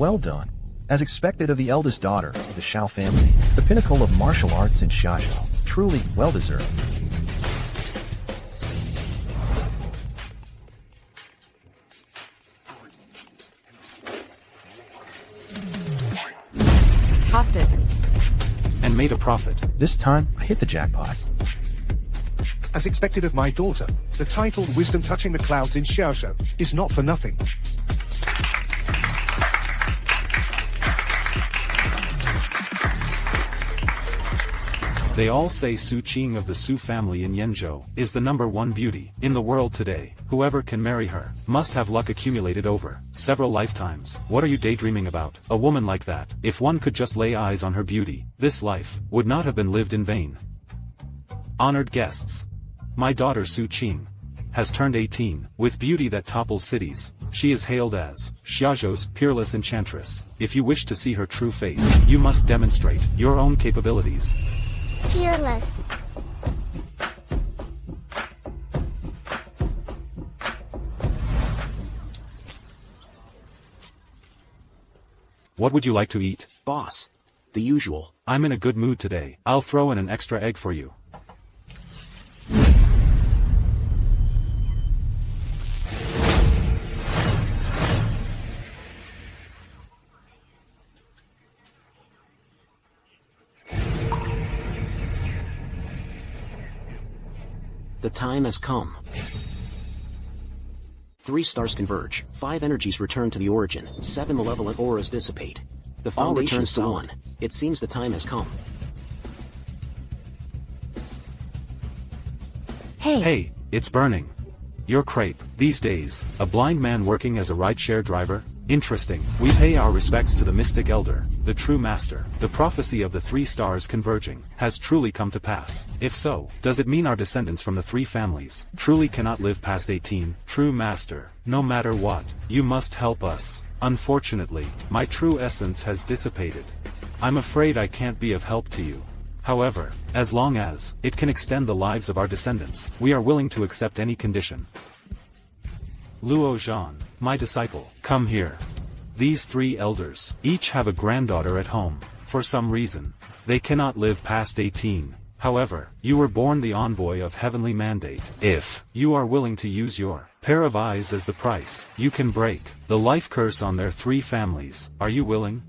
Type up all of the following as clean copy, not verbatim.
Well done. As expected of the eldest daughter of the Shao family, the pinnacle of martial arts in Xiaozhou. Truly well deserved. Tossed it. And made a profit. This time, I hit the jackpot. As expected of my daughter, the title Wisdom Touching the Clouds in Xiaozhou is not for nothing. They all say Su Qing of the Su family in Yenzhou is the #1 beauty in the world today. Whoever can marry her must have luck accumulated over several lifetimes. What are you daydreaming about? A woman like that, if one could just lay eyes on her beauty, this life would not have been lived in vain. Honored guests. My daughter Su Qing has turned 18, with beauty that topples cities. She is hailed as Xiaozhou's peerless enchantress. If you wish to see her true face, you must demonstrate your own capabilities. Fearless. What would you like to eat? Boss. The usual. I'm in a good mood today. I'll throw in an extra egg for you. The time has come. 3 stars converge, 5 energies return to the origin, 7 malevolent auras dissipate. The all returns to 1. It seems the time has come. Hey, it's burning. Your crepe. These days, a blind man working as a rideshare driver? Interesting. We pay our respects to the mystic elder, the true master. The prophecy of the 3 stars converging has truly come to pass. If so, does it mean our descendants from the 3 families truly cannot live past 18? True master, no matter what, you must help us. Unfortunately, my true essence has dissipated. I'm afraid I can't be of help to you. However, as long as it can extend the lives of our descendants, we are willing to accept any condition. Luo Zhan, my disciple, come here. These 3 elders each have a granddaughter at home. For some reason, they cannot live past 18. However, you were born the envoy of heavenly mandate. If you are willing to use your pair of eyes as the price, you can break the life curse on their 3 families. Are you willing?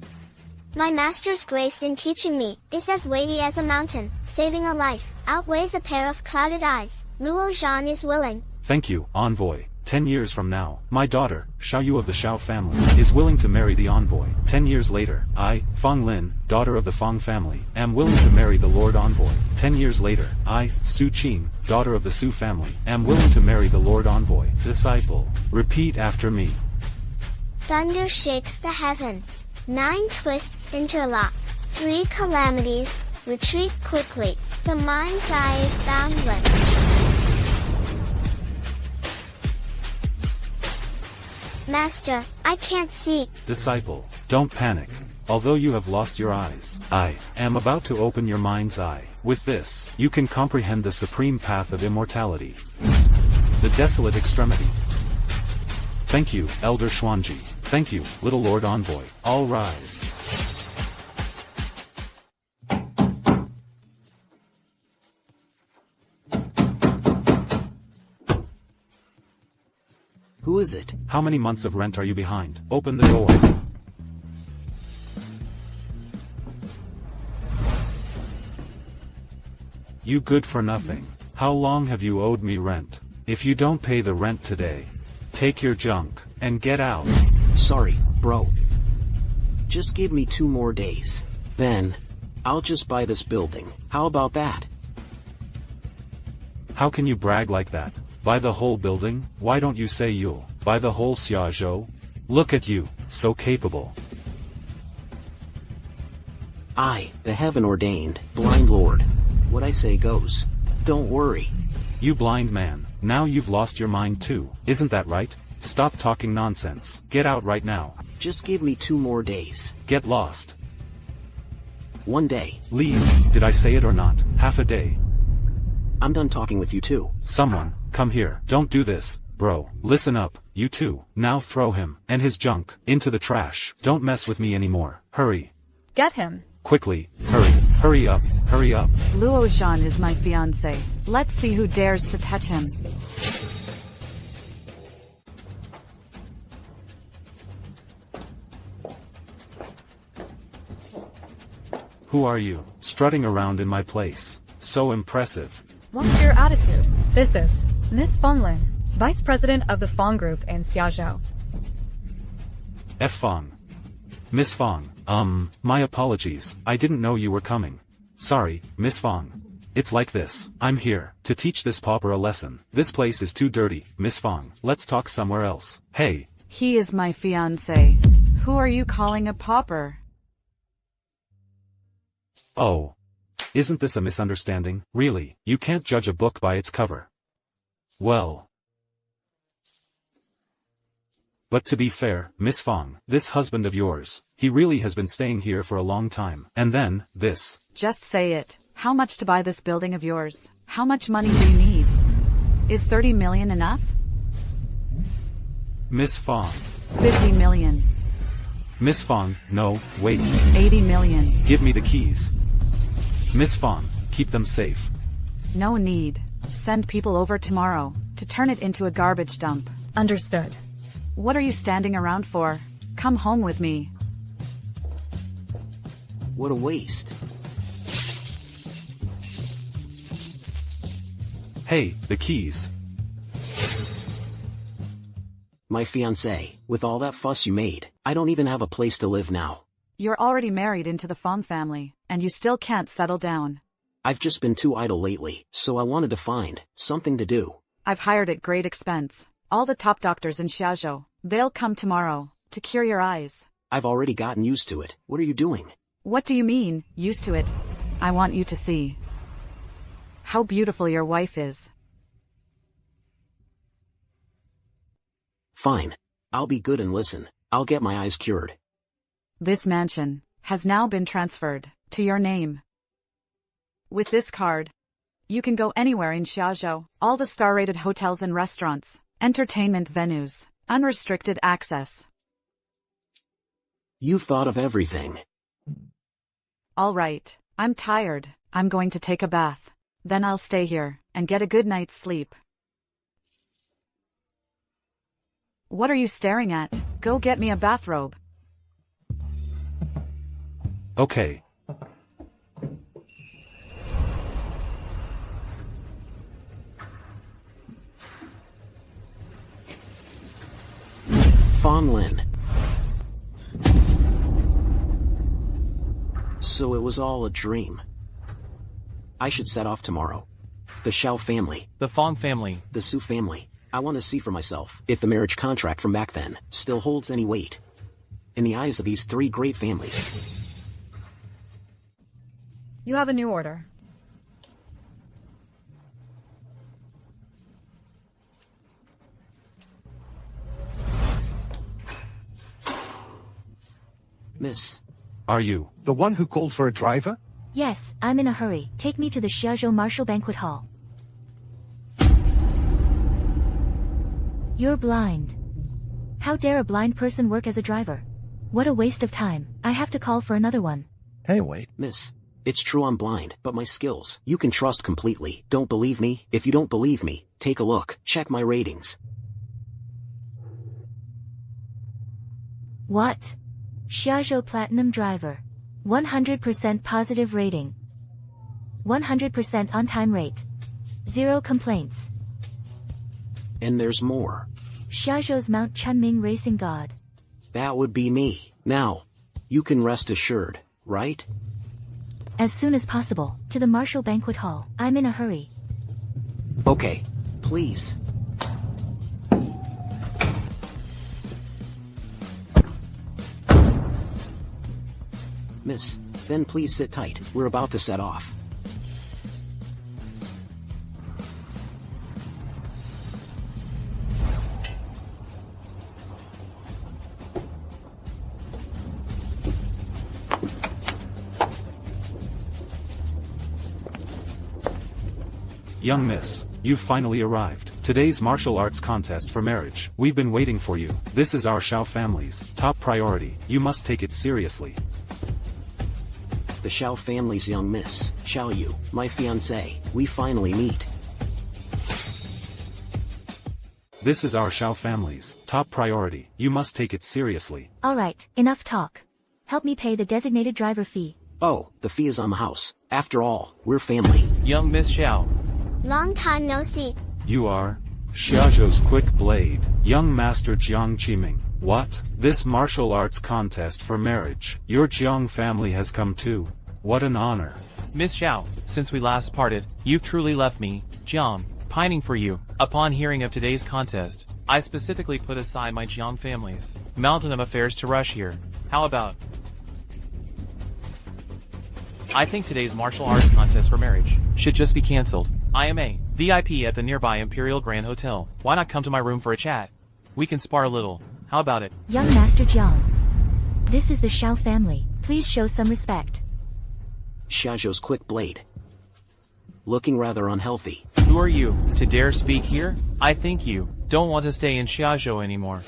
My master's grace in teaching me is as weighty as a mountain. Saving a life outweighs a pair of clouded eyes. Luo Zhan is willing. Thank you, envoy. 10 years from now, my daughter, Xiaoyu of the Shao family, is willing to marry the envoy. 10 years later, I, Feng Lin, daughter of the Feng family, am willing to marry the Lord Envoy. 10 years later, I, Su Qing, daughter of the Su family, am willing to marry the Lord Envoy. Disciple, repeat after me. Thunder shakes the heavens. 9 twists interlock. 3 calamities, retreat quickly. The mind's eye is boundless. Master, I can't see. Disciple, don't panic. Although you have lost your eyes, I am about to open your mind's eye. With this, you can comprehend the supreme path of immortality. The desolate extremity. Thank you, Elder Xuanji. Thank you, little Lord Envoy. All rise. Who is it? How many months of rent are you behind? Open the door. You good for nothing. How long have you owed me rent? If you don't pay the rent today, take your junk and get out. Sorry, bro. Just give me 2 more days. Then, I'll just buy this building. How about that? How can you brag like that? Buy the whole building? Why don't you say you'll buy the whole Xiaozhou? Look at you, so capable. I, the heaven-ordained, blind lord. What I say goes. Don't worry. You blind man, now you've lost your mind too, isn't that right? Stop talking nonsense. Get out right now. Just give me 2 more days. Get lost. 1 day. Leave, did I say it or not? Half a day. I'm done talking with you too. Someone, come here. Don't do this, Bro, listen up, you two. Now throw him, and his junk, into the trash. Don't mess with me anymore. Hurry. Get him. Quickly, hurry. Hurry up, hurry up. Luo Zhan is my fiancé. Let's see who dares to touch him. Who are you, strutting around in my place? So impressive. What's your attitude? This is Miss Fong Lin, Vice President of the Fong Group in Xiaozhou. F. Fong. Miss Fong, my apologies, I didn't know you were coming. Sorry, Miss Fong. It's like this, I'm here, to teach this pauper a lesson. This place is too dirty, Miss Fong, let's talk somewhere else. Hey. He is my fiancé. Who are you calling a pauper? Oh. Isn't this a misunderstanding? Really, you can't judge a book by its cover. Well. But to be fair, Miss Fong, this husband of yours, he really has been staying here for a long time. And then, this. Just say it. How much to buy this building of yours? How much money do you need? Is 30 million enough? Miss Fong. 50 million. Miss Fong, no, wait. 80 million. Give me the keys. Miss Fong, keep them safe. No need. Send people over tomorrow, to turn it into a garbage dump. Understood. What are you standing around for? Come home with me. What a waste. Hey, the keys. My fiancé, with all that fuss you made, I don't even have a place to live now. You're already married into the Fong family, and you still can't settle down. I've just been too idle lately, so I wanted to find something to do. I've hired at great expense all the top doctors in Xiaozhou. They'll come tomorrow, to cure your eyes. I've already gotten used to it. What are you doing? What do you mean, used to it? I want you to see how beautiful your wife is. Fine. I'll be good and listen. I'll get my eyes cured. This mansion has now been transferred to your name. With this card, you can go anywhere in Xiaozhou, all the star-rated hotels and restaurants, entertainment venues, unrestricted access. You thought of everything. All right, I'm tired. I'm going to take a bath. Then I'll stay here and get a good night's sleep. What are you staring at? Go get me a bathrobe. Okay. Fong Lin. So it was all a dream. I should set off tomorrow. The Xiao family. The Fong family. The Su family. I want to see for myself if the marriage contract from back then still holds any weight in the eyes of these three great families. You have a new order. Miss. Are you? The one who called for a driver? Yes, I'm in a hurry. Take me to the Xiaozhou Marshall Banquet Hall. You're blind. How dare a blind person work as a driver? What a waste of time. I have to call for another one. Hey, wait. Miss. It's true I'm blind, but my skills, you can trust completely. Don't believe me? If you don't believe me, take a look. Check my ratings. What? Xiaozhou Platinum Driver. 100% positive rating. 100% on-time rate. 0 complaints. And there's more. Xiaozhou's Mount Chunming Racing God. That would be me. Now, you can rest assured, right? As soon as possible, to the Marshall Banquet Hall. I'm in a hurry. Okay, please. Miss, then please sit tight. We're about to set off. Young miss, you've finally arrived. Today's martial arts contest for marriage. We've been waiting for you. This is our Xiao family's top priority. You must take it seriously. The Xiao family's young miss, Xiao Yu, my fiancé. We finally meet. This is our Xiao family's top priority. You must take it seriously. Alright, enough talk. Help me pay the designated driver fee. Oh, the fee is on the house. After all, we're family. Young Miss Xiao. Long time no see. You are Xiaozhou's quick blade, young master Jiang Qiming. What? This martial arts contest for marriage. Your Jiang family has come too. What an honor. Miss Xiao, since we last parted, you've truly left me, Jiang, pining for you. Upon hearing of today's contest, I specifically put aside my Jiang family's mountain of affairs to rush here. How about? I think today's martial arts contest for marriage should just be cancelled. I am a VIP at the nearby Imperial Grand Hotel. Why not come to my room for a chat? We can spar a little. How about it? Young Master Jiang. This is the Xiao family. Please show some respect. Xiaozhou's quick blade. Looking rather unhealthy. Who are you, to dare speak here? I think you don't want to stay in Xiaozhou anymore.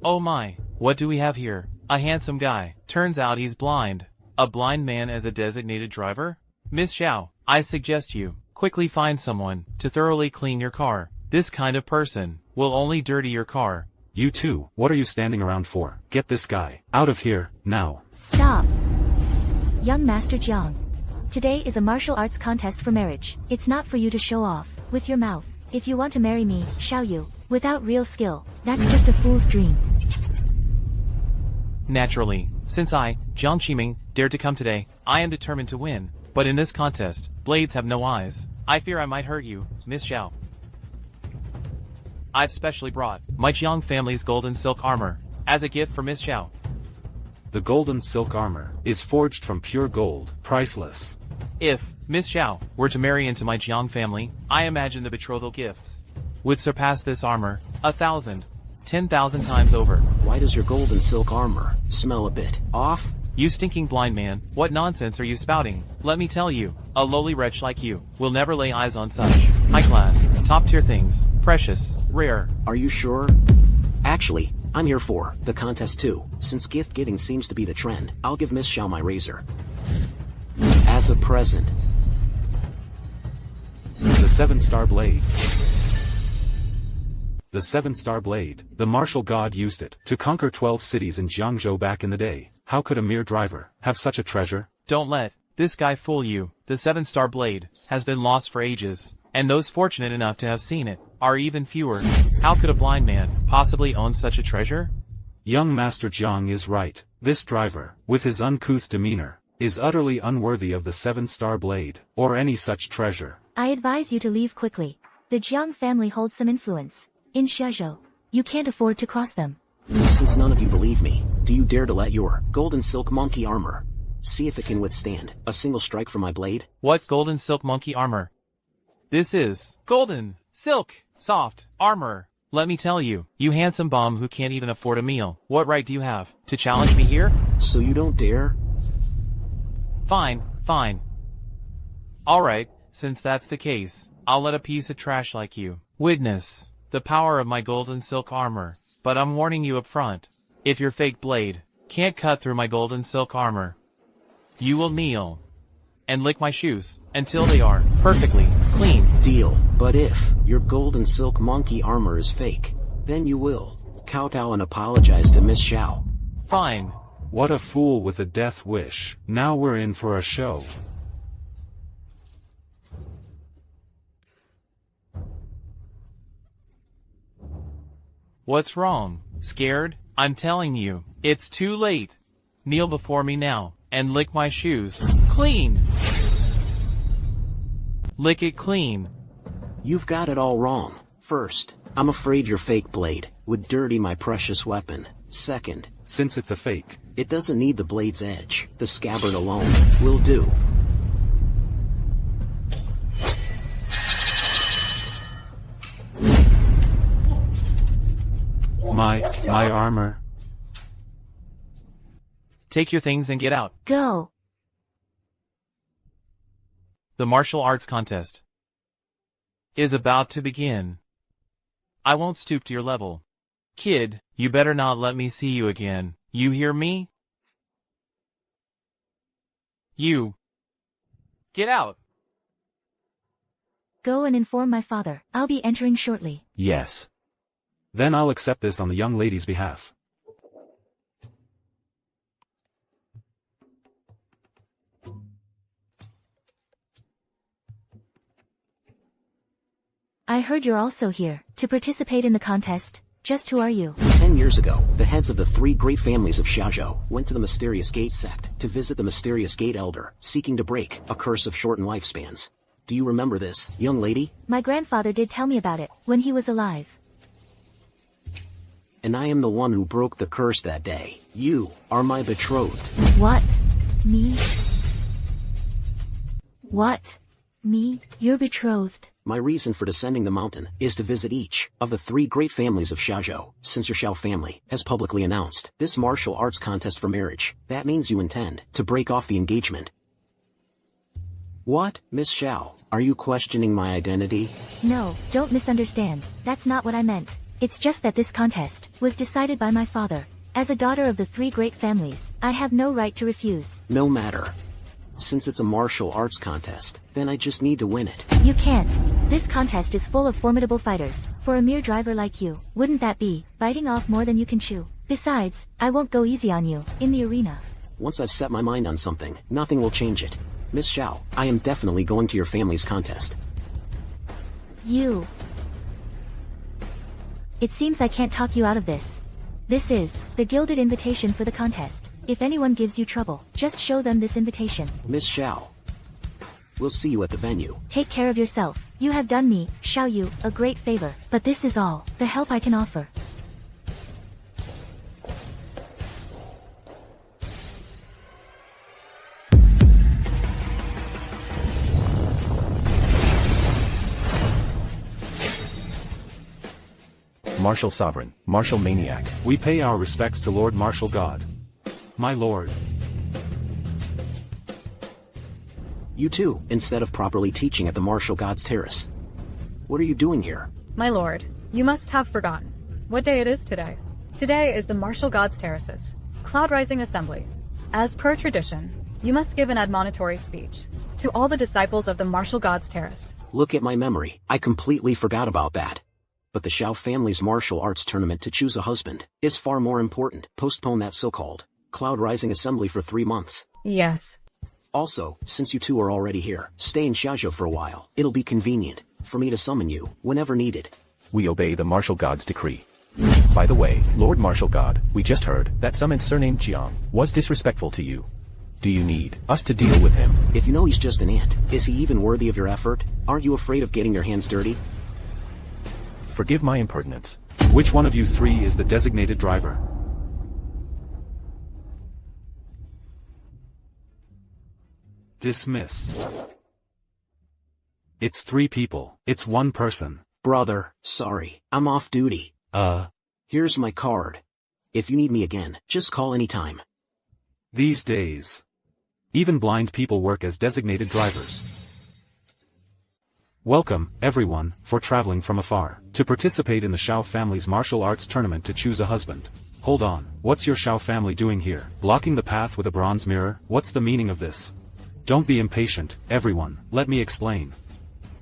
Oh my, what do we have here? A handsome guy. Turns out he's blind. A blind man as a designated driver? Miss Xiao, I suggest you quickly find someone to thoroughly clean your car. This kind of person will only dirty your car. You too, what are you standing around for? Get this guy out of here, now. Stop. Young Master Jiang. Today is a martial arts contest for marriage. It's not for you to show off with your mouth. If you want to marry me, Xiao Yu, without real skill, that's just a fool's dream. Naturally, since I, Jiang Qiming, dared to come today, I am determined to win. But in this contest, blades have no eyes. I fear I might hurt you, Miss Xiao. I've specially brought my Jiang family's golden silk armor as a gift for Miss Xiao. The golden silk armor is forged from pure gold, priceless. If Miss Xiao were to marry into my Jiang family, I imagine the betrothal gifts would surpass this armor 1,000, 10,000 times over. Why does your golden silk armor smell a bit off? You stinking blind man, what nonsense are you spouting? Let me tell you, a lowly wretch like you will never lay eyes on such high-class, top-tier things, precious, rare. Are you sure? Actually, I'm here for the contest too. Since gift giving seems to be the trend, I'll give Miss Xiao my razor as a present. The 7-star blade. The 7-star blade. The martial god used it to conquer 12 cities in Jiangzhou back in the day. How could a mere driver have such a treasure? Don't let this guy fool you. The 7-star blade has been lost for ages, and those fortunate enough to have seen it are even fewer. How could a blind man possibly own such a treasure? Young Master Jiang is right. This driver, with his uncouth demeanor, is utterly unworthy of the 7-star blade, or any such treasure. I advise you to leave quickly. The Jiang family holds some influence in Xiaozhou. You can't afford to cross them. Since none of you believe me, do you dare to let your golden silk monkey armor see if it can withstand a single strike from my blade? What golden silk monkey armor? This is golden silk soft armor. Let me tell you, you handsome bum who can't even afford a meal. What right do you have to challenge me here? So you don't dare? Fine, fine. Alright, since that's the case, I'll let a piece of trash like you witness the power of my golden silk armor. But I'm warning you up front, if your fake blade can't cut through my golden silk armor, you will kneel and lick my shoes until they are perfectly clean. Deal. But if your golden silk monkey armor is fake, then you will kowtow and apologize to Miss Xiao. Fine. What a fool with a death wish. Now we're in for a show. What's wrong? Scared? I'm telling you, it's too late. Kneel before me now, and lick my shoes. Clean! Lick it clean. You've got it all wrong. First, I'm afraid your fake blade would dirty my precious weapon. Second, since it's a fake, it doesn't need the blade's edge. The scabbard alone will do. My armor. Take your things and get out. Go. The martial arts contest is about to begin. I won't stoop to your level. Kid, you better not let me see you again. You hear me? You. Get out. Go and inform my father. I'll be entering shortly. Yes. Then I'll accept this on the young lady's behalf. I heard you're also here to participate in the contest. Just who are you? 10 years ago, the heads of the three great families of Xiaozhou went to the Mysterious Gate sect to visit the Mysterious Gate Elder, seeking to break a curse of shortened lifespans. Do you remember this, young lady? My grandfather did tell me about it when he was alive. And I am the one who broke the curse that day. You are my betrothed. What? Me? What? Me? You're betrothed. My reason for descending the mountain is to visit each of the three great families of Xiaozhou, since your Xiao family has publicly announced this martial arts contest for marriage. That means you intend to break off the engagement. What, Miss Xiao? Are you questioning my identity? No, don't misunderstand. That's not what I meant. It's just that this contest was decided by my father. As a daughter of the three great families, I have no right to refuse. No matter. Since it's a martial arts contest, then I just need to win it. You can't. This contest is full of formidable fighters. For a mere driver like you, wouldn't that be biting off more than you can chew? Besides, I won't go easy on you in the arena. Once I've set my mind on something, nothing will change it. Miss Xiao, I am definitely going to your family's contest. You. It seems I can't talk you out of this. This is the gilded invitation for the contest. If anyone gives you trouble, just show them this invitation. Miss Xiao. We'll see you at the venue. Take care of yourself. You have done me, Xiao Yu, a great favor, but this is all the help I can offer. Martial Sovereign, Martial Maniac. We pay our respects to Lord Martial God. My lord. You too, instead of properly teaching at the Martial Gods Terrace. What are you doing here? My lord, you must have forgotten what day it is today. Today is the Martial Gods Terraces Cloud Rising Assembly. As per tradition, you must give an admonitory speech to all the disciples of the Martial Gods Terrace. Look at my memory, I completely forgot about that. But the Xiao family's martial arts tournament to choose a husband is far more important. Postpone that so-called Cloud Rising Assembly for 3 months. Yes. Also, since you two are already here, stay in Xiaozhou for a while. It'll be convenient for me to summon you whenever needed. We obey the Martial God's decree. By the way, Lord Martial God, we just heard that someone surnamed Jiang was disrespectful to you. Do you need us to deal with him? If you know he's just an ant, is he even worthy of your effort? Aren't you afraid of getting your hands dirty? Forgive my impertinence. Which one of you three is the designated driver? Dismissed. It's 3 people. It's 1 person. Brother, sorry, I'm off duty. Here's my card. If you need me again, just call anytime. These days, even blind people work as designated drivers. Welcome, everyone, for traveling from afar, to participate in the Xiao family's martial arts tournament to choose a husband. Hold on, what's your Xiao family doing here? Blocking the path with a bronze mirror? What's the meaning of this? Don't be impatient, everyone, let me explain.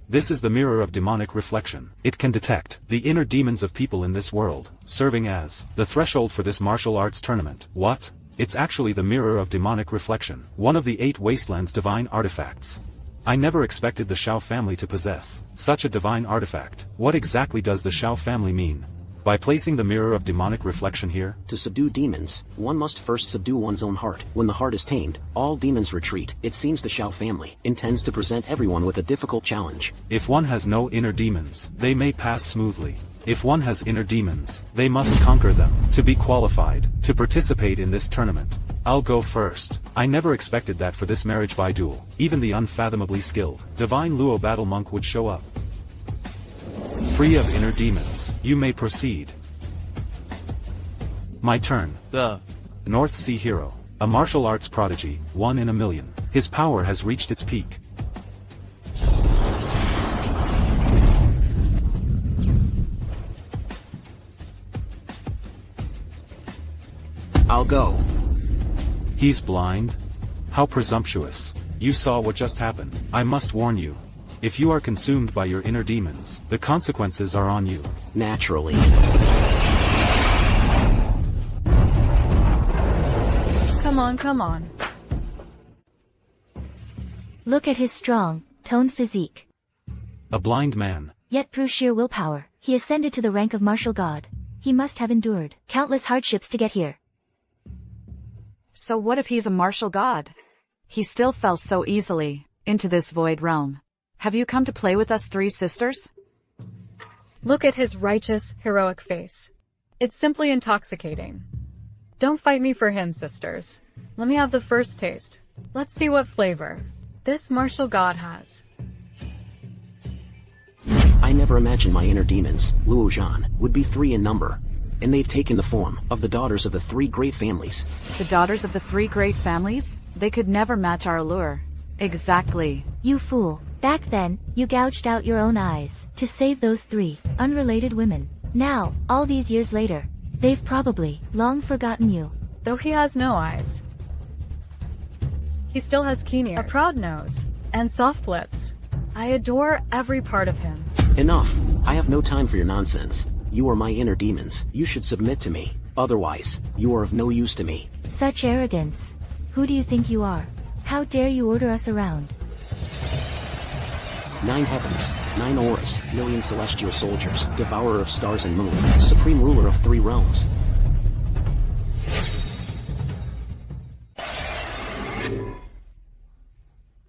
This is the mirror of demonic reflection. It can detect the inner demons of people in this world, serving as the threshold for this martial arts tournament. What? It's actually the mirror of demonic reflection, one of the 8 wastelands' divine artifacts. I never expected the Xiao family to possess such a divine artifact. What exactly does the Xiao family mean by placing the mirror of demonic reflection here? To subdue demons, one must first subdue one's own heart. When the heart is tamed, all demons retreat. It seems the Xiao family intends to present everyone with a difficult challenge. If one has no inner demons, they may pass smoothly. If one has inner demons, they must conquer them to be qualified to participate in this tournament. I'll go first. I never expected that for this marriage by duel, even the unfathomably skilled Divine Luo battle monk would show up. Free of inner demons, you may proceed. My turn. The North Sea Hero, a martial arts prodigy, 1 in a million. His power has reached its peak. I'll go. He's blind? How presumptuous. You saw what just happened. I must warn you. If you are consumed by your inner demons, the consequences are on you. Naturally. Come on, come on. Look at his strong, toned physique. A blind man. Yet through sheer willpower, he ascended to the rank of martial god. He must have endured countless hardships to get here. So what if he's a martial god? He still fell so easily into this void realm. Have you come to play with us three sisters? Look at his righteous, heroic face. It's simply intoxicating. Don't fight me for him, sisters. Let me have the first taste. Let's see what flavor this martial god has. I never imagined my inner demons, Luo Zhan, would be 3 in number. And they've taken the form of the daughters of the 3 great families. The daughters of the 3 great families? They could never match our allure. Exactly. You fool. Back then, you gouged out your own eyes to save those 3 unrelated women. Now, all these years later, they've probably long forgotten you. Though he has no eyes, he still has keen ears, a proud nose, and soft lips. I adore every part of him. Enough. I have no time for your nonsense. You are my inner demons. You should submit to me. Otherwise, you are of no use to me. Such arrogance. Who do you think you are? How dare you order us around? 9 heavens, 9 auras, million celestial soldiers, devourer of stars and moon, supreme ruler of 3 realms.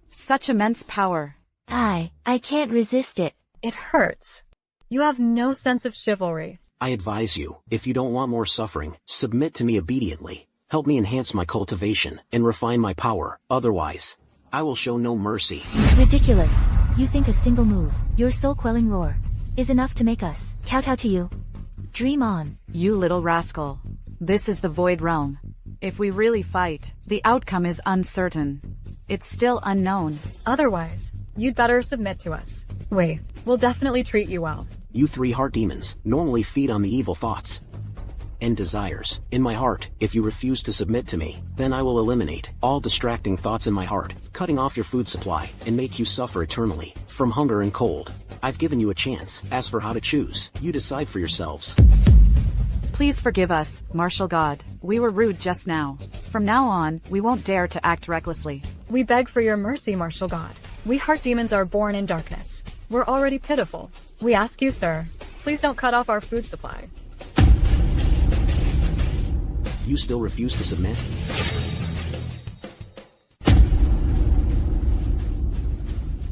Such immense power. I can't resist it. It hurts. You have no sense of chivalry. I advise you, if you don't want more suffering, submit to me obediently. Help me enhance my cultivation and refine my power. Otherwise, I will show no mercy. Ridiculous. You think a single move, your soul-quelling roar, is enough to make us kowtow to you? Dream on. You little rascal. This is the Void Realm. If we really fight, the outcome is uncertain. It's still unknown. Otherwise, you'd better submit to us. We'll definitely treat you well. You 3 heart demons normally feed on the evil thoughts and desires in my heart. If you refuse to submit to me, then I will eliminate all distracting thoughts in my heart, cutting off your food supply, and make you suffer eternally from hunger and cold. I've given you a chance. As for how to choose, you decide for yourselves. Please forgive us, martial god. We were rude just now. From now on, we won't dare to act recklessly. We beg for your mercy, martial god. We heart demons are born in darkness. We're already pitiful. We ask you, sir, please don't cut off our food supply. You still refuse to submit?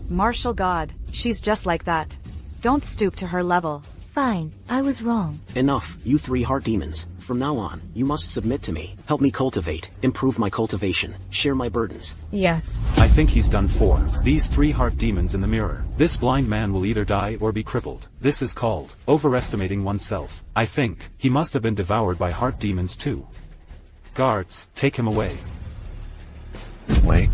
Martial god, she's just like that. Don't stoop to her level. Fine, I was wrong. Enough, you 3 heart demons. From now on, you must submit to me. Help me cultivate, improve my cultivation, share my burdens. Yes. I think he's done for. These 3 heart demons in the mirror. This blind man will either die or be crippled. This is called overestimating oneself. I think he must have been devoured by heart demons too. Guards, take him away. Wait.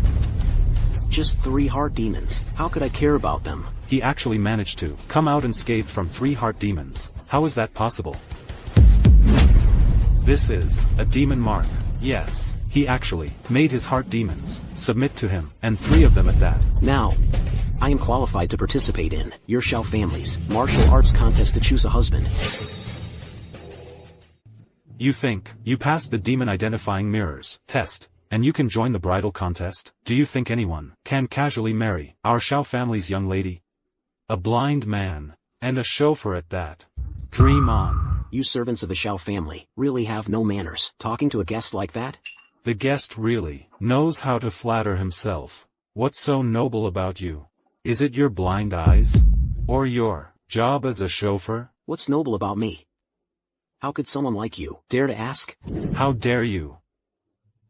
Just 3 heart demons. How could I care about them? He actually managed to come out unscathed from 3 heart demons. How is that possible? This is a demon mark. Yes, he actually made his heart demons submit to him, and 3 of them at that. Now, I am qualified to participate in your Shao family's martial arts contest to choose a husband. You think you passed the demon identifying mirrors test, and you can join the bridal contest? Do you think anyone can casually marry our Shao family's young lady? A blind man, and a chauffeur at that. Dream on. You servants of the Shao family really have no manners, talking to a guest like that? The guest really knows how to flatter himself. What's so noble about you? Is it your blind eyes? Or your job as a chauffeur? What's noble about me? How could someone like you dare to ask? How dare you?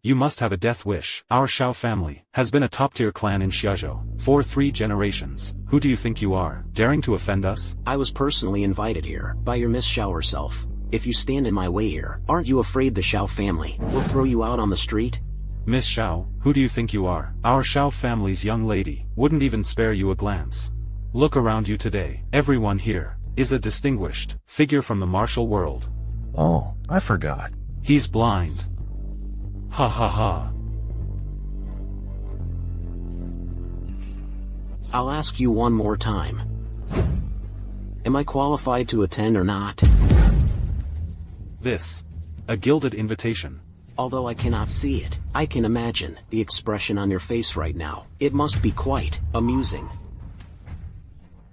You must have a death wish. Our Shao family has been a top-tier clan in Xiazhou for 3 generations. Who do you think you are, daring to offend us? I was personally invited here by your Miss Shao herself. If you stand in my way here, aren't you afraid the Shao family will throw you out on the street? Miss Shao, who do you think you are? Our Shao family's young lady wouldn't even spare you a glance. Look around you today. Everyone here is a distinguished figure from the martial world. Oh, I forgot. He's blind. Ha ha ha. I'll ask you one more time. Am I qualified to attend or not? This. A gilded invitation. Although I cannot see it, I can imagine the expression on your face right now. It must be quite amusing.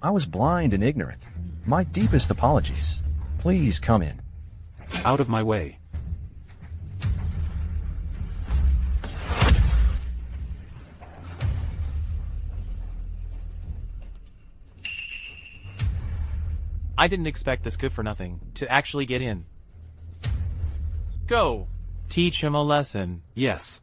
I was blind and ignorant. My deepest apologies. Please come in. Out of my way. I didn't expect this good-for-nothing to actually get in. Go! Teach him a lesson. Yes.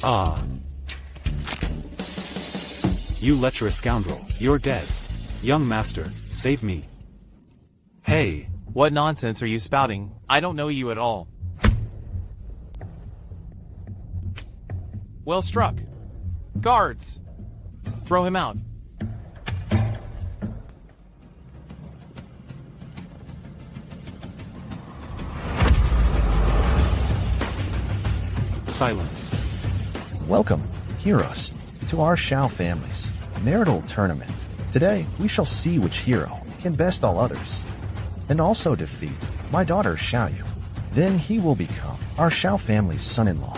Ah. You lecherous scoundrel, you're dead. Young master, save me. Hey. What nonsense are you spouting? I don't know you at all. Well struck. Guards! Throw him out. Silence. Welcome, heroes, to our Shao family's marital tournament. Today, we shall see which hero can best all others, and also defeat my daughter Xiaoyu. Then he will become our Shao family's son-in-law.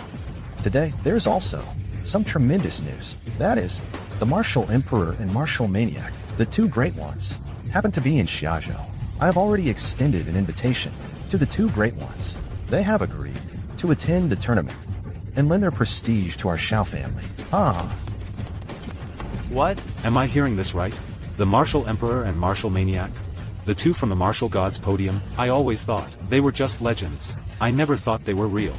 Today, there's also some tremendous news. That is, the Martial Emperor and Martial Maniac, the two great ones, happen to be in Xiaozhou. I have already extended an invitation to the two great ones. They have agreed to attend the tournament and lend their prestige to our Shao family. Ah. What? Am I hearing this right? The Martial Emperor and Martial Maniac? The two from the Martial Gods podium? I always thought they were just legends. I never thought they were real.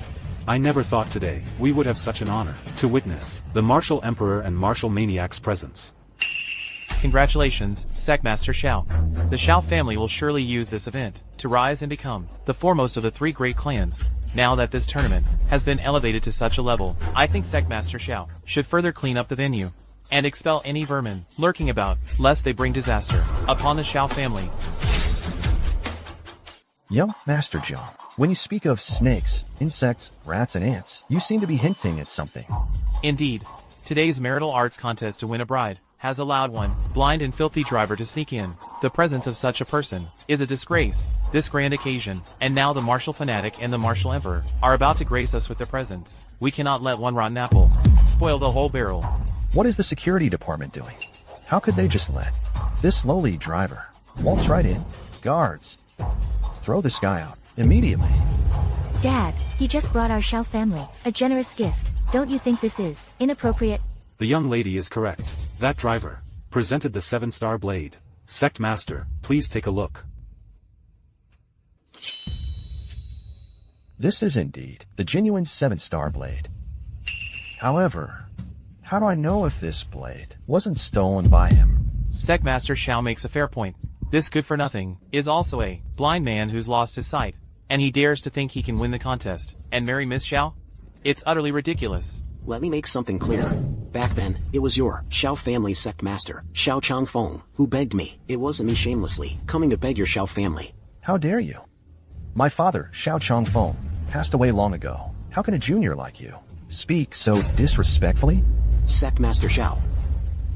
I never thought today we would have such an honor to witness the Martial Emperor and Martial Maniac's presence. Congratulations, Secmaster Xiao. The Xiao family will surely use this event to rise and become the foremost of the three great clans. Now that this tournament has been elevated to such a level, I think Secmaster Xiao should further clean up the venue and expel any vermin lurking about, lest they bring disaster upon the Xiao family. Young Master Jiang, when you speak of snakes, insects, rats, and ants, you seem to be hinting at something. Indeed, today's marital arts contest to win a bride has allowed one blind and filthy driver to sneak in. The presence of such a person is a disgrace. This grand occasion, and now the martial fanatic and the martial emperor are about to grace us with their presence. We cannot let one rotten apple spoil the whole barrel. What is the security department doing? How could they just let this lowly driver waltz right in? Guards, throw this guy out immediately. Dad, he just brought our Shao family a generous gift. Don't you think this is inappropriate? The young lady is correct. That driver presented the 7-star blade. Sect Master, please take a look. This is indeed the genuine 7-star blade. However, how do I know if this blade wasn't stolen by him? Secmaster Xiao makes a fair point. This good-for-nothing is also a blind man who's lost his sight, and he dares to think he can win the contest and marry Miss Xiao? It's utterly ridiculous. Let me make something clear. Back then, it was your Shao family sect master, Xiao Changfeng, who begged me. It wasn't me shamelessly coming to beg your Shao family. How dare you? My father, Xiao Changfeng, passed away long ago. How can a junior like you speak so disrespectfully? Sect Master Xiao,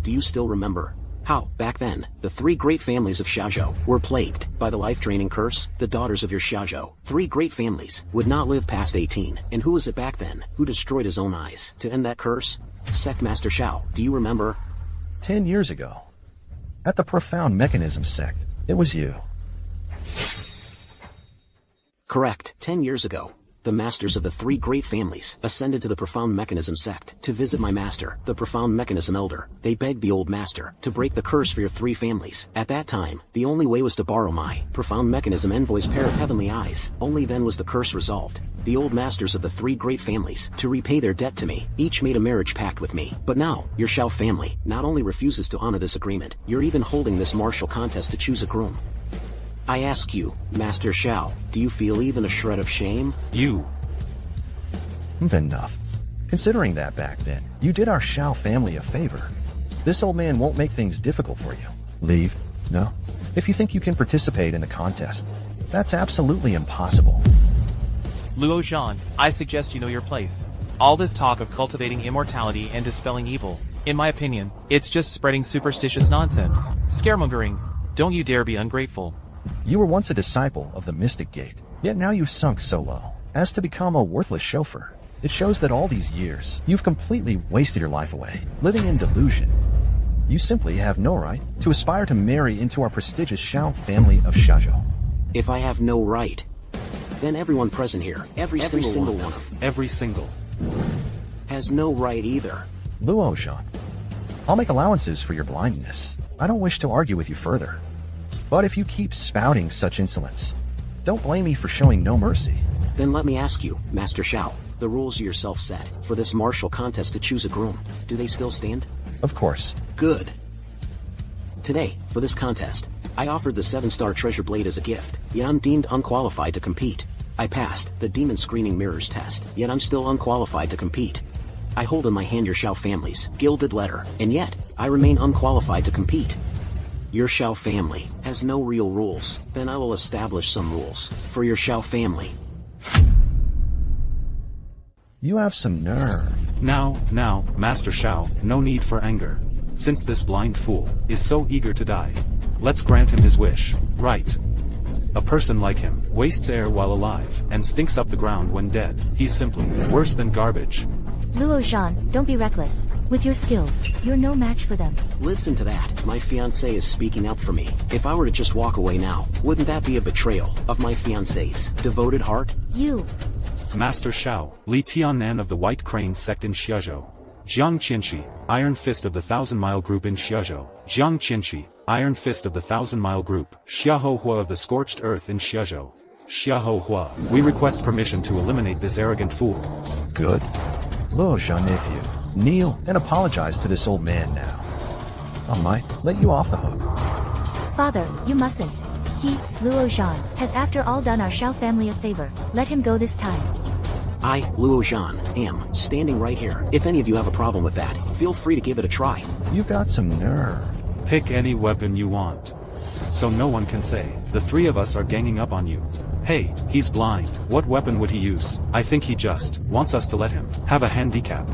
do you still remember how, back then, the three great families of Xiaozhou were plagued by the life-draining curse? The daughters of your Xiaozhou, three great families, would not live past 18. And who was it back then who destroyed his own eyes to end that curse? Sect Master Xiao, do you remember? 10 years ago, at the Profound Mechanism sect, it was you. Correct, 10 years ago. the masters of the three great families, ascended to the Profound Mechanism sect to visit my master, the Profound Mechanism Elder. They begged the old master to break the curse for your three families. At that time, the only way was to borrow my Profound Mechanism Envoy's pair of heavenly eyes. Only then was the curse resolved. The old masters of the three great families, to repay their debt to me, each made a marriage pact with me. But now, your Shao family not only refuses to honor this agreement, you're even holding this martial contest to choose a groom. I ask you, Master Shao, do you feel even a shred of shame? You. Enough. Considering that back then, you did our Shao family a favor. This old man won't make things difficult for you. Leave? No. If you think you can participate in the contest, that's absolutely impossible. Luo Zhan, I suggest you know your place. All this talk of cultivating immortality and dispelling evil, in my opinion, it's just spreading superstitious nonsense. Scaremongering. Don't you dare be ungrateful. You were once a disciple of the Mystic Gate, yet now you've sunk so low as to become a worthless chauffeur. It shows that all these years, you've completely wasted your life away, living in delusion. You simply have no right to aspire to marry into our prestigious Shao family of Xiaozhou. If I have no right, then everyone present here, every single one of them, Every single. has no right either. Luo Zhan, I'll make allowances for your blindness. I don't wish to argue with you further. But if you keep spouting such insolence, don't blame me for showing no mercy. Then let me ask you, Master Shao, the rules you yourself set for this martial contest to choose a groom, do they still stand? Of course. Good. Today, for this contest, I offered the 7-star treasure blade as a gift, yet I'm deemed unqualified to compete. I passed the demon screening mirrors test, yet I'm still unqualified to compete. I hold in my hand your Shao family's gilded letter, and yet, I remain unqualified to compete. Your Shao family has no real rules, then I will establish some rules for your Shao family. You have some nerve. Now, Master Shao, no need for anger. Since this blind fool is so eager to die, let's grant him his wish, right? A person like him wastes air while alive and stinks up the ground when dead. He's simply worse than garbage. Luo Zhan, don't be reckless. With your skills, you're no match for them. Listen to that, my fiancé is speaking up for me. If I were to just walk away now, wouldn't that be a betrayal of my fiancé's devoted heart? You. Master Shao, Li Tiannan of the White Crane sect in Xiaozhou. Jiang Qinshi, Iron Fist of the 1,000-Mile Group in Xiaozhou. Jiang Qinshi, Iron Fist of the 1,000-Mile Group. Xiahou Hua of the Scorched Earth in Xiaozhou. Xiahou Hua, we request permission to eliminate this arrogant fool. Good. Luo Zhan nephew, kneel and apologize to this old man now. I might let you off the hook. Father, you mustn't. He, Luo Zhan, has after all done our Shao family a favor. Let him go this time. I, Luo Zhan, am standing right here. If any of you have a problem with that, feel free to give it a try. You've got some nerve. Pick any weapon you want. So no one can say, the three of us are ganging up on you. Hey, he's blind. What weapon would he use? I think he just wants us to let him have a handicap.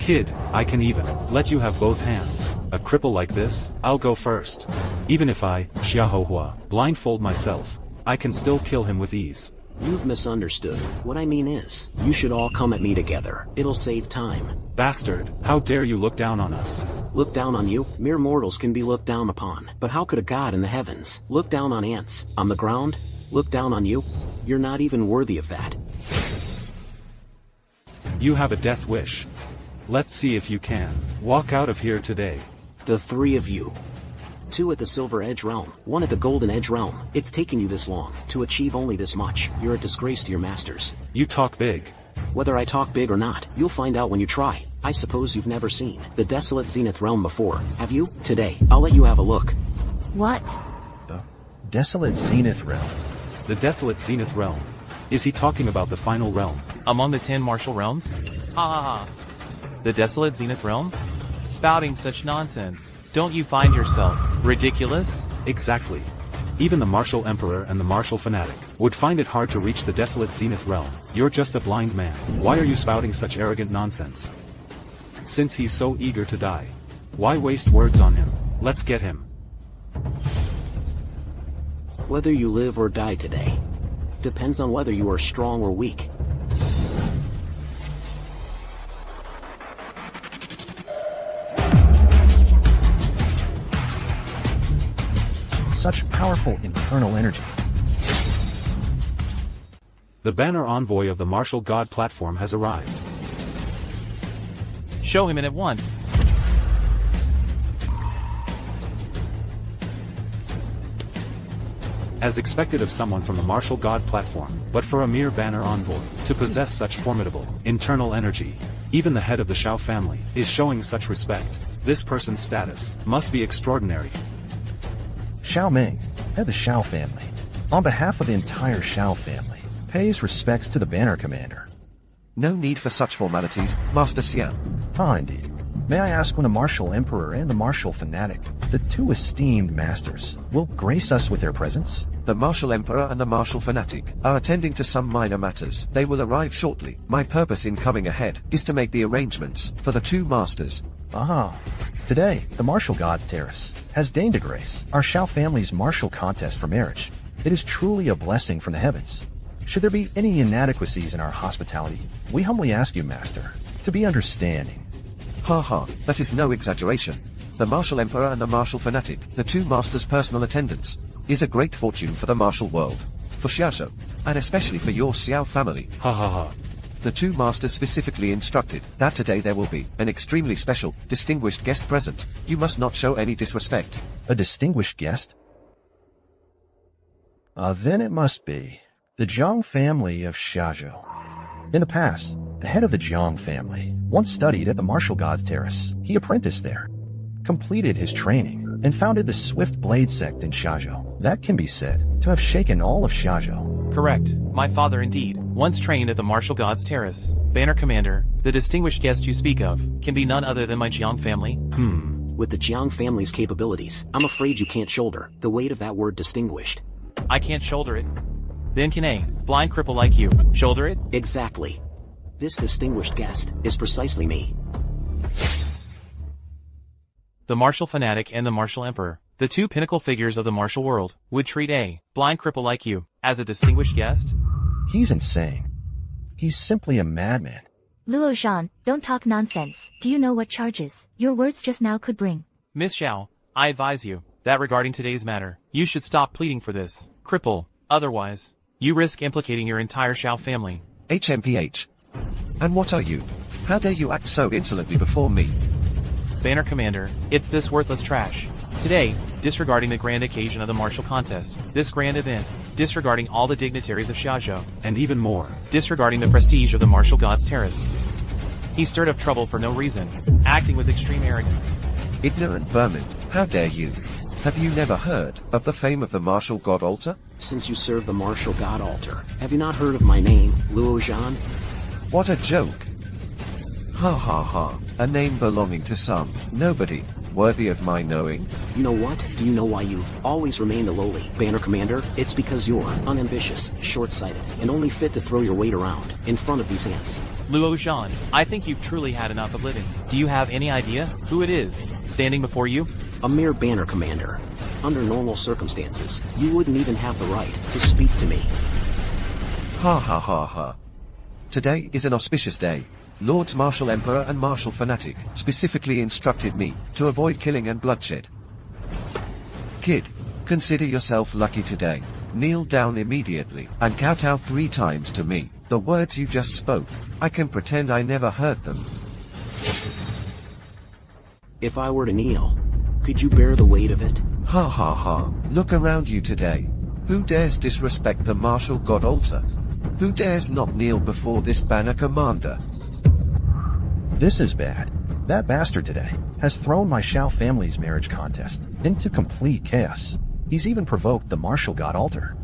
Kid, I can even let you have both hands. A cripple like this, I'll go first. Even if I, Xiahou Hua, blindfold myself, I can still kill him with ease. You've misunderstood. What I mean is, you should all come at me together. It'll save time. Bastard, how dare you look down on us? Look down on you? Mere mortals can be looked down upon. But how could a god in the heavens look down on ants on the ground? Look down on you? You're not even worthy of that. You have a death wish. Let's see if you can walk out of here today. The three of you. 2 at the Silver Edge Realm, 1 at the Golden Edge Realm. It's taking you this long to achieve only this much. You're a disgrace to your masters. You talk big. Whether I talk big or not, you'll find out when you try. I suppose you've never seen the Desolate Zenith Realm before, have you? Today, I'll let you have a look. What? The Desolate Zenith Realm. The Desolate Zenith Realm. Is he talking about the final realm? Among the 10 martial realms? Ha ha ha. The Desolate Zenith Realm? Spouting such nonsense. Don't you find yourself ridiculous? Exactly. Even the martial emperor and the martial fanatic would find it hard to reach the Desolate Zenith Realm. You're just a blind man. Why are you spouting such arrogant nonsense? Since he's so eager to die, why waste words on him? Let's get him. Whether you live or die today depends on whether you are strong or weak. Such powerful internal energy. The banner envoy of the martial god platform has arrived. Show him in at once. As expected of someone from the martial god platform, but for a mere banner envoy, to possess such formidable, internal energy, even the head of the Shao family, is showing such respect. This person's status must be extraordinary. Xiao Ming, head of the Shao family, on behalf of the entire Shao family, pays respects to the banner commander. No need for such formalities, Master Xiao. Ah, indeed. May I ask when the martial emperor and the martial fanatic, the two esteemed masters, will grace us with their presence? The martial emperor and the martial fanatic are attending to some minor matters. They will arrive shortly. My purpose in coming ahead is to make the arrangements for the two masters. Ah, today, the martial gods terrace has deigned to grace our Shao family's martial contest for marriage. It is truly a blessing from the heavens. Should there be any inadequacies in our hospitality, we humbly ask you, Master, to be understanding. Ha ha, that is no exaggeration. The martial emperor and the martial fanatic, the two masters' personal attendance, is a great fortune for the martial world, for Xiaozhou, and especially for your Xiao family. Ha ha ha. The two masters specifically instructed that today there will be an extremely special, distinguished guest present. You must not show any disrespect. A distinguished guest? Then it must be the Jiang family of Xiaozhou. In the past, the head of the Jiang family once studied at the Martial Gods Terrace. He apprenticed there, completed his training, and founded the Swift Blade sect in Xiaozhou. That can be said to have shaken all of Xiaozhou. Correct. My father indeed, once trained at the Martial Gods Terrace. Banner Commander, the distinguished guest you speak of, can be none other than my Jiang family. With the Jiang family's capabilities, I'm afraid you can't shoulder the weight of that word distinguished. I can't shoulder it. Then can a blind cripple like you shoulder it? Exactly. This distinguished guest is precisely me. The martial fanatic and the martial emperor, the two pinnacle figures of the martial world, would treat a blind cripple like you as a distinguished guest? He's insane. He's simply a madman. Luo Zhan, don't talk nonsense. Do you know what charges your words just now could bring? Miss Xiao, I advise you that regarding today's matter, you should stop pleading for this cripple. Otherwise, you risk implicating your entire Shao family. HMPH. And what are you? How dare you act so insolently before me? Banner Commander, it's this worthless trash. Today, disregarding the grand occasion of the martial contest, this grand event, disregarding all the dignitaries of Xiaozhou, and even more, disregarding the prestige of the Martial Gods Terrace. He stirred up trouble for no reason, acting with extreme arrogance. Ignorant vermin, how dare you? Have you never heard of the fame of the martial god altar? Since you serve the martial god altar, have you not heard of my name, Luo Zhan? What a joke. Ha ha ha, a name belonging to some nobody, worthy of my knowing. You know what? Do you know why you've always remained a lowly Banner Commander? It's because you're unambitious, short-sighted, and only fit to throw your weight around in front of these ants. Luo Zhan, I think you've truly had enough of living. Do you have any idea who it is standing before you? A mere Banner Commander. Under normal circumstances, you wouldn't even have the right to speak to me. Ha ha ha ha. Today is an auspicious day. Lords Martial Emperor and Martial Fanatic specifically instructed me to avoid killing and bloodshed. Kid, consider yourself lucky today. Kneel down immediately and kowtow 3 times to me. The words you just spoke, I can pretend I never heard them. If I were to kneel, could you bear the weight of it? Ha ha ha. Look around you today. Who dares disrespect the martial god altar? Who dares not kneel before this banner commander? This is bad. That bastard today has thrown my Shao family's marriage contest into complete chaos. He's even provoked the martial god altar.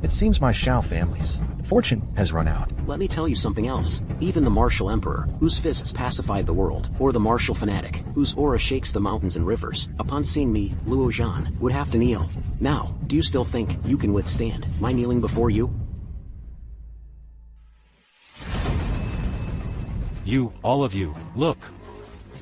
It seems my Shao family's fortune has run out. Let me tell you something else. Even the martial emperor, whose fists pacified the world, or the martial fanatic, whose aura shakes the mountains and rivers, upon seeing me, Luo Zhan, would have to kneel. Now, do you still think you can withstand my kneeling before you? You, all of you, look.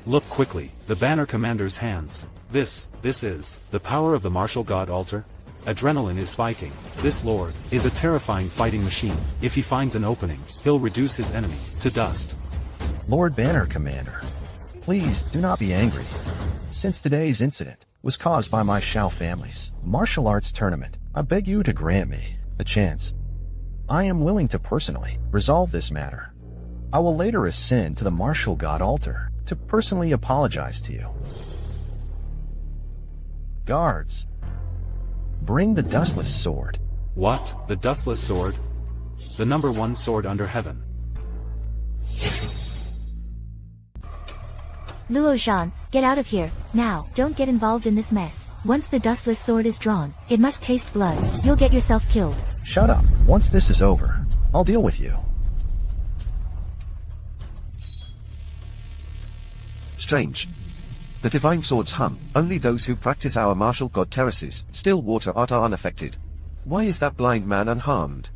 Look quickly, the Banner Commander's hands. This is the power of the martial god altar. Adrenaline is spiking. This lord is a terrifying fighting machine. If he finds an opening, he'll reduce his enemy to dust. Lord Banner Commander, please do not be angry. Since today's incident was caused by my Shao family's martial arts tournament, I beg you to grant me a chance. I am willing to personally resolve this matter. I will later ascend to the martial god altar to personally apologize to you. Guards, bring the dustless sword. What? The dustless sword? The number one sword under heaven. Luo Zhan, get out of here, now. Don't get involved in this mess. Once the dustless sword is drawn, it must taste blood. You'll get yourself killed. Shut up. Once this is over, I'll deal with you. Strange. The divine swords hum. Only those who practice our martial god terraces, still water art are unaffected. Why is that blind man unharmed?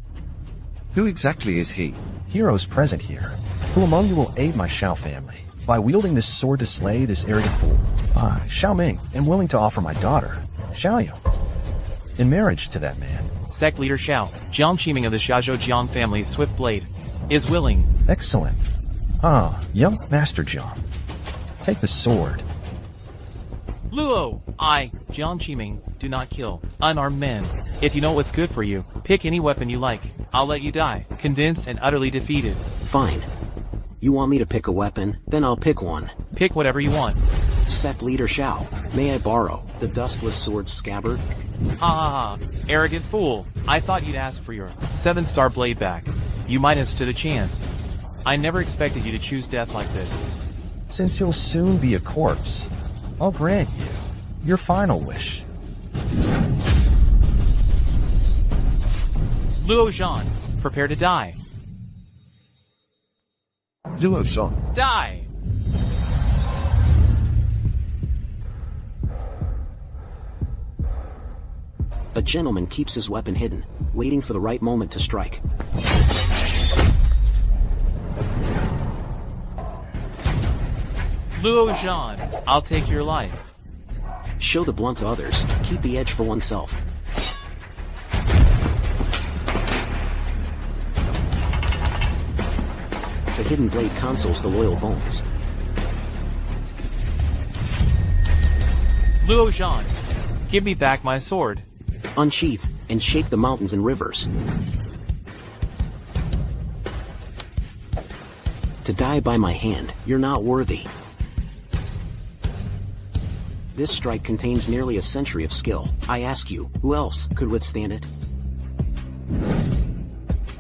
Who exactly is he? Heroes present here. Who among you will aid my Xiao family by wielding this sword to slay this arrogant fool? I, Xiao Ming, am willing to offer my daughter, Xiaoyu, in marriage to that man. Sect Leader Xiao, Jiang Qiming of the Xiaozhou Jiang family's Swift Blade, is willing. Excellent. Young Master Jiang, take the sword. Luo, I, Jiang Qiming, do not kill unarmed men. If you know what's good for you, pick any weapon you like. I'll let you die, convinced and utterly defeated. Fine. You want me to pick a weapon? Then I'll pick one. Pick whatever you want. Sect Leader Xiao, may I borrow the dustless sword scabbard? Ha ha ha, arrogant fool. I thought you'd ask for your 7-star blade back. You might have stood a chance. I never expected you to choose death like this. Since you'll soon be a corpse, I'll grant you your final wish. Luo Zhan, prepare to die. Luo Zhan. Die! A gentleman keeps his weapon hidden, waiting for the right moment to strike. Luo Zhan, I'll take your life. Show the blunt to others, keep the edge for oneself. The hidden blade consoles the loyal bones. Luo Zhan, give me back my sword. Unsheath, and shake the mountains and rivers. To die by my hand, you're not worthy. This strike contains nearly a century of skill. I ask you, who else could withstand it?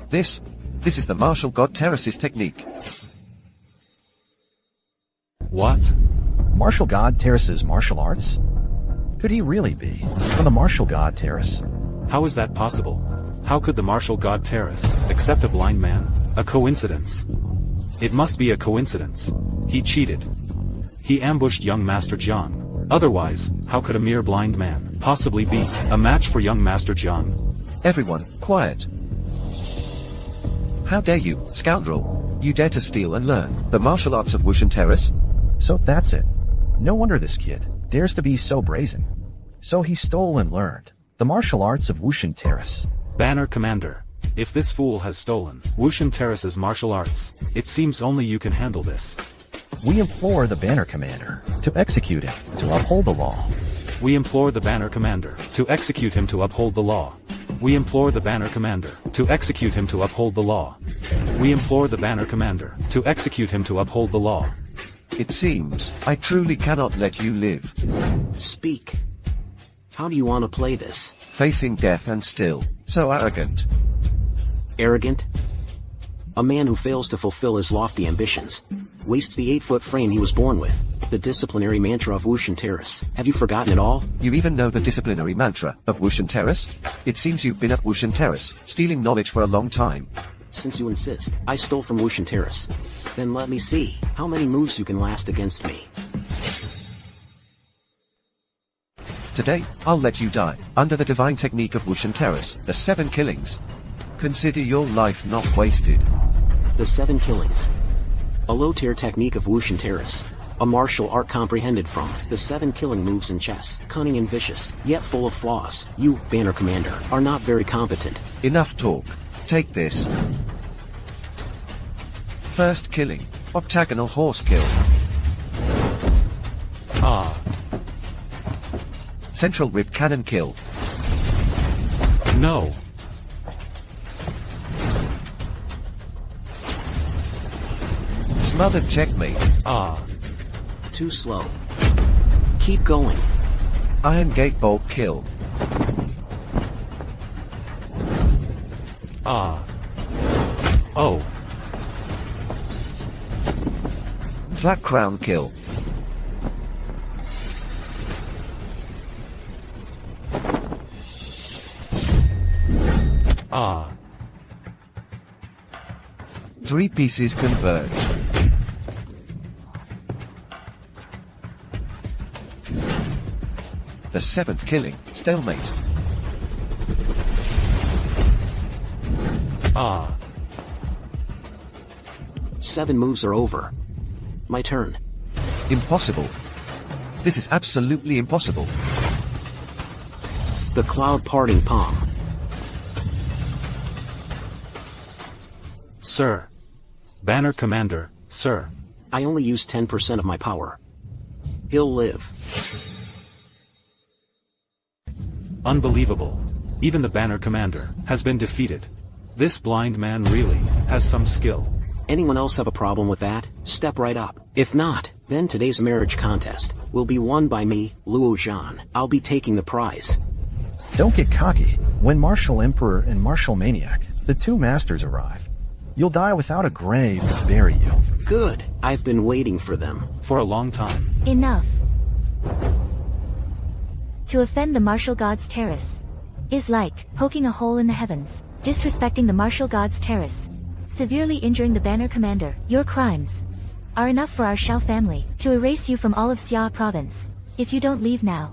This is the martial god terraces technique. What? Martial god Terrace's martial arts? Could he really be from the martial god Terrace? How is that possible? How could the martial god Terrace accept a blind man? A coincidence. It must be a coincidence. He cheated. He ambushed young Master Jiang. Otherwise, how could a mere blind man possibly be a match for young Master Jiang? Everyone, quiet. How dare you, scoundrel? You dare to steal and learn the martial arts of Wushan Terrace? So that's it. No wonder this kid dares to be so brazen. So he stole and learned the martial arts of Wushan Terrace. Banner Commander, if this fool has stolen Wushan Terrace's martial arts, it seems only you can handle this. We implore the Banner Commander to execute him to uphold the law. We implore the Banner Commander to execute him to uphold the law. We implore the Banner Commander to execute him to uphold the law. We implore the Banner Commander to execute him to uphold the law. It seems I truly cannot let you live. Speak. How do you want to play this? Facing death and still so arrogant. Arrogant? A man who fails to fulfill his lofty ambitions. Wastes the 8-foot frame he was born with. The disciplinary mantra of Wushan Terrace. Have you forgotten it all? You even know the disciplinary mantra of Wushan Terrace? It seems you've been at Wushan Terrace, stealing knowledge for a long time. Since you insist, I stole from Wushan Terrace. Then let me see how many moves you can last against me. Today, I'll let you die, under the divine technique of Wushan Terrace, the 7 killings. Consider your life not wasted. The 7 killings. A low-tier technique of Wushan Terrace. A martial art comprehended from the 7 killing moves in chess. Cunning and vicious, yet full of flaws. You, Banner Commander, are not very competent. Enough talk. Take this. First killing. Octagonal horse kill. Central rib cannon kill. No. Smothered checkmate. Ah. Too slow. Keep going. Iron Gate Bolt kill. Ah. Oh. Flat Crown kill. Ah. 3 pieces converge. The 7th killing, stalemate. Ah. 7 moves are over. My turn. Impossible. This is absolutely impossible. The cloud parting palm. Sir. Banner Commander, sir. I only use 10% of my power. He'll live. Unbelievable. Even the Banner Commander has been defeated. This blind man really has some skill. Anyone else have a problem with that? Step right up. If not, then today's marriage contest will be won by me, Luo Zhan. I'll be taking the prize. Don't get cocky. When Martial Emperor and Martial Maniac, the two masters, arrive, you'll die without a grave to bury you. Good. I've been waiting for them. For a long time. Enough. To offend the martial god's terrace is like poking a hole in the heavens, disrespecting the martial god's terrace, severely injuring the Banner Commander. Your crimes are enough for our Xiao family to erase you from all of Xia province. If you don't leave now,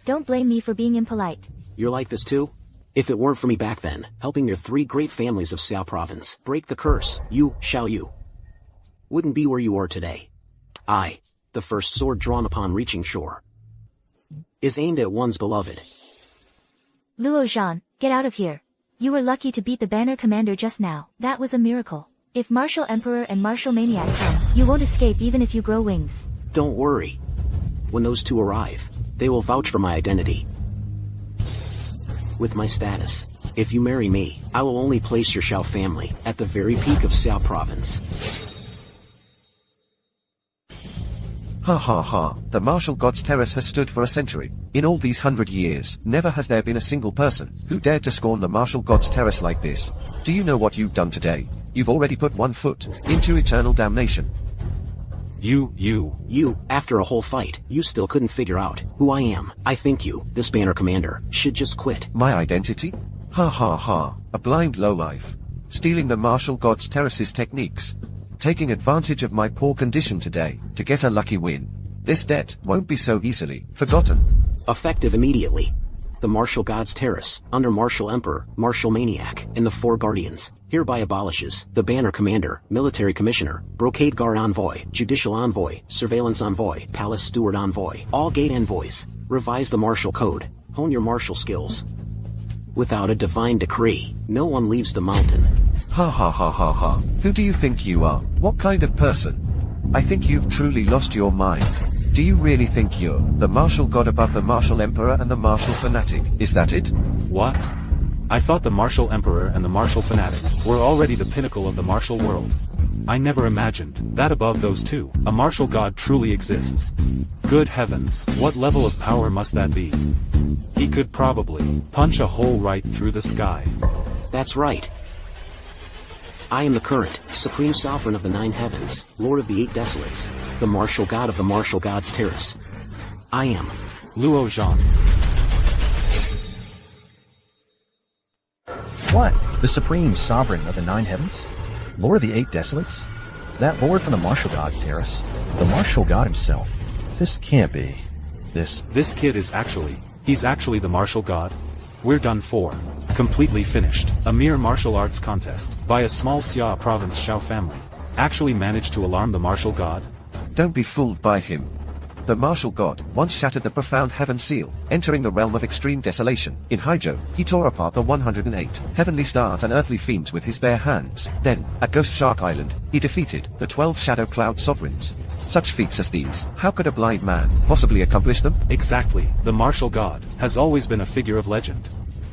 don't blame me for being impolite. You're like this too? If it weren't for me back then, helping your 3 great families of Xiao province break the curse, you, Xiao Yu, wouldn't be where you are today. I, the first sword drawn upon reaching shore, is aimed at one's beloved. Luo Zhan, get out of here. You were lucky to beat the Banner Commander just now. That was a miracle. If Martial Emperor and Martial Maniac come, you won't escape even if you grow wings. Don't worry. When those two arrive, they will vouch for my identity. With my status, if you marry me, I will only place your Xiao family at the very peak of Xiao province. Ha ha ha, the martial god's terrace has stood for a century. In all these 100 years, never has there been a single person who dared to scorn the martial god's terrace like this. Do you know what you've done today? You've already put 1 foot into eternal damnation. You, after a whole fight, you still couldn't figure out who I am. I think you, this Banner Commander, should just quit. My identity? Ha ha ha, a blind lowlife. Stealing the martial god's terrace's techniques. Taking advantage of my poor condition today to get a lucky win. This debt won't be so easily forgotten. Effective immediately. The Martial God's Terrace, under Martial Emperor, Martial Maniac, and the 4 Guardians, hereby abolishes the Banner Commander, Military Commissioner, Brocade Guard Envoy, Judicial Envoy, Surveillance Envoy, Palace Steward Envoy, all Gate Envoys. Revise the Martial Code. Hone your martial skills. Without a divine decree, no one leaves the mountain. Ha ha ha ha ha. Who do you think you are? What kind of person? I think you've truly lost your mind. Do you really think you're the martial god above the martial emperor and the martial fanatic? Is that it? What? I thought the martial emperor and the martial fanatic were already the pinnacle of the martial world. I never imagined that above those two, a martial god truly exists. Good heavens, what level of power must that be? He could probably punch a hole right through the sky. That's right. I am the current, Supreme Sovereign of the 9 Heavens, Lord of the 8 Desolates, the Martial God of the Martial God's Terrace. I am Luo Zhan. What? The Supreme Sovereign of the 9 Heavens? Lord of the 8 Desolates? That Lord from the Martial God's Terrace? The Martial God himself? This can't be. This kid is he's actually the martial god? We're done for. Completely finished. A mere martial arts contest by a small Xia province Xiao family actually managed to alarm the martial god? Don't be fooled by him. The martial god once shattered the profound heaven seal, entering the realm of extreme desolation. In Haizhou, he tore apart the 108 heavenly stars and earthly fiends with his bare hands. Then, at Ghost Shark Island, he defeated the 12 shadow cloud sovereigns. Such feats as these, how could a blind man possibly accomplish them? Exactly. The martial god has always been a figure of legend.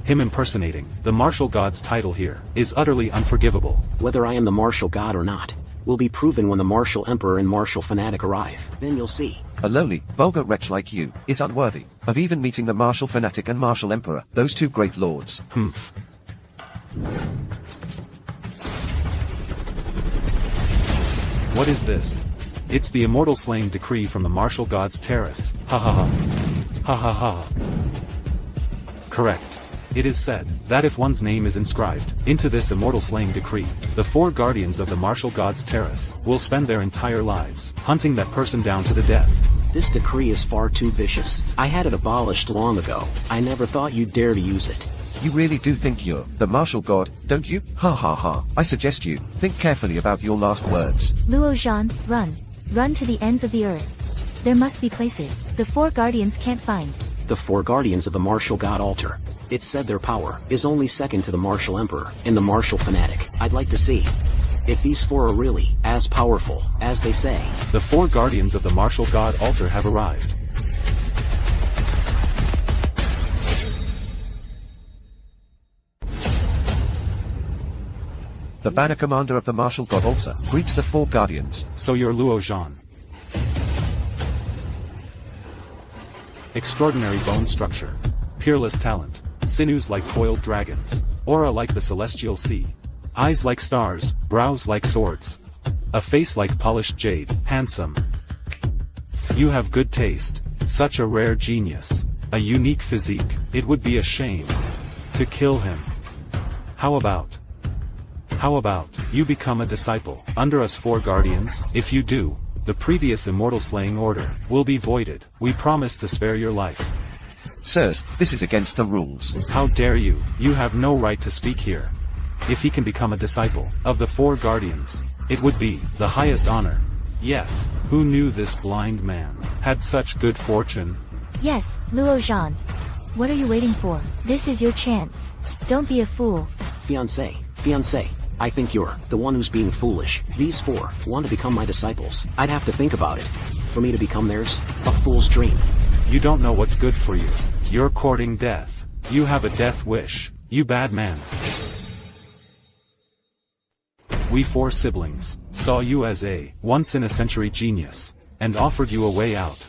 Him impersonating the martial god's title here is utterly unforgivable. Whether I am the martial god or not, will be proven when the martial emperor and martial fanatic arrive. Then you'll see. A lowly, vulgar wretch like you is unworthy of even meeting the martial fanatic and martial emperor, those two great lords. Humph. What is this? It's the immortal slaying decree from the martial god's terrace. Ha ha ha. Ha ha ha. Correct. It is said that if one's name is inscribed into this immortal slaying decree, the 4 guardians of the martial god's terrace will spend their entire lives hunting that person down to the death. This decree is far too vicious. I had it abolished long ago. I never thought you'd dare to use it. You really do think you're the martial god, don't you? Ha ha ha. I suggest you think carefully about your last words. Luo Zhan, run. Run to the ends of the earth. There must be places the 4 guardians can't find. The 4 guardians of the martial god altar. It's said their power is only second to the martial emperor and the martial fanatic. I'd like to see if these 4 are really as powerful as they say. The 4 guardians of the martial god altar have arrived. The banner commander of the martial god altar greets the 4 guardians. So you're Luo Zhan. Extraordinary bone structure. Peerless talent. Sinews like coiled dragons. Aura like the celestial sea. Eyes like stars, brows like swords. A face like polished jade, handsome. You have good taste. Such a rare genius. A unique physique. It would be a shame to kill him. How about you become a disciple under us 4 guardians? If you do, the previous immortal slaying order will be voided. We promise to spare your life. Sirs, this is against the rules. How dare you? You have no right to speak here. If he can become a disciple of the 4 guardians, it would be the highest honor. Yes, who knew this blind man had such good fortune? Yes, Luo Zhan. What are you waiting for? This is your chance. Don't be a fool. Fiancé, I think you're the one who's being foolish. These 4 want to become my disciples. I'd have to think about it. For me to become theirs, a fool's dream. You don't know what's good for you. You're courting death. You have a death wish. You bad man. We 4 siblings saw you as a once-in-a-century genius, and offered you a way out.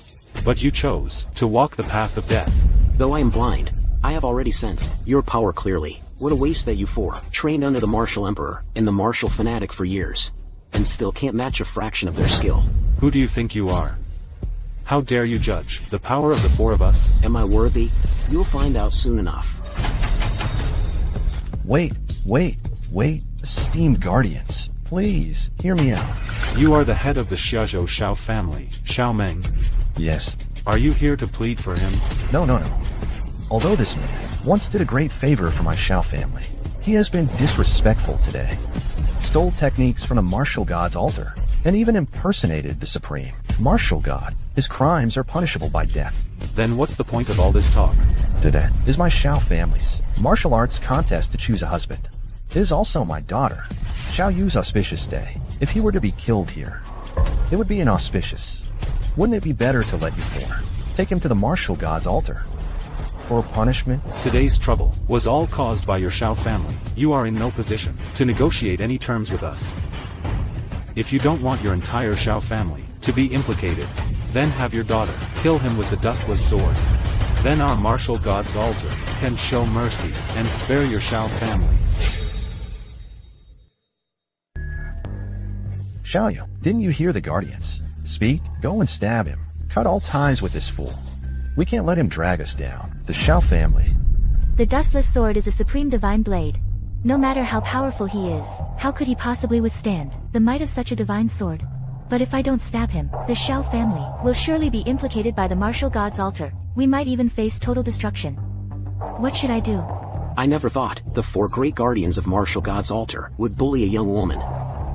But you chose to walk the path of death. Though I am blind, I have already sensed your power clearly. What a waste that you 4 trained under the martial emperor and the martial fanatic for years, and still can't match a fraction of their skill. Who do you think you are? How dare you judge the power of the 4 of us? Am I worthy? You'll find out soon enough. Wait. Esteemed guardians, please, hear me out. You are the head of the Xiaozhou Shao family, Xiao Meng. Yes. Are you here to plead for him? No. Although this man once did a great favor for my Shao family, he has been disrespectful today. Stole techniques from the martial god's altar, and even impersonated the supreme martial god. His crimes are punishable by death. Then what's the point of all this talk? Today is my Shao family's martial arts contest to choose a husband. It is also my daughter, Xiao Yu's auspicious day. If he were to be killed here, it would be inauspicious. Wouldn't it be better to let you 4 take him to the martial god's altar? For punishment? Today's trouble was all caused by your Shao family. You are in no position to negotiate any terms with us. If you don't want your entire Shao family to be implicated, then have your daughter kill him with the dustless sword. Then our martial god's altar can show mercy and spare your Shao family. Xiaoyu, didn't you hear the guardians? Speak, go and stab him. Cut all ties with this fool. We can't let him drag us down. The Shao family. The dustless sword is a supreme divine blade. No matter how powerful he is, how could he possibly withstand the might of such a divine sword? But if I don't stab him, the Shao family will surely be implicated by the martial god's altar. We might even face total destruction. What should I do? I never thought the 4 great guardians of martial god's altar would bully a young woman.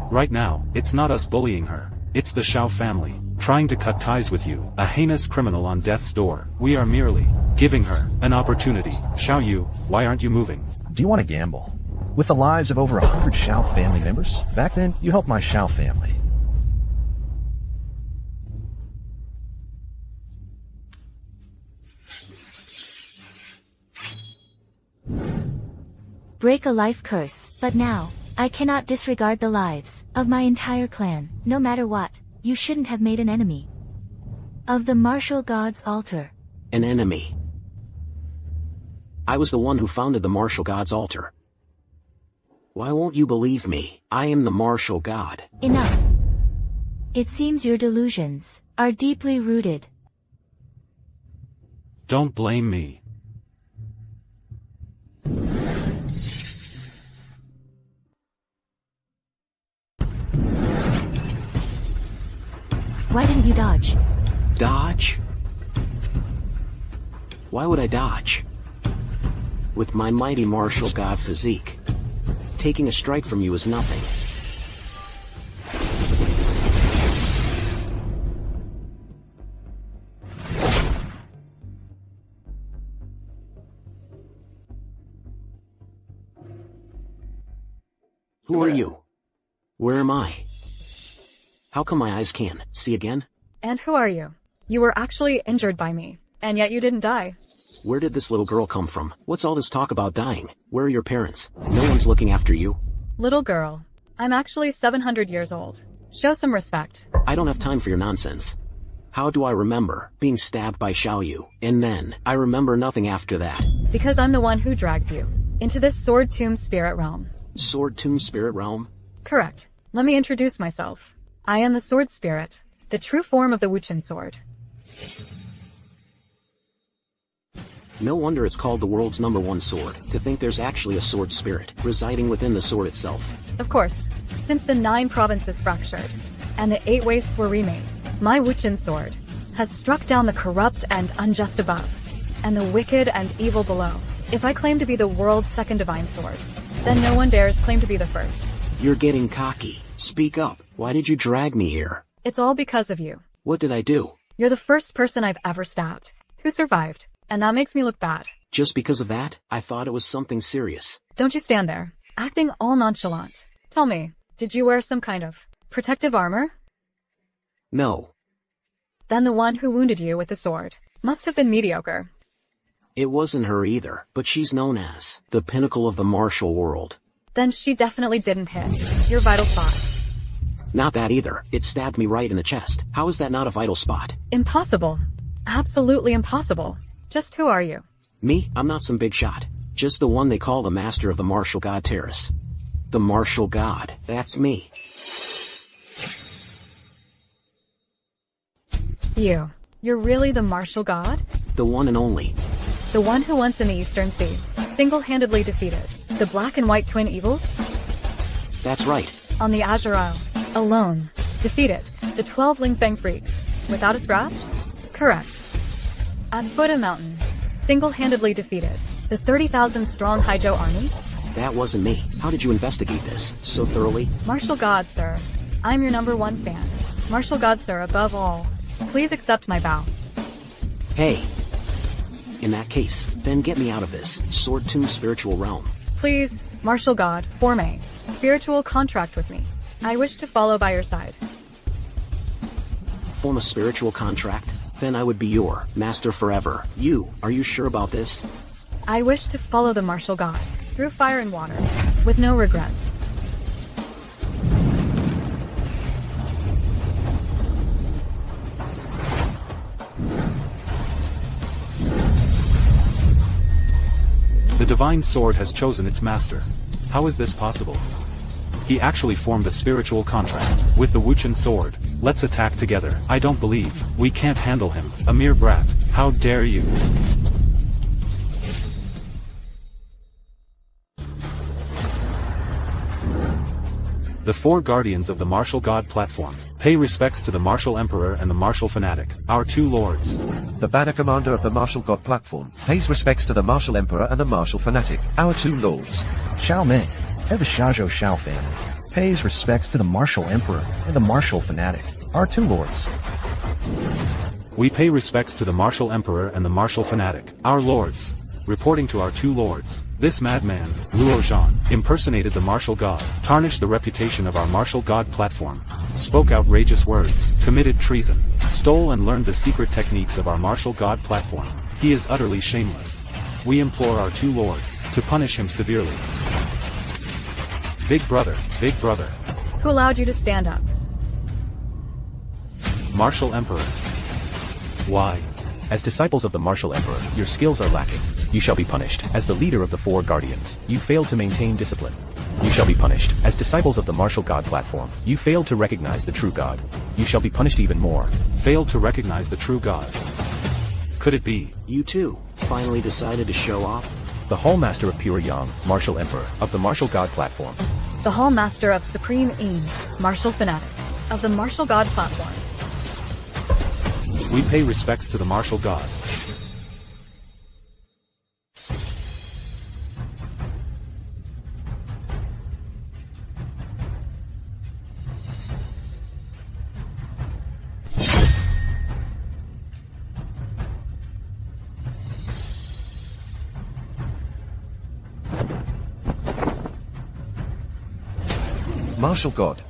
Right now, it's not us bullying her. It's the Shao family, trying to cut ties with you, a heinous criminal on death's door. We are merely giving her an opportunity. Xiao Yu, why aren't you moving? Do you want to gamble? With the lives of over 100 Shao family members? Back then, you helped my Shao family. Break a life curse, but now, I cannot disregard the lives of my entire clan. No matter what, you shouldn't have made an enemy of the martial god's altar. An enemy. I was the one who founded the martial god's altar. Why won't you believe me? I am the martial god. Enough. It seems your delusions are deeply rooted. Don't blame me. Why didn't you dodge? Dodge? Why would I dodge? With my mighty martial god physique, taking a strike from you is nothing. Who are you? Where am I? How come my eyes can't see again? And who are you? You were actually injured by me, and yet you didn't die. Where did this little girl come from? What's all this talk about dying? Where are your parents? No one's looking after you. Little girl, I'm actually 700 years old. Show some respect. I don't have time for your nonsense. How do I remember being stabbed by Xiaoyu? And then, I remember nothing after that. Because I'm the one who dragged you into this Sword Tomb spirit realm. Sword Tomb spirit realm? Correct. Let me introduce myself. I am the Sword Spirit, the true form of the Wuchen sword. No wonder it's called the world's #1 sword. To think there's actually a sword spirit residing within the sword itself. Of course, since the 9 provinces fractured, and the 8 wastes were remade, my Wuchen sword has struck down the corrupt and unjust above, and the wicked and evil below. If I claim to be the world's second divine sword, then no one dares claim to be the first. You're getting cocky. Speak up. Why did you drag me here? It's all because of you. What did I do? You're the first person I've ever stabbed who survived, and that makes me look bad. Just because of that? I thought it was something serious. Don't you stand there, acting all nonchalant. Tell me, did you wear some kind of protective armor? No. Then the one who wounded you with the sword must have been mediocre. It wasn't her either, but she's known as the pinnacle of the martial world. Then she definitely didn't hit your vital spot. Not that either. It stabbed me right in the chest. How is that not a vital spot? Impossible. Absolutely impossible. Just who are you? Me? I'm not some big shot. Just the one they call the master of the martial god Terrace. The martial god. That's me. You're really the martial god? The one and only. The one who once in the Eastern Sea single-handedly defeated the black and white twin evils? That's right. On the Azure Isle, alone, defeated the 12 Lingfeng freaks without a scratch? Correct. At Fuda Mountain, single-handedly defeated the 30,000-strong Haizhou army? That wasn't me. How did you investigate this so thoroughly? Martial God, sir. I'm your #1 fan. Martial God, sir, above all. Please accept my bow. Hey. In that case, then get me out of this Sword Tomb spiritual realm. Please, Martial God, form a spiritual contract with me. I wish to follow by your side. Form a spiritual contract? Then I would be your master forever. Are you sure about this? I wish to follow the Martial God through fire and water, with no regrets. The divine sword has chosen its master. How is this possible? He actually formed a spiritual contract with the Wuchen sword. Let's attack together. I don't believe we can't handle him. A mere brat. How dare you? The 4 guardians of the martial god platform pay respects to the martial emperor and the martial fanatic, our 2 lords. The banner commander of the martial god platform pays respects to the martial emperor and the martial fanatic, our 2 lords. Xiao Ming, head of the Xiaozhou Xiao family, pays respects to the martial emperor and the martial fanatic, our 2 lords. We pay respects to the martial emperor and the martial fanatic, our lords. Reporting to our 2 lords, this madman, Luo Zhan, impersonated the martial god, tarnished the reputation of our martial god platform, spoke outrageous words, committed treason, stole and learned the secret techniques of our martial god platform. He is utterly shameless. We implore our 2 lords to punish him severely. Big brother, big brother. Who allowed you to stand up? Martial Emperor. Why? As disciples of the Martial Emperor, your skills are lacking. You shall be punished. As the leader of the four guardians, you failed to maintain discipline. You shall be punished. As disciples of the Martial God platform, you failed to recognize the true God. You shall be punished even more. Failed to recognize the true God. Could it be? You too, finally decided to show off? The Hall Master of Pure Yang, Martial Emperor, of the Martial God platform. The Hall Master of Supreme Aim, Martial Fanatic, of the Martial God platform. We pay respects to the Martial God. Martial God.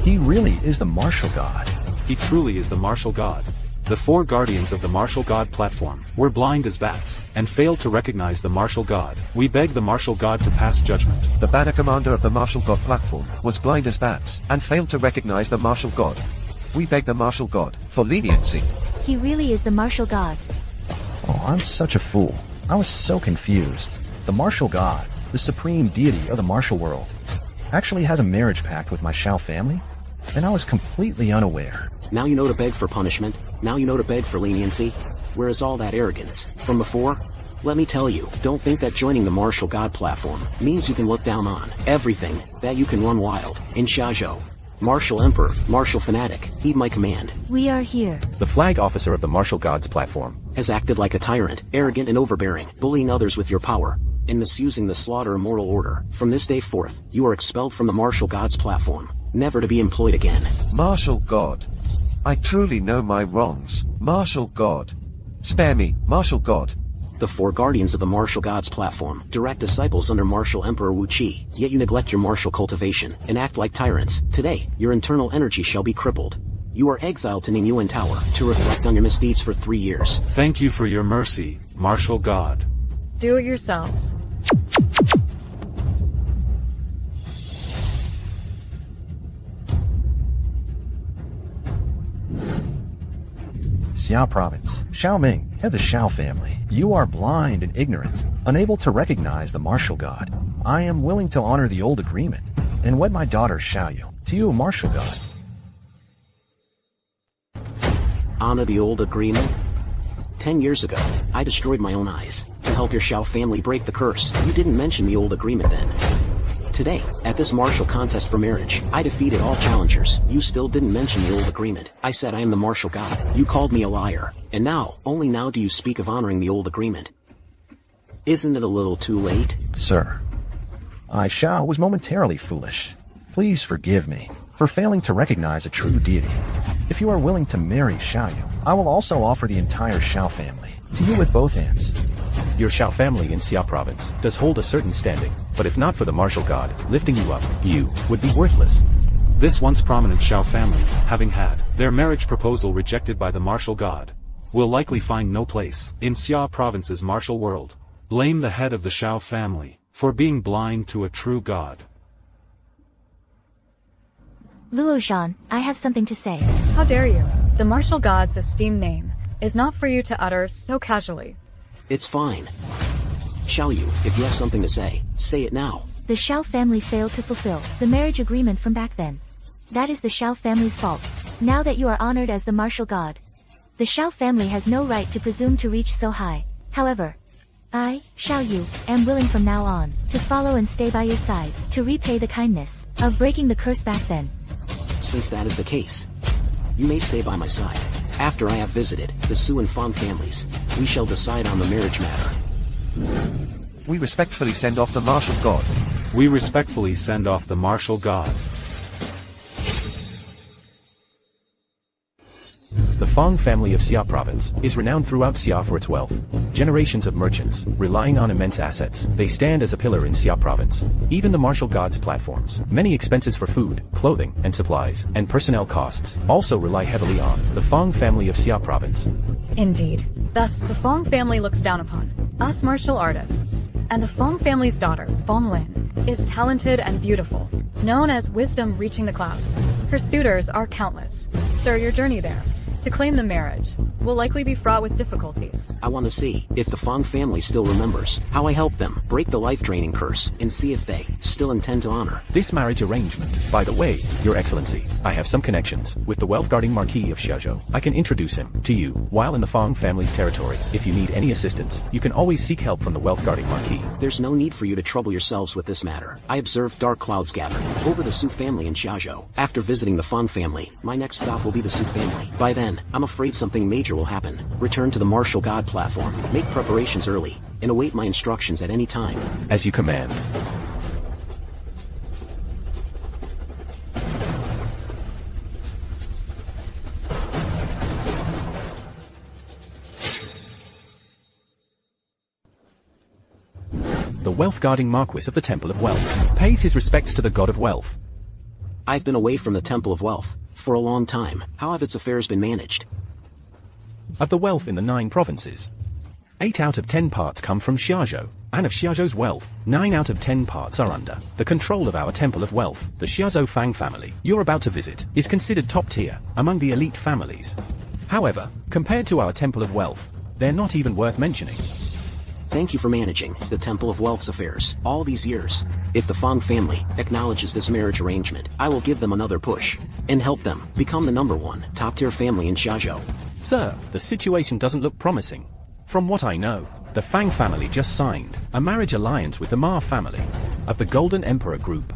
He really is the Martial God. He truly is the Martial God. The four guardians of the Martial God platform were blind as bats and failed to recognize the Martial God. We beg the Martial God to pass judgment. The banner commander of the Martial God platform was blind as bats and failed to recognize the Martial God. We beg the Martial God for leniency. He really is the Martial God. Oh, I'm such a fool. I was so confused. The Martial God, the supreme deity of the martial world, actually has a marriage pact with my Shao family? And I was completely unaware. Now you know to beg for punishment, now you know to beg for leniency. Where is all that arrogance from before? Let me tell you, don't think that joining the Martial God platform means you can look down on everything, that you can run wild in Xiaozhou. Martial Emperor, Martial Fanatic, heed my command. We are here. The flag officer of the Martial Gods platform Has acted like a tyrant, arrogant and overbearing, bullying others with your power, and misusing the slaughter immortal order. From this day forth, you are expelled from the Martial Gods platform, never to be employed again. Martial God. I truly know my wrongs. Martial God. Spare me, Martial God. The four guardians of the Martial Gods platform, direct disciples under Martial Emperor Wu Qi, yet you neglect your martial cultivation, and act like tyrants. Today, your internal energy shall be crippled. You are exiled to Ningyuan Tower, to reflect on your misdeeds for 3 years. Thank you for your mercy, Martial God. Do it yourselves. Xiao Province, Xiaoming, head the Shao family. You are blind and ignorant, unable to recognize the Martial God. I am willing to honor the old agreement and wed my daughter Xiaoyu to you, Martial God. Honor the old agreement? 10 years ago, I destroyed my own eyes to help your Shao family break the curse. You didn't mention the old agreement then. Today, at this martial contest for marriage, I defeated all challengers. You still didn't mention the old agreement. I said I am the Martial God. You called me a liar. And now, only now do you speak of honoring the old agreement. Isn't it a little too late? Sir, I, Shao, was momentarily foolish. Please forgive me for failing to recognize a true deity. If you are willing to marry Xiaoyu, I will also offer the entire Shao family to you with both hands. Your Shao family in Xia province does hold a certain standing, but if not for the Martial God lifting you up, you would be worthless. This once prominent Shao family, having had their marriage proposal rejected by the Martial God, will likely find no place in Xia province's martial world. Blame the head of the Shao family for being blind to a true God. Luoshan, I have something to say. How dare you? The Martial God's esteemed name is not for you to utter so casually. It's fine. Xiaoyu, if you have something to say it now. The Shao family failed to fulfill the marriage agreement from back then. That is the Shao family's fault. Now that you are honored as the Martial God, the Shao family has no right to presume to reach so high. However, I, Xiaoyu, am willing from now on to follow and stay by your side to repay the kindness of breaking the curse back then. Since that is the case, you may stay by my side. After I have visited the Su and Fang families, we shall decide on the marriage matter. We respectfully send off the Martial God. We respectfully send off the Martial God. The Fang family of Xia province is renowned throughout Xia for its wealth. Generations of merchants, relying on immense assets, they stand as a pillar in Xia province. Even the Martial Gods platforms, many expenses for food, clothing, and supplies, and personnel costs, also rely heavily on the Fang family of Xia province. Indeed. Thus, the Fang family looks down upon us martial artists, and the Fang family's daughter, Fang Lin, is talented and beautiful, known as Wisdom Reaching the Clouds. Her suitors are countless. Sir, your journey there, to claim the marriage, will likely be fraught with difficulties. I want to see if the Fong family still remembers how I helped them break the life-draining curse and see if they still intend to honor This marriage arrangement. By the way, Your Excellency, I have some connections with the wealth-guarding Marquis of Xiaozhou. I can introduce him to you while in the Fong family's territory. If you need any assistance, you can always seek help from the wealth-guarding Marquis. There's no need for you to trouble yourselves with this matter. I observed dark clouds gather over the Su family in Xiaozhou. After visiting the Fong family, my next stop will be the Su family. By then, I'm afraid something major will happen. Return to the martial god platform, make preparations early, and await my instructions at any time. As you command. The wealth-guarding Marquis of the Temple of Wealth pays his respects to the god of wealth. I've been away from the Temple of Wealth for a long time. How have its affairs been managed? Of the wealth in the 9 provinces, 8 out of 10 parts come from Xiaozhou, and of Xiaozhou's wealth, 9 out of 10 parts are under the control of our Temple of Wealth. The Xiaozhou Fang family you're about to visit is considered top tier among the elite families. However, compared to our Temple of Wealth, they're not even worth mentioning. Thank you for managing the Temple of Wealth's affairs all these years. If the Fong family acknowledges this marriage arrangement, I will give them another push and help them become the #1 top-tier family in Xiaozhou. Sir, the situation doesn't look promising. From what I know, the Fang family just signed a marriage alliance with the Ma family of the Golden Emperor Group.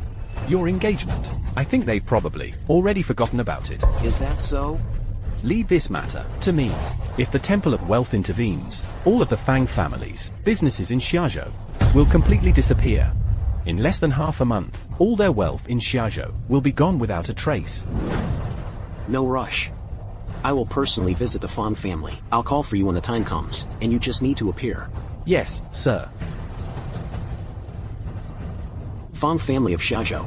Your engagement, I think they've probably already forgotten about it. Is that so? Leave this matter to me. If the Temple of Wealth intervenes, all of the Fang family's businesses in Xiaozhou will completely disappear. In less than half a month, all their wealth in Xiaozhou will be gone without a trace. No rush. I will personally visit the Fong family. I'll call for you when the time comes, and you just need to appear. Yes, sir. Fong family of Xiaozhou,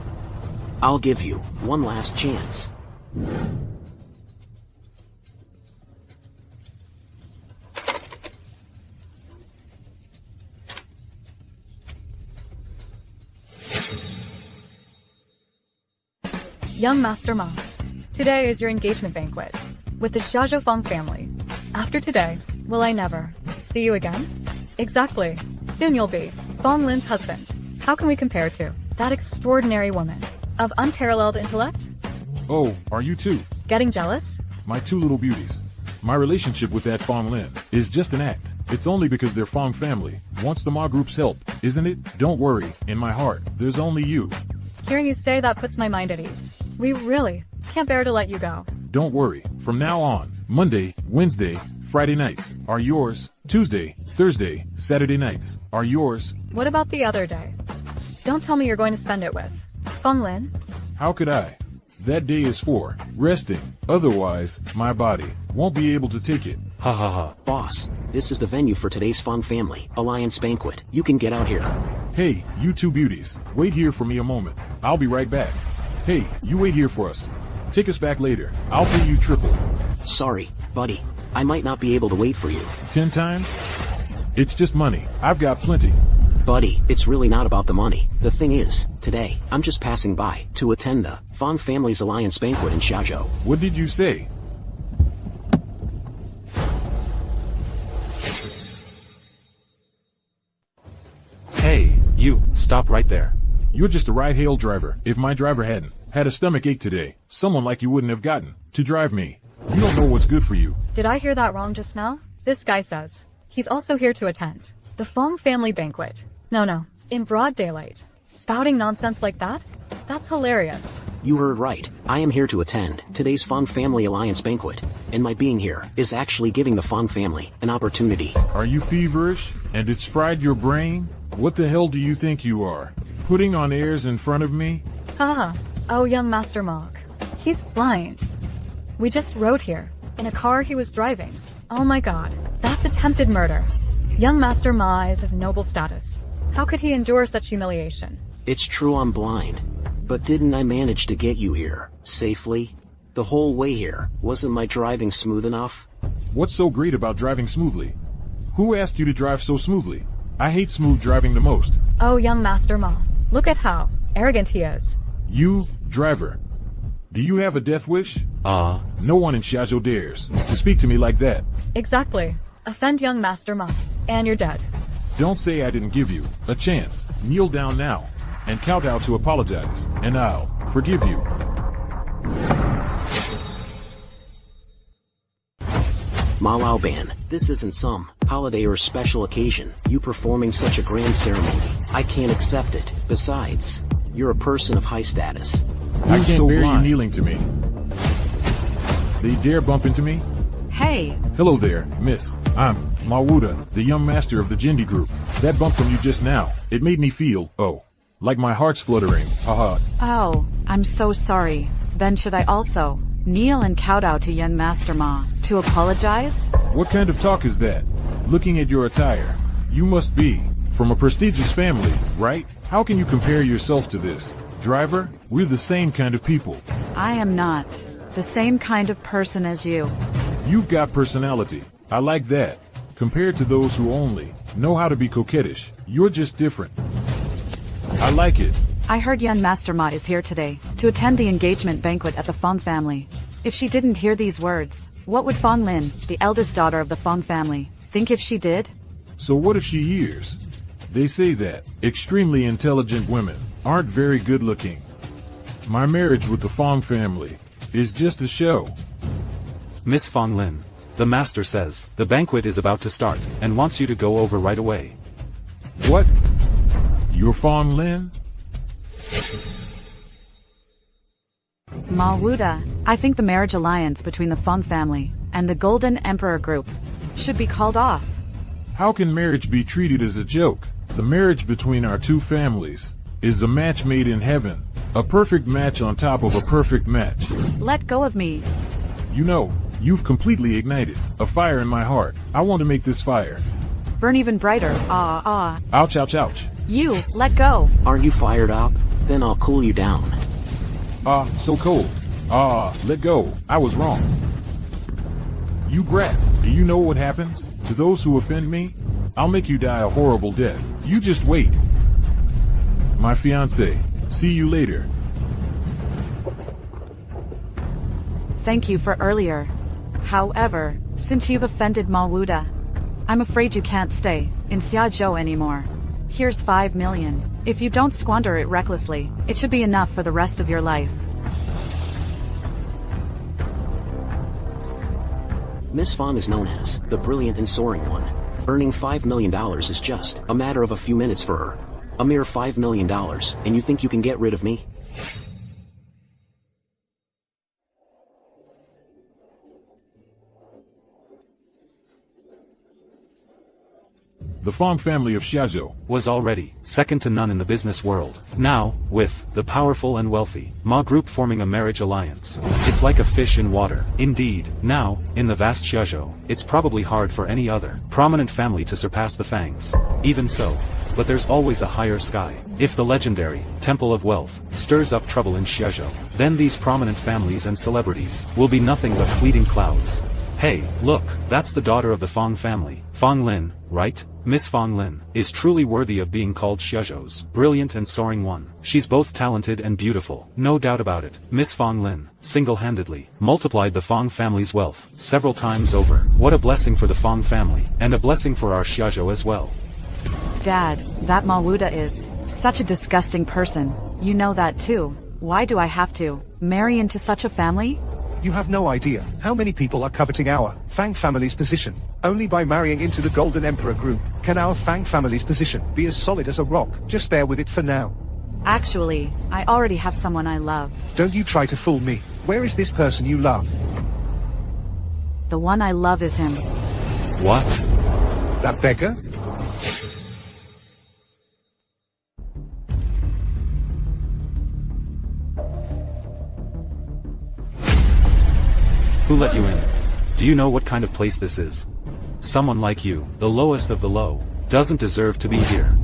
I'll give you one last chance. Young Master Ma, today is your engagement banquet with the Xiaozhou Fong family. After today, will I never see you again? Exactly. Soon you'll be Fong Lin's husband. How can we compare to that extraordinary woman of unparalleled intellect? Oh, are you too? Getting jealous? My 2 little beauties. My relationship with that Fong Lin is just an act. It's only because they're Fong family wants the Ma Group's help, isn't it? Don't worry, in my heart, there's only you. Hearing you say that puts my mind at ease. We really can't bear to let you go. Don't worry, from now on, Monday, Wednesday, Friday nights are yours. Tuesday, Thursday, Saturday nights are yours. What about the other day? Don't tell me you're going to spend it with Fong Lin. How could I? That day is for resting. Otherwise, my body won't be able to take it. Ha ha ha. Boss, this is the venue for today's Fong family alliance banquet. You can get out here. Hey, you 2 beauties, wait here for me a moment. I'll be right back. Hey, you wait here for us. Take us back later. I'll pay you triple. Sorry, buddy. I might not be able to wait for you. 10 times? It's just money. I've got plenty. Buddy, it's really not about the money. The thing is, today, I'm just passing by to attend the Fong family's alliance banquet in Xiaozhou. What did you say? Hey, you, stop right there. You're just a ride-hail driver. If my driver hadn't had a stomach ache today, someone like you wouldn't have gotten to drive me. You don't know what's good for you. Did I hear that wrong just now? This guy says he's also here to attend the Fong family banquet. No, in broad daylight. Spouting nonsense like that? That's hilarious. You heard right. I am here to attend today's Fong family alliance banquet, and my being here is actually giving the Fong family an opportunity. Are you feverish and it's fried your brain? What the hell do you think you are? Putting on airs in front of me? Haha. Oh, young Master Mog. He's blind. We just rode here in a car he was driving. Oh my god. That's attempted murder. Young Master Ma is of noble status. How could he endure such humiliation? It's true I'm blind, but didn't I manage to get you here safely? The whole way here, wasn't my driving smooth enough? What's so great about driving smoothly? Who asked you to drive so smoothly? I hate smooth driving the most. Oh, young Master Ma. Look at how arrogant he is. You, driver. Do you have a death wish? No one in Xiaozhou dares to speak to me like that. Exactly. Offend young Master Ma, and you're dead. Don't say I didn't give you a chance. Kneel down now and kowtow to apologize, and I'll forgive you. Ma Lao Ban, this isn't some holiday or special occasion. You performing such a grand ceremony. I can't accept it. Besides, you're a person of high status. I can't bear you kneeling to me. They dare bump into me? Hey, Hello there, miss. I'm Mawuda, the young master of the Jindy group. That bump from you just now, it made me feel, like my heart's fluttering. Haha. oh, I'm so sorry. Then should I also kneel and kowtow to young Master Ma to apologize? What kind of talk is that? Looking at your attire, you must be from a prestigious family, right? How can you compare yourself to this? Driver, we're the same kind of people. I am not the same kind of person as you. You've got personality. I like that. Compared to those who only know how to be coquettish, you're just different. I like it. I heard young Master Ma is here today to attend the engagement banquet at the Fong family. If she didn't hear these words, what would Fong Lin, the eldest daughter of the Fong family, think if she did? So what if she hears? They say that extremely intelligent women aren't very good looking. My marriage with the Fong family is just a show. Miss Fong Lin, the master says the banquet is about to start and wants you to go over right away. What? You're Fong Lin? Mawuda, I think the marriage alliance between the Fong family and the Golden Emperor Group should be called off. How can marriage be treated as a joke? The marriage between our two families is a match made in heaven. A perfect match on top of a perfect match. Let go of me. You know, you've completely ignited a fire in my heart. I want to make this fire Burn even brighter. ouch, ouch, ouch. You, let go. Aren't you fired up? Then I'll cool you down. So cold. Let go. I was wrong. You brat, do you know what happens to those who offend me? I'll make you die a horrible death. You just wait. My fiancé, see you later. Thank you for earlier. However, since you've offended Mawuda, I'm afraid you can't stay in Xiaozhou anymore. Here's 5 million. If you don't squander it recklessly, it should be enough for the rest of your life. Miss Fong is known as the brilliant and soaring one. Earning $5 million is just a matter of a few minutes for her. A mere $5 million, and you think you can get rid of me? The Fong family of Xiaozhou was already second to none in the business world. Now, with the powerful and wealthy Ma Group forming a marriage alliance, it's like a fish in water. Indeed, now, in the vast Xiaozhou, it's probably hard for any other prominent family to surpass the Fangs. Even so, but there's always a higher sky. If the legendary Temple of Wealth stirs up trouble in Xiaozhou, then these prominent families and celebrities will be nothing but fleeting clouds. Hey, look, that's the daughter of the Fong family, Fong Lin, right? Miss Fong Lin is truly worthy of being called Xiaozhou's brilliant and soaring one. She's both talented and beautiful, no doubt about it. Miss Fong Lin, single-handedly, multiplied the Fong family's wealth several times over. What a blessing for the Fong family, and a blessing for our Xiaozhou as well. Dad, that Mawuda is such a disgusting person. You know that too. Why do I have to marry into such a family? You have no idea how many people are coveting our Fang family's position. Only by marrying into the Golden Emperor Group can our Fang family's position be as solid as a rock. Just bear with it for now. Actually, I already have someone I love. Don't you try to fool me. Where is this person you love? The one I love is him. What? That beggar? Who let you in? Do you know what kind of place this is? Someone like you, the lowest of the low, doesn't deserve to be here.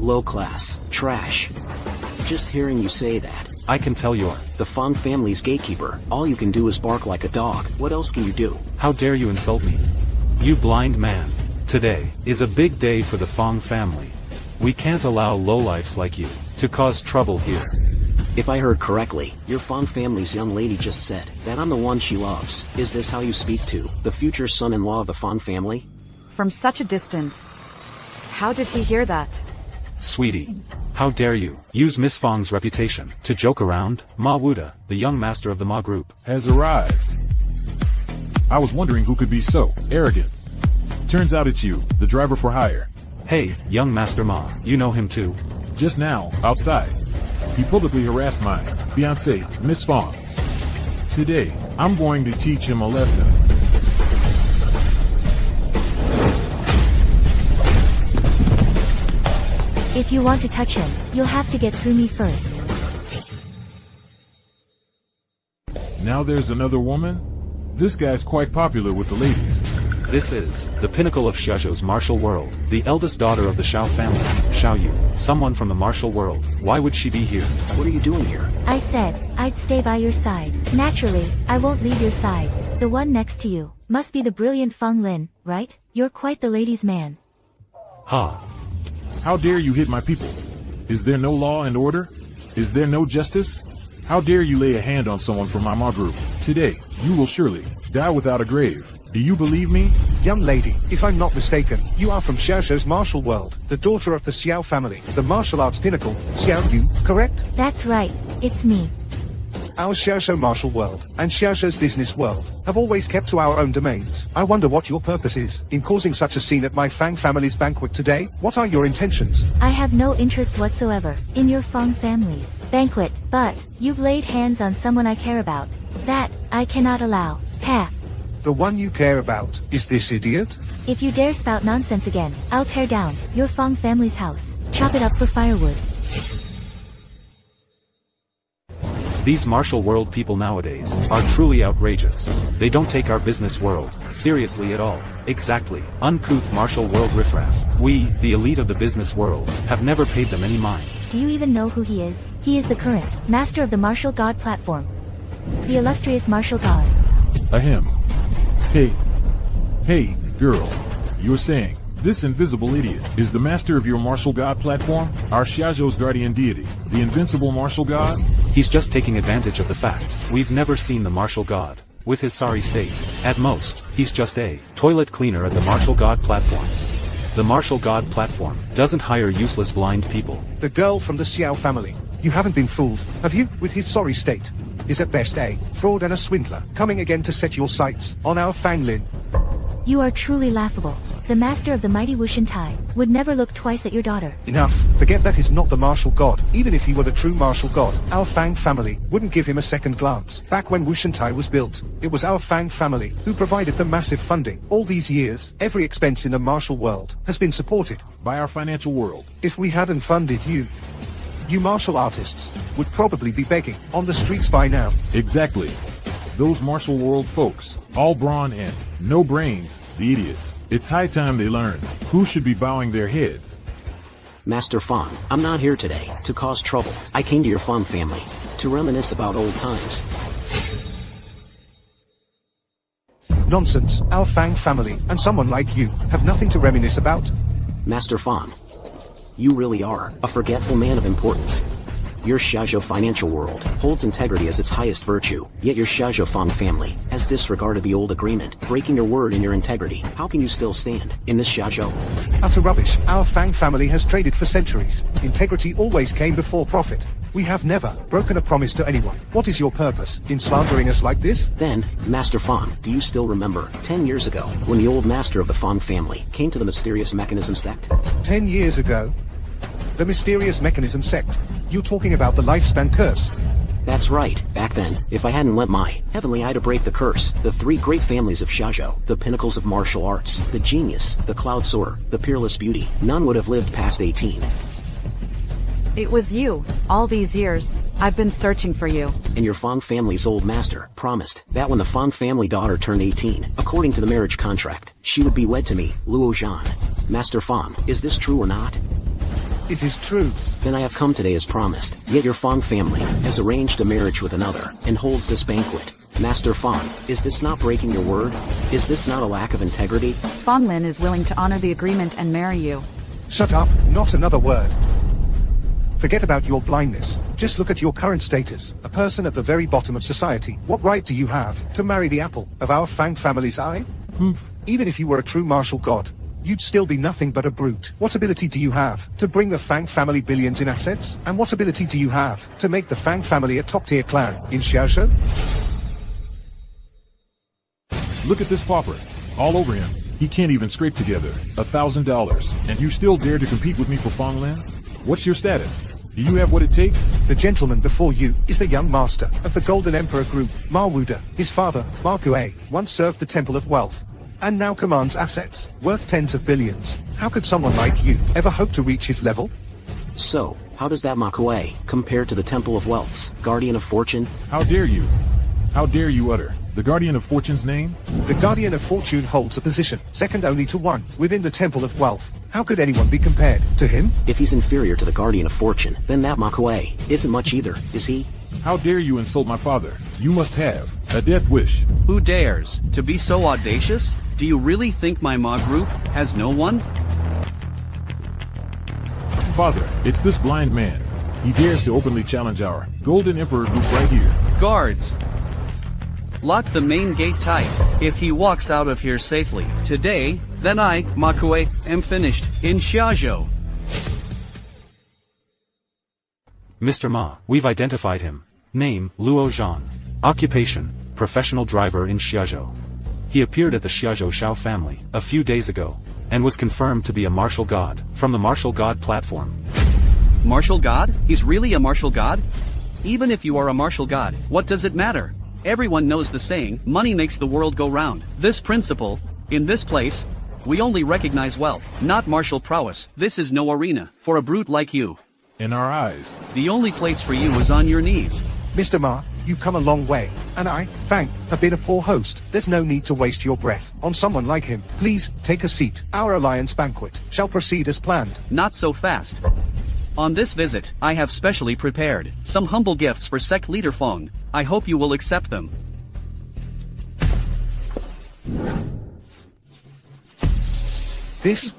Low class. Trash. Just hearing you say that. I can tell you're the Fong family's gatekeeper. All you can do is bark like a dog. What else can you do? How dare you insult me? You blind man. Today is a big day for the Fong family. We can't allow lowlifes like you to cause trouble here. If I heard correctly, your Fong family's young lady just said that I'm the one she loves. Is this how you speak to the future son-in-law of the Fong family? From such a distance. How did he hear that? Sweetie, how dare you use Miss Fong's reputation to joke around? Ma Wuda, the young master of the Ma group, has arrived. I was wondering who could be so arrogant. Turns out it's you, the driver for hire. Hey, young Master Ma, you know him too? Just now, outside. He publicly harassed my fiancée, Miss Fong. Today, I'm going to teach him a lesson. If you want to touch him, you'll have to get through me first. Now there's another woman? This guy's quite popular with the ladies. This is the pinnacle of Xiaozhou's martial world, the eldest daughter of the Xiao family, Xiao Yu, someone from the martial world. Why would she be here? What are you doing here? I said, I'd stay by your side. Naturally, I won't leave your side. The one next to you must be the brilliant Fong Lin, right? You're quite the ladies' man. Ha! How dare you hit my people? Is there no law and order? Is there no justice? How dare you lay a hand on someone from my Ma group? Today, you will surely die without a grave. Do you believe me? Young lady, if I'm not mistaken, you are from Xiaozhou's martial world, the daughter of the Xiao family, the martial arts pinnacle, Xiao Yu, correct? That's right, it's me. Our Xiaozhou martial world and Xiaozhou's business world have always kept to our own domains. I wonder what your purpose is in causing such a scene at my Fang family's banquet today. What are your intentions? I have no interest whatsoever in your Fong family's banquet, but you've laid hands on someone I care about. That, I cannot allow. Ha! The one you care about is this idiot? If you dare spout nonsense again, I'll tear down your Fong family's house, chop it up for firewood. These martial world people nowadays are truly outrageous. They don't take our business world seriously at all. Exactly. Uncouth martial world riffraff. We, the elite of the business world, have never paid them any mind. Do you even know who he is? He is the current master of the martial god platform. The illustrious martial god. Ahem. Hey, girl. You're saying, this invisible idiot is the master of your martial god platform? Our Xiaozhou's guardian deity, the invincible martial god? He's just taking advantage of the fact we've never seen the martial god with his sorry state. At most, he's just a toilet cleaner at the martial god platform. The martial god platform doesn't hire useless blind people. The girl from the Xiao family. You haven't been fooled, have you, with his sorry state? Is at best a fraud and a swindler, coming again to set your sights on our Fang Lin. You are truly laughable. The master of the mighty Wushan Tai would never look twice at your daughter. Enough. Forget that he's not the martial god. Even if he were the true martial god, our Fang family wouldn't give him a second glance. Back when Wushan Tai was built, it was our Fang family who provided the massive funding. All these years, every expense in the martial world has been supported by our financial world. If we hadn't funded you martial artists would probably be begging on the streets by now. Exactly. Those martial world folks, all brawn and no brains, the idiots. It's high time they learn who should be bowing their heads. Master Fong, I'm not here today to cause trouble. I came to your Fong family to reminisce about old times. Nonsense. Our Fang family and someone like you have nothing to reminisce about. Master Fong, you really are a forgetful man of importance. Your Xiaozhou financial world holds integrity as its highest virtue, yet your Xiaozhou Fong family has disregarded the old agreement, breaking your word and your integrity. How can you still stand in this Xiaozhou? Utter rubbish. Our Fang family has traded for centuries. Integrity always came before profit. We have never broken a promise to anyone. What is your purpose in slandering us like this? Then, Master Fong, do you still remember 10 years ago when the old master of the Fong family came to the mysterious mechanism sect? 10 years ago? The mysterious mechanism sect? You're talking about the lifespan curse? That's right. Back then, if I hadn't let my heavenly eye to break the curse, the three great families of Xiaozhou, the pinnacles of martial arts, the genius, the cloud soarer, the peerless beauty, none would have lived past 18. It was you. All these years, I've been searching for you. And your Fong family's old master promised that when the Fong family daughter turned 18, according to the marriage contract, she would be wed to me, Luo Zhan. Master Fong, is this true or not? It is true. Then I have come today as promised, yet your Fong family has arranged a marriage with another, and holds this banquet. Master Fong, is this not breaking your word? Is this not a lack of integrity? Fong Lin is willing to honor the agreement and marry you. Shut up, not another word. Forget about your blindness. Just look at your current status. A person at the very bottom of society. What right do you have to marry the apple of our Fang family's eye? Even if you were a true martial god, you'd still be nothing but a brute. What ability do you have to bring the Fang family billions in assets? And what ability do you have to make the Fang family a top-tier clan in Xiaoshu? Look at this pauper. All over him. He can't even scrape together $1,000. And you still dare to compete with me for Fanglan? What's your status? Do you have what it takes? The gentleman before you is the young master of the Golden Emperor Group, Ma Wuda. His father, Ma Kuei, once served the Temple of Wealth, and now commands assets worth tens of billions. How could someone like you ever hope to reach his level? So, how does that Ma Kuei compare to the Temple of Wealth's Guardian of Fortune? How dare you? How dare you utter the Guardian of Fortune's name? The Guardian of Fortune holds a position, second only to one, within the Temple of Wealth. How could anyone be compared to him? If he's inferior to the Guardian of Fortune, then that Ma Kuei isn't much either, is he? How dare you insult my father? You must have a death wish. Who dares to be so audacious? Do you really think my Ma group has no one? Father, it's this blind man. He dares to openly challenge our Golden Emperor Group right here. Guards! Lock the main gate tight. If he walks out of here safely today, then I, Ma Kuei, am finished in Xiaozhou. Mr. Ma, we've identified him. Name, Luo Zhang. Occupation, professional driver in Xiaozhou. He appeared at the Xiaozhou Shao family a few days ago, and was confirmed to be a martial god from the Martial God platform. Martial god? He's really a martial god? Even if you are a martial god, what does it matter? Everyone knows the saying, money makes the world go round. This principle, in this place, we only recognize wealth, not martial prowess. This is no arena for a brute like you. In our eyes, the only place for you is on your knees. Mr. Ma, you've come a long way, and I, Fang, have been a poor host. There's no need to waste your breath on someone like him. Please, take a seat. Our alliance banquet shall proceed as planned. Not so fast. On this visit, I have specially prepared some humble gifts for sect leader Feng. I hope you will accept them. These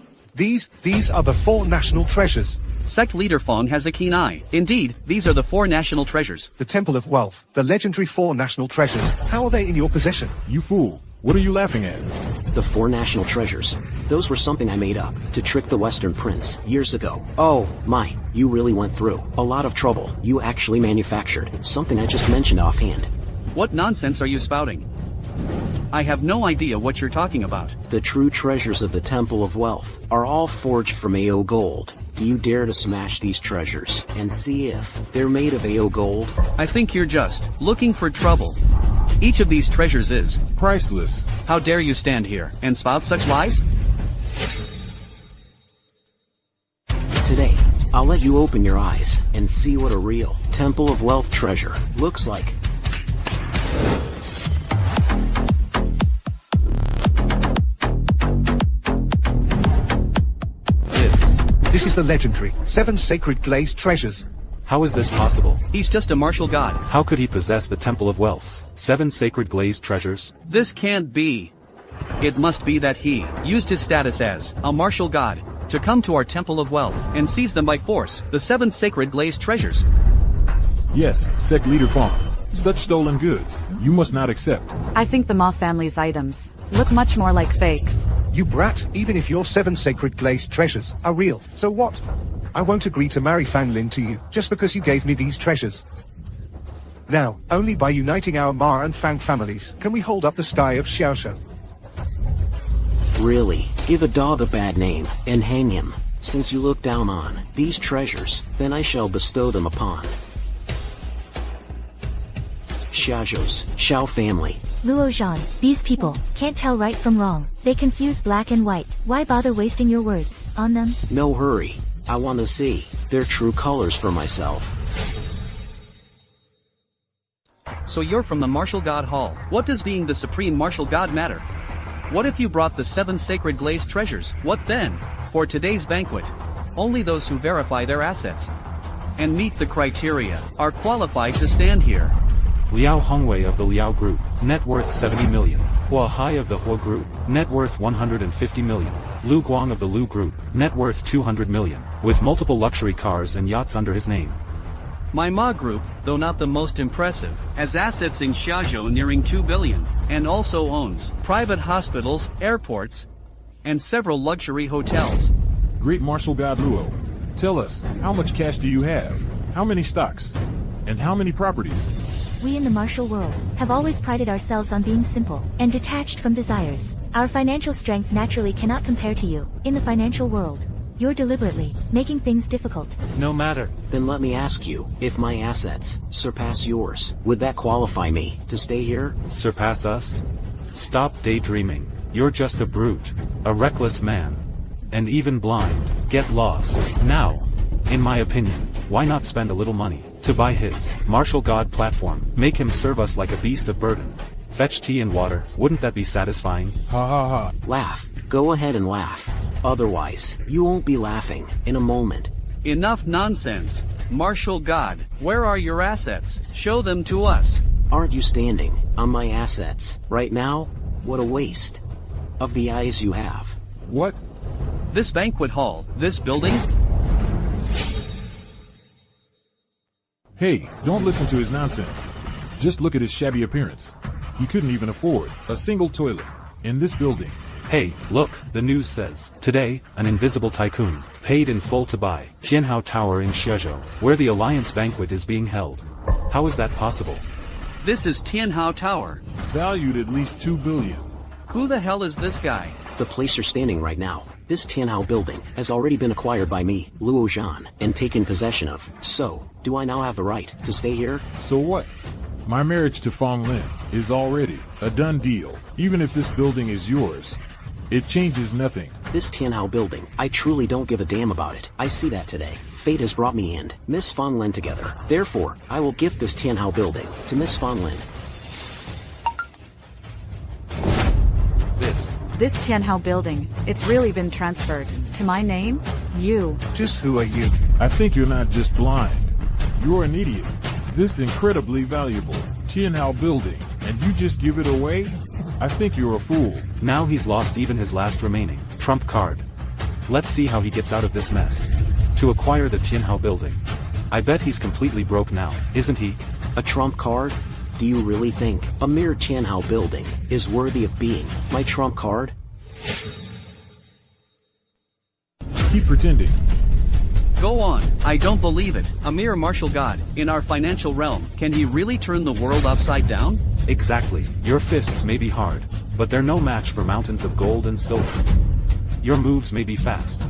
are the 4 national treasures. Sect leader Feng has a keen eye. Indeed, these are the 4 national treasures. The Temple of Wealth, the legendary 4 national treasures. How are they in your possession? You fool. What are you laughing at? The 4 national treasures. Those were something I made up to trick the Western Prince years ago. Oh, my, you really went through a lot of trouble. You actually manufactured something I just mentioned offhand. What nonsense are you spouting? I have no idea what you're talking about. The true treasures of the Temple of Wealth are all forged from AO gold. Do you dare to smash these treasures and see if they're made of AO gold? I think you're just looking for trouble. Each of these treasures is priceless. How dare you stand here and spout such lies? Today, I'll let you open your eyes and see what a real Temple of Wealth treasure looks like. This is the legendary 7 sacred glazed treasures. How is this possible? He's just a martial god. How could he possess the Temple of Wealth's 7 sacred glazed treasures? This can't be. It must be that he used his status as a martial god to come to our Temple of Wealth and seize them by force, the 7 sacred glazed treasures. Yes, sect leader Feng. Such stolen goods, you must not accept. I think the Ma family's items look much more like fakes. You brat, even if your 7 sacred glazed treasures are real, so what? I won't agree to marry Fang Lin to you, just because you gave me these treasures. Now, only by uniting our Ma and Fang families can we hold up the sky of Xiaoshu. Really, give a dog a bad name, and hang him. Since you look down on these treasures, then I shall bestow them upon Xiaozhou's Shao family. Luo Zhang, these people can't tell right from wrong. They confuse black and white. Why bother wasting your words on them? No hurry. I want to see their true colors for myself. So you're from the Martial God Hall. What does being the supreme martial god matter? What if you brought the 7 sacred glazed treasures? What then? For today's banquet, only those who verify their assets and meet the criteria are qualified to stand here. Liao Hongwei of the Liao Group, net worth 70 million. Hua Hai of the Hua Group, net worth 150 million. Lu Guang of the Lu Group, net worth 200 million. with multiple luxury cars and yachts under his name. My Ma Group, though not the most impressive, has assets in Xiaozhou nearing 2 billion, and also owns private hospitals, airports, and several luxury hotels. Great Martial God Luo, tell us, how much cash do you have? How many stocks? And how many properties? We in the martial world have always prided ourselves on being simple and detached from desires. Our financial strength naturally cannot compare to you. In the financial world, you're deliberately making things difficult. No matter. Then let me ask you, if my assets surpass yours, would that qualify me to stay here? Surpass us? Stop daydreaming. You're just a brute, a reckless man, and even blind. Get lost. Now, in my opinion, why not spend a little money to buy his martial god platform? Make him serve us like a beast of burden. Fetch tea and water, wouldn't that be satisfying? Ha ha ha. Laugh. Go ahead and laugh. Otherwise, you won't be laughing in a moment. Enough nonsense. Martial God, where are your assets? Show them to us. Aren't you standing on my assets right now? What a waste of the eyes you have. What? This banquet hall, this building? Hey, don't listen to his nonsense. Just look at his shabby appearance. He couldn't even afford a single toilet in this building. Hey, look, the news says, today, an invisible tycoon paid in full to buy Tianhao Tower in Xiaozhou, where the Alliance banquet is being held. How is that possible? This is Tianhao Tower. Valued at least 2 billion. Who the hell is this guy? The place you're standing right now, this Tianhao building, has already been acquired by me, Luo Zhan, and taken possession of. So, do I now have the right to stay here? So what? My marriage to Fong Lin is already a done deal. Even if this building is yours, it changes nothing. This Tianhao building, I truly don't give a damn about it. I see that today. Fate has brought me and Miss Fong Lin together. Therefore, I will gift this Tianhao building to Miss Fong Lin. This Tianhao building, it's really been transferred to my name? You. Just who are you? I think you're not just blind. You're an idiot. This incredibly valuable Tianhao building, and you just give it away? I think you're a fool. Now he's lost even his last remaining trump card. Let's see how he gets out of this mess. To acquire the Tianhao building. I bet he's completely broke now, isn't he? A trump card? Do you really think a mere Tianhao building is worthy of being my trump card? Keep pretending. Go on, I don't believe it. A mere martial god, in our financial realm, can he really turn the world upside down? Exactly. Your fists may be hard, but they're no match for mountains of gold and silver. Your moves may be fast,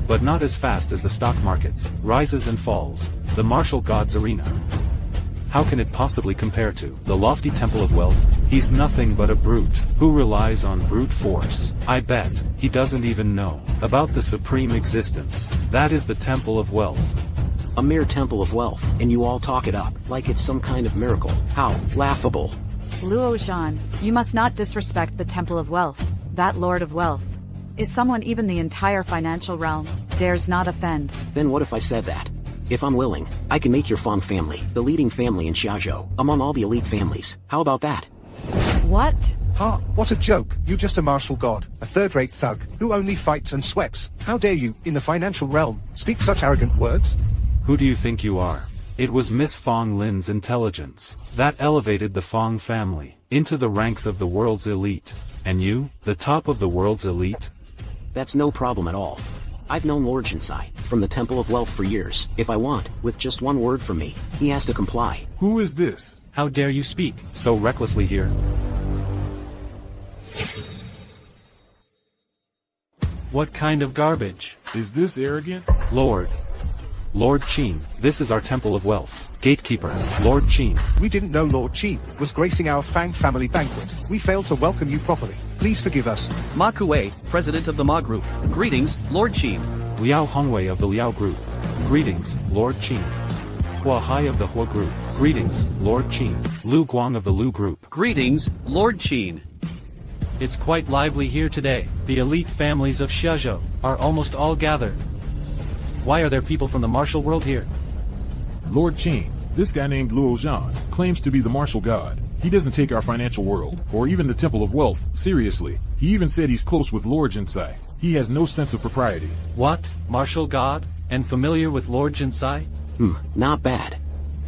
but not as fast as the stock markets, rises and falls, the martial god's arena. How can it possibly compare to the lofty temple of wealth? He's nothing but a brute, who relies on brute force. I bet he doesn't even know about the supreme existence. That is the temple of wealth. A mere temple of wealth, and you all talk it up, like it's some kind of miracle. How laughable. Luo Zhan, you must not disrespect the Temple of Wealth. That Lord of Wealth is someone even the entire financial realm dares not offend. Then what if I said that? If I'm willing, I can make your Fong family the leading family in Xiaozhou, among all the elite families. How about that? What? Ha, what a joke. You're just a martial god, a third-rate thug, who only fights and sweats. How dare you, in the financial realm, speak such arrogant words? Who do you think you are? It was Miss Fong Lin's intelligence that elevated the Fong family into the ranks of the world's elite. And you, the top of the world's elite? That's no problem at all. I've known Lord Jinsai from the Temple of Wealth for years. If I want, with just one word from me, he has to comply. Who is this? How dare you speak so recklessly here? What kind of garbage? Is this arrogant? Lord Qin, this is our Temple of Wealth's gatekeeper, Lord Qin. We didn't know Lord Qin was gracing our Fang family banquet. We failed to welcome you properly. Please forgive us. Ma Kuei, president of the Ma Group. Greetings, Lord Qin. Liao Hongwei of the Liao Group. Greetings, Lord Qin. Hua Hai of the Hua Group. Greetings, Lord Qin. Lu Guang of the Lu Group. Greetings, Lord Qin. It's quite lively here today. The elite families of Xiaozhou are almost all gathered. Why are there people from the martial world here? Lord Qin, this guy named Luo Zhan, claims to be the martial god. He doesn't take our financial world, or even the Temple of Wealth, seriously. He even said he's close with Lord Jinsai. He has no sense of propriety. What? Martial god? And familiar with Lord Jinsai? Not bad.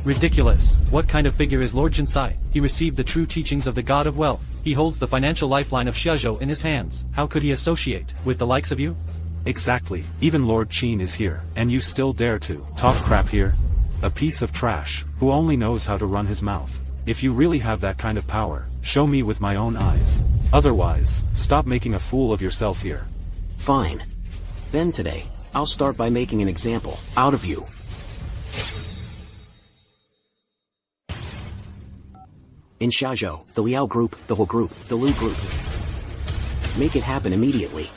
Ridiculous. What kind of figure is Lord Jinsai? He received the true teachings of the God of Wealth. He holds the financial lifeline of Xiaozhou in his hands. How could he associate with the likes of you? Exactly. Even Lord Qin is here, and you still dare to talk crap here? A piece of trash, who only knows how to run his mouth. If you really have that kind of power, show me with my own eyes. Otherwise, stop making a fool of yourself here. Fine. Then today, I'll start by making an example out of you. In Xiaozhou, the Liao group, the Hu group, the Lu group. Make it happen immediately.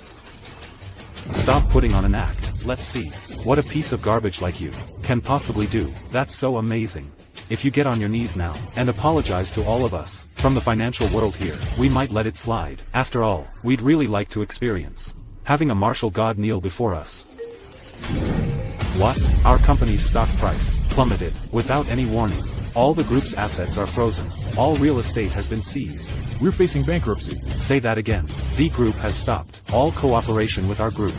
Stop putting on an act. Let's see what a piece of garbage like you can possibly do. That's so amazing. If you get on your knees now and apologize to all of us from the financial world here, we might let it slide. After all, we'd really like to experience having a martial god kneel before us. What? Our company's stock price plummeted without any warning. All the group's assets are frozen. All real estate has been seized. We're facing bankruptcy. Say that again. The group has stopped all cooperation with our group.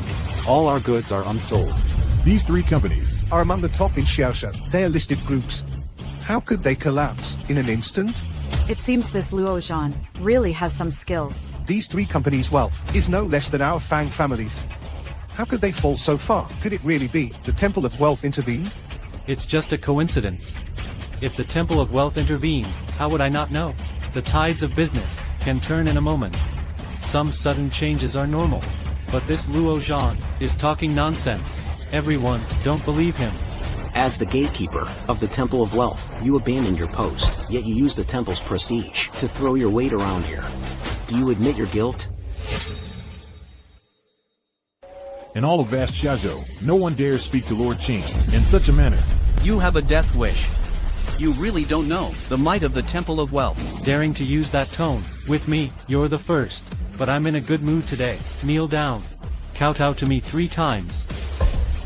All our goods are unsold. These three companies are among the top in Xiaozhou. They are listed groups. How could they collapse in an instant? It seems this Luo Zhan really has some skills. These three companies' wealth is no less than our Fang family's. How could they fall so far? Could it really be the Temple of Wealth intervened? It's just a coincidence. If the Temple of Wealth intervened, how would I not know? The tides of business can turn in a moment. Some sudden changes are normal. But this Luo Zhan is talking nonsense. Everyone, don't believe him. As the gatekeeper of the Temple of Wealth, you abandoned your post, yet you use the temple's prestige to throw your weight around here. Do you admit your guilt? in all of vast Xiaozhou, no one dares speak to Lord Qin in such a manner. You have a death wish. You really don't know the might of the Temple of Wealth. Daring to use that tone with me, you're the first. But I'm in a good mood today. Kneel down. Kowtow to me 3 times.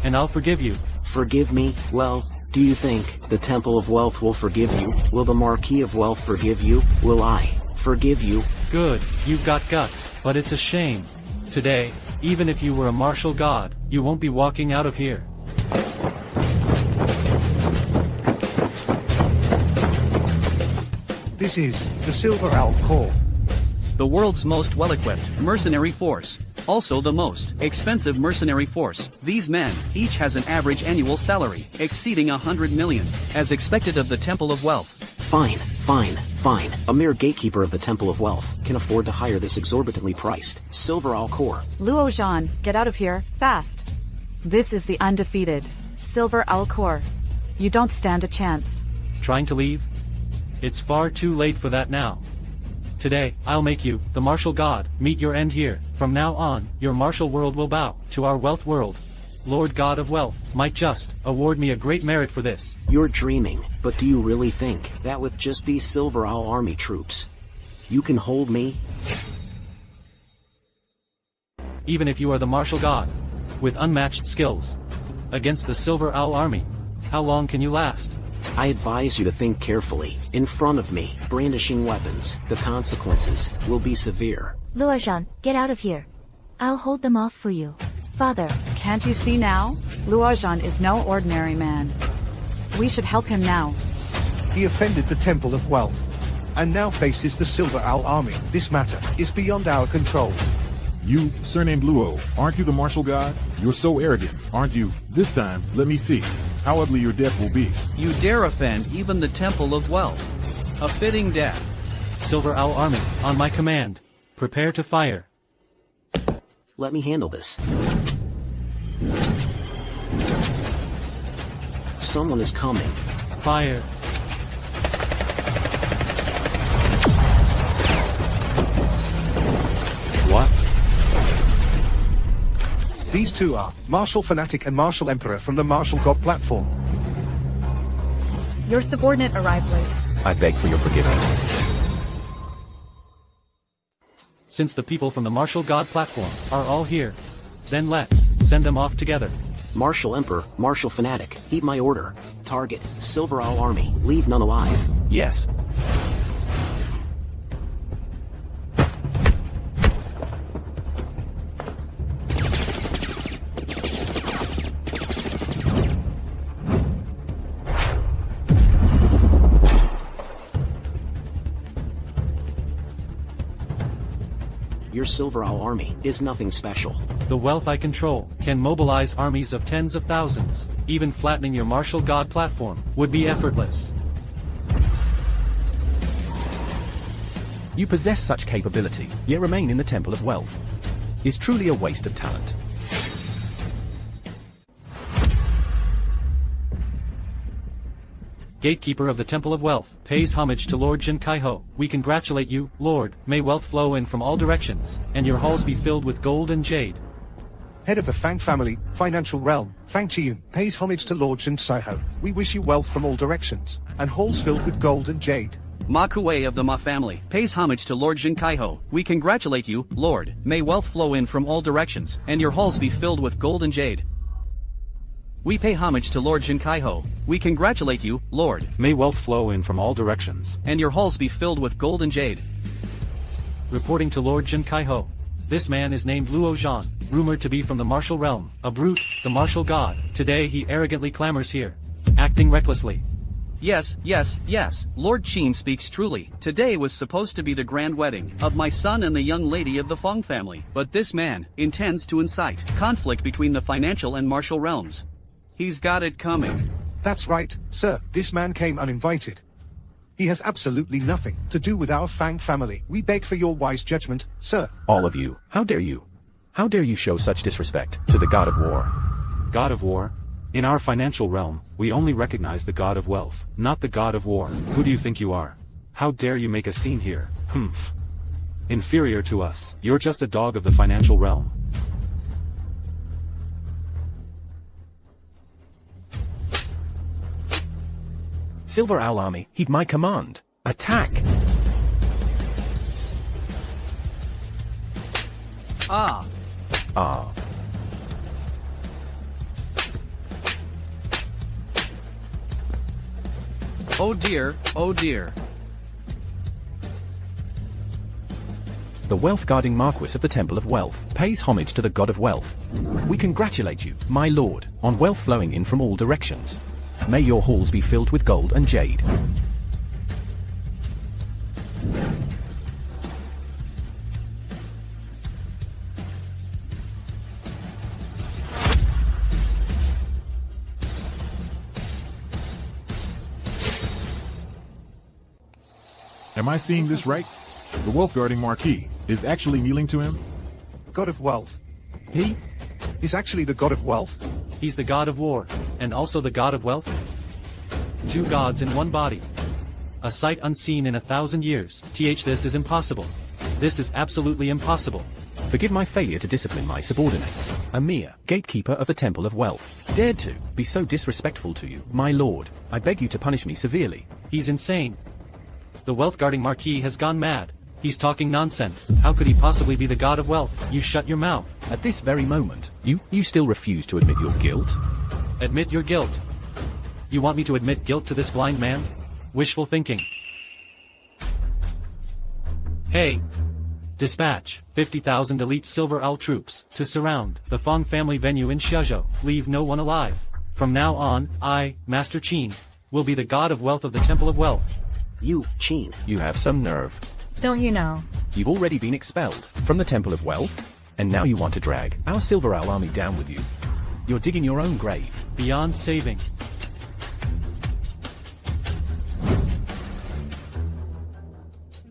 And I'll forgive you. Forgive me? Well, do you think the Temple of Wealth will forgive you? Will the Marquis of Wealth forgive you? Will I forgive you? Good, you've got guts, but it's a shame. Today, even if you were a martial god, you won't be walking out of here. This is the Silver Owl Corps. The world's most well-equipped mercenary force. Also the most expensive mercenary force. These men each has an average annual salary exceeding 100 million, as expected of the Temple of Wealth. Fine. A mere gatekeeper of the Temple of Wealth can afford to hire this exorbitantly priced Silver Owl Corps. Luo Zhan, get out of here, fast. This is the undefeated Silver Owl Corps. You don't stand a chance. Trying to leave? It's far too late for that now. Today, I'll make you, the martial god, meet your end here. From now on, your martial world will bow to our wealth world. Lord God of Wealth might just award me a great merit for this. You're dreaming, but do you really think that with just these Silver Owl army troops, you can hold me? Even if you are the martial god, with unmatched skills, against the Silver Owl army, how long can you last? I advise you to think carefully. In front of me, brandishing weapons, the consequences will be severe. Luo Zhan, get out of here. I'll hold them off for you. Father. Can't you see now? Luo Zhan is no ordinary man. We should help him now. He offended the Temple of Wealth, and now faces the Silver Owl army. This matter is beyond our control. You, surnamed Luo, aren't you the martial god? You're so arrogant, aren't you? This time, let me see how ugly your death will be. You dare offend even the Temple of Wealth. A fitting death. Silver Owl army, on my command. Prepare to fire. Let me handle this. Someone is coming. Fire. What? These two are Martial Fanatic and Martial Emperor from the Martial God platform. Your subordinate arrived late. I beg for your forgiveness. Since the people from the Martial God platform are all here, then let's send them off together. Martial Emperor, Martial Fanatic, heed my order. Target, Silver Owl army, leave none alive. Yes. your Silver Owl army is nothing special. The wealth I control can mobilize armies of tens of thousands. Even flattening your martial god platform would be effortless. You possess such capability, yet remain in the Temple of Wealth. Is truly a waste of talent. Gatekeeper of the Temple of Wealth, pays homage to Lord Jin Kaiho. We congratulate you, Lord. May wealth flow in from all directions, and your halls be filled with gold and jade. Head of the Fang family, financial realm, Fang Chiyun, pays homage to Lord Jin Kaiho. We wish you wealth from all directions, and halls filled with gold and jade. Ma Kuei of the Ma family pays homage to Lord Jin Kaiho. We congratulate you, Lord. May wealth flow in from all directions, and your halls be filled with gold and jade. We pay homage to Lord Jin Kaiho. We congratulate you, Lord. May wealth flow in from all directions, and your halls be filled with gold and jade. Reporting to Lord Jin Kaiho. This man is named Luo Zhan, rumored to be from the martial realm, a brute, the martial god. Today he arrogantly clamors here, acting recklessly. Yes, Lord Qin speaks truly. Today was supposed to be the grand wedding of my son and the young lady of the Feng family, but this man intends to incite conflict between the financial and martial realms. He's got it coming. That's right, sir. This man came uninvited. He has absolutely nothing to do with our Fang family. We beg for your wise judgment, sir. All of you, how dare you? How dare you show such disrespect to the God of War? God of War? In our financial realm, we only recognize the God of Wealth, not the God of War. Who do you think you are? How dare you make a scene here? Humph. Inferior to us. You're just a dog of the financial realm. Silver Owl army, heed my command. Attack! Ah. Oh dear, oh dear. The wealth-guarding Marquis of the Temple of Wealth pays homage to the God of Wealth. We congratulate you, my lord, on wealth flowing in from all directions. May your halls be filled with gold and jade. Am I seeing this right? The wealth-guarding Marquis is actually kneeling to him? God of Wealth. He? Is actually the God of Wealth? He's the God of War, and also the God of Wealth. Two gods in one body. A sight unseen in 1,000 years. This is impossible. This is absolutely impossible. Forgive my failure to discipline my subordinates. A mere gatekeeper of the Temple of Wealth dared to be so disrespectful to you, my lord. I beg you to punish me severely. He's insane. The wealth-guarding Marquis has gone mad. He's talking nonsense. How could he possibly be the God of Wealth? You shut your mouth. At this very moment, you still refuse to admit your guilt? Admit your guilt? You want me to admit guilt to this blind man? Wishful thinking. Hey! Dispatch 50,000 elite Silver Owl troops to surround the Feng family venue in Xiaozhou. Leave no one alive. From now on, I, Master Qin, will be the God of Wealth of the Temple of Wealth. You, Qin. You have some nerve. Don't you know? You've already been expelled from the Temple of Wealth, and now you want to drag our Silver Owl army down with you. You're digging your own grave. Beyond saving.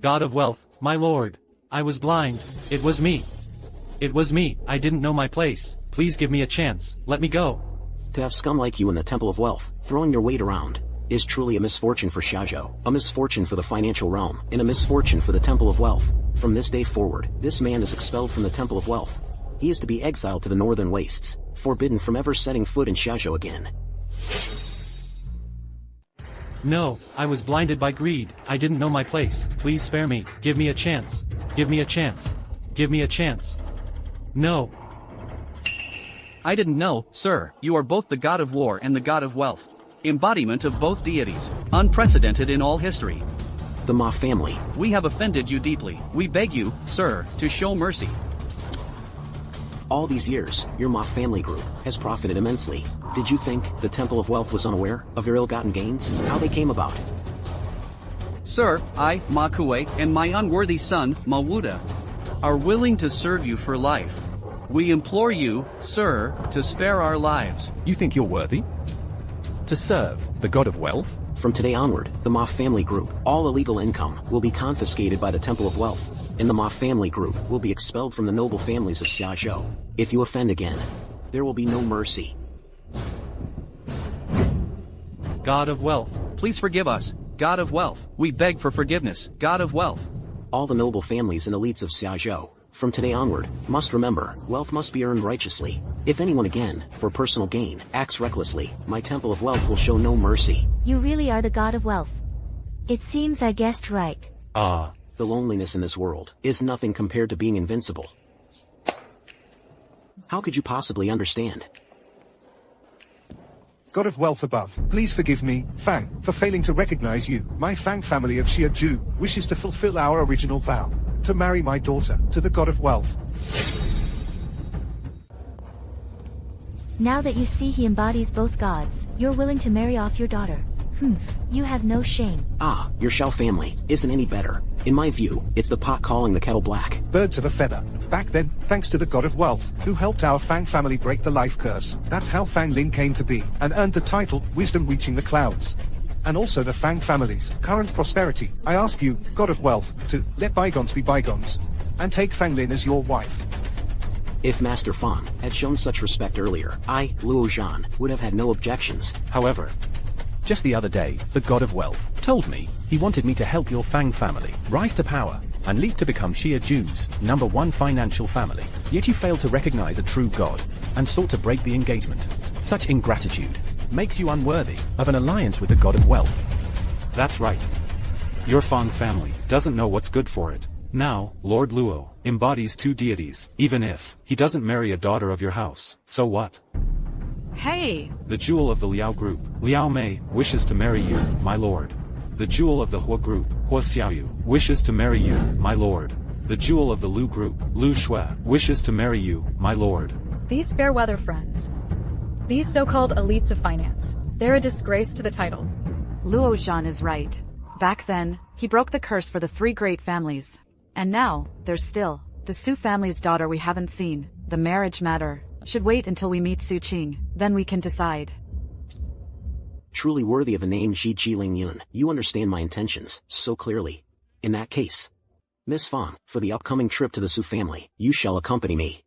God of Wealth, my lord. I was blind. It was me. It was me. I didn't know my place. Please give me a chance. Let me go. To have scum like you in the Temple of Wealth, throwing your weight around, is truly a misfortune for Xiaozhou, a misfortune for the financial realm, and a misfortune for the Temple of Wealth. From this day forward, this man is expelled from the Temple of Wealth. He is to be exiled to the northern wastes, forbidden from ever setting foot in Xiaozhou again. No, I was blinded by greed. I didn't know my place. Please spare me. Give me a chance. Give me a chance. Give me a chance. No. I didn't know, sir. You are both the God of War and the God of Wealth. Embodiment of both deities. Unprecedented in all history. The Ma family. We have offended you deeply. We beg you, sir, to show mercy. All these years, your Ma family group has profited immensely. Did you think the Temple of Wealth was unaware of your ill-gotten gains? How they came about? Sir, I, Ma Kuei, and my unworthy son, Ma Wuda, are willing to serve you for life. We implore you, sir, to spare our lives. You think you're worthy? To serve the god of wealth? From today onward, the Ma family group, all illegal income, will be confiscated by the Temple of Wealth, and the Ma family group will be expelled from the noble families of Xiazhou. If you offend again, there will be no mercy. God of wealth. Please forgive us, God of wealth. We beg for forgiveness, God of wealth. All the noble families and elites of Xiazhou, from today onward, must remember, wealth must be earned righteously. If anyone again, for personal gain, acts recklessly, my Temple of Wealth will show no mercy. You really are the god of wealth. It seems I guessed right. The loneliness in this world is nothing compared to being invincible. How could you possibly understand? God of wealth above, please forgive me, Fang, for failing to recognize you. My Fang family of Xiazhou wishes to fulfill our original vow, to marry my daughter to the God of wealth. Now that you see he embodies both gods, you're willing to marry off your daughter. You have no shame. Your Xiao family isn't any better. In my view, it's the pot calling the kettle black. Birds of a feather. Back then, thanks to the God of wealth, who helped our Fang family break the life curse. That's how Fang Lin came to be, and earned the title, Wisdom Reaching the Clouds. And also the Fang family's current prosperity. I ask you, God of wealth, to let bygones be bygones, and take Fang Lin as your wife. If Master Fang had shown such respect earlier, I, Luo Zhan, would have had no objections. However, just the other day, the god of wealth told me he wanted me to help your Fang family rise to power and leap to become Xiazhou's #1 financial family. Yet you failed to recognize a true god and sought to break the engagement. Such ingratitude makes you unworthy of an alliance with the god of wealth. That's right. Your Fang family doesn't know what's good for it. Now, Lord Luo embodies two deities, even if he doesn't marry a daughter of your house. So what? Hey! The jewel of the Liao group, Liao Mei, wishes to marry you, my lord. The jewel of the Hua group, Hua Xiaoyu, wishes to marry you, my lord. The jewel of the Lu group, Lu Shui, wishes to marry you, my lord. These fair weather friends. These so-called elites of finance. They're a disgrace to the title. Luo Zhan is right. Back then, he broke the curse for the three great families. And now, there's still the Su family's daughter we haven't seen. The marriage matter should wait until we meet Su Qing, then we can decide. Truly worthy of a name, Xi Jiling Yun. You understand my intentions so clearly. In that case, Miss Fang, for the upcoming trip to the Su family, you shall accompany me.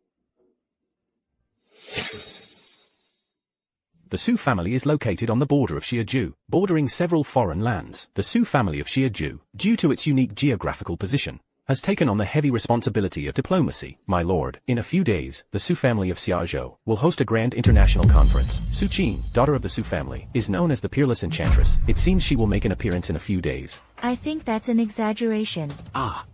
The Su family is located on the border of Xiazhou, bordering several foreign lands. The Su family of Xiazhou, due to its unique geographical position, has taken on the heavy responsibility of diplomacy. My lord, in a few days, the Su family of Xiazhou will host a grand international conference. Su Qing, daughter of the Su family, is known as the Peerless Enchantress. It seems she will make an appearance in a few days. I think that's an exaggeration.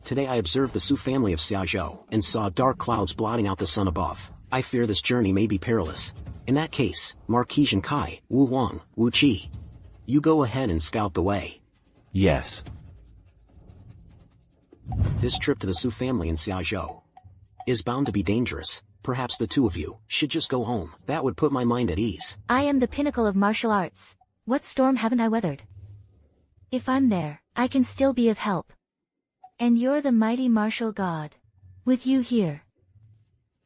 Today I observed the Su family of Xiazhou, and saw dark clouds blotting out the sun above. I fear this journey may be perilous. In that case, Marquis Zhen Kai, Wu Wang, Wu Qi, you go ahead and scout the way. Yes. This trip to the Su family in Xiazhou is bound to be dangerous. Perhaps the two of you should just go home. That would put my mind at ease. I am the pinnacle of martial arts. What storm haven't I weathered? If I'm there, I can still be of help. And you're the mighty martial god. With you here,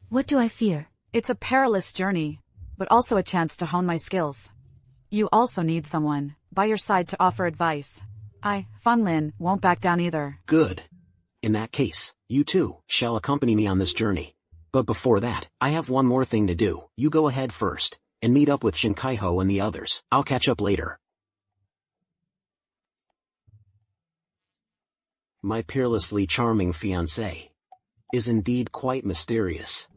what do I fear? It's a perilous journey, but also a chance to hone my skills. You also need someone by your side to offer advice. Fan Lin, won't back down either. Good. In that case, you too shall accompany me on this journey. But before that, I have one more thing to do. You go ahead first, and meet up with Shin Kaiho and the others. I'll catch up later. My peerlessly charming fiancé is indeed quite mysterious.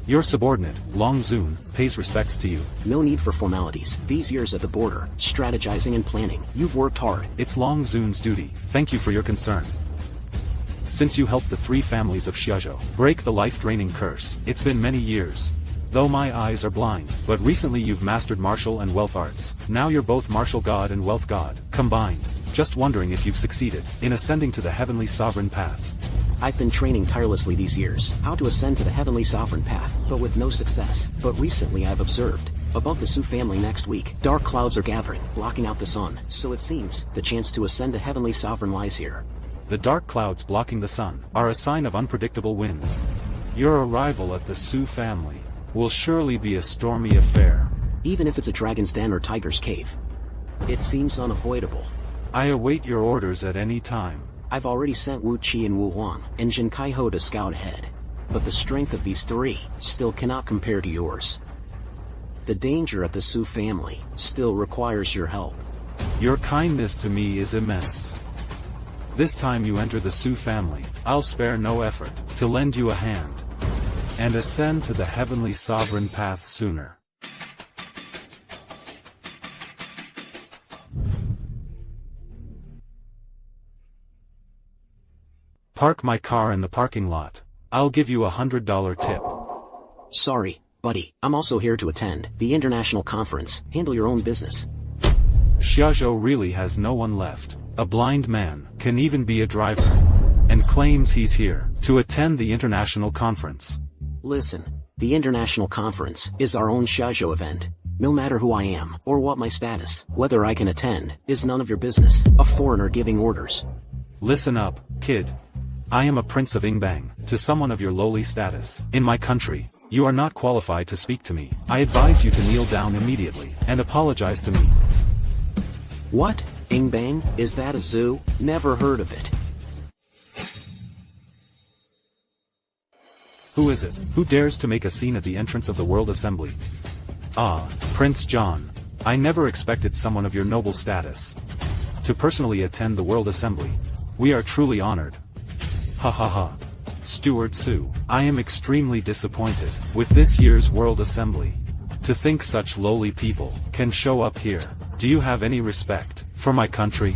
Your subordinate, Long Zun, pays respects to you. No need for formalities. These years at the border, strategizing and planning, you've worked hard. It's Long Zun's duty. Thank you for your concern. Since you helped the three families of Xiazhou break the life-draining curse, it's been many years. Though my eyes are blind, but recently you've mastered martial and wealth arts. Now you're both martial god and wealth god, combined. Just wondering if you've succeeded in ascending to the heavenly sovereign path. I've been training tirelessly these years, how to ascend to the heavenly sovereign path, but with no success. But recently I've observed, above the Su family next week, dark clouds are gathering, blocking out the sun. So it seems, the chance to ascend to heavenly sovereign lies here. The dark clouds blocking the sun are a sign of unpredictable winds. Your arrival at the Su family will surely be a stormy affair. Even if it's a dragon's den or tiger's cave. It seems unavoidable. I await your orders at any time. I've already sent Wu Qi and Wu Huang and Jin Kaiho to scout ahead. But the strength of these three still cannot compare to yours. The danger at the Su family still requires your help. Your kindness to me is immense. This time you enter the Su family, I'll spare no effort to lend you a hand and ascend to the heavenly sovereign path sooner. Park my car in the parking lot. I'll give you $100 tip. Sorry, buddy, I'm also here to attend the international conference. Handle your own business. Xiaozhou really has no one left. A blind man can even be a driver, and claims he's here to attend the international conference. Listen, the international conference is our own Xiaozhou event. No matter who I am, or what my status, whether I can attend, is none of your business. A foreigner giving orders. Listen up, kid. I am a prince of Yingbang. To someone of your lowly status, in my country, you are not qualified to speak to me. I advise you to kneel down immediately, and apologize to me. What? Yingbang? Is that a zoo? Never heard of it. Who is it? Who dares to make a scene at the entrance of the World Assembly? Ah, Prince John. I never expected someone of your noble status to personally attend the World Assembly. We are truly honored. Ha ha ha. Steward Su, I am extremely disappointed with this year's World Assembly. To think such lowly people can show up here. Do you have any respect for my country?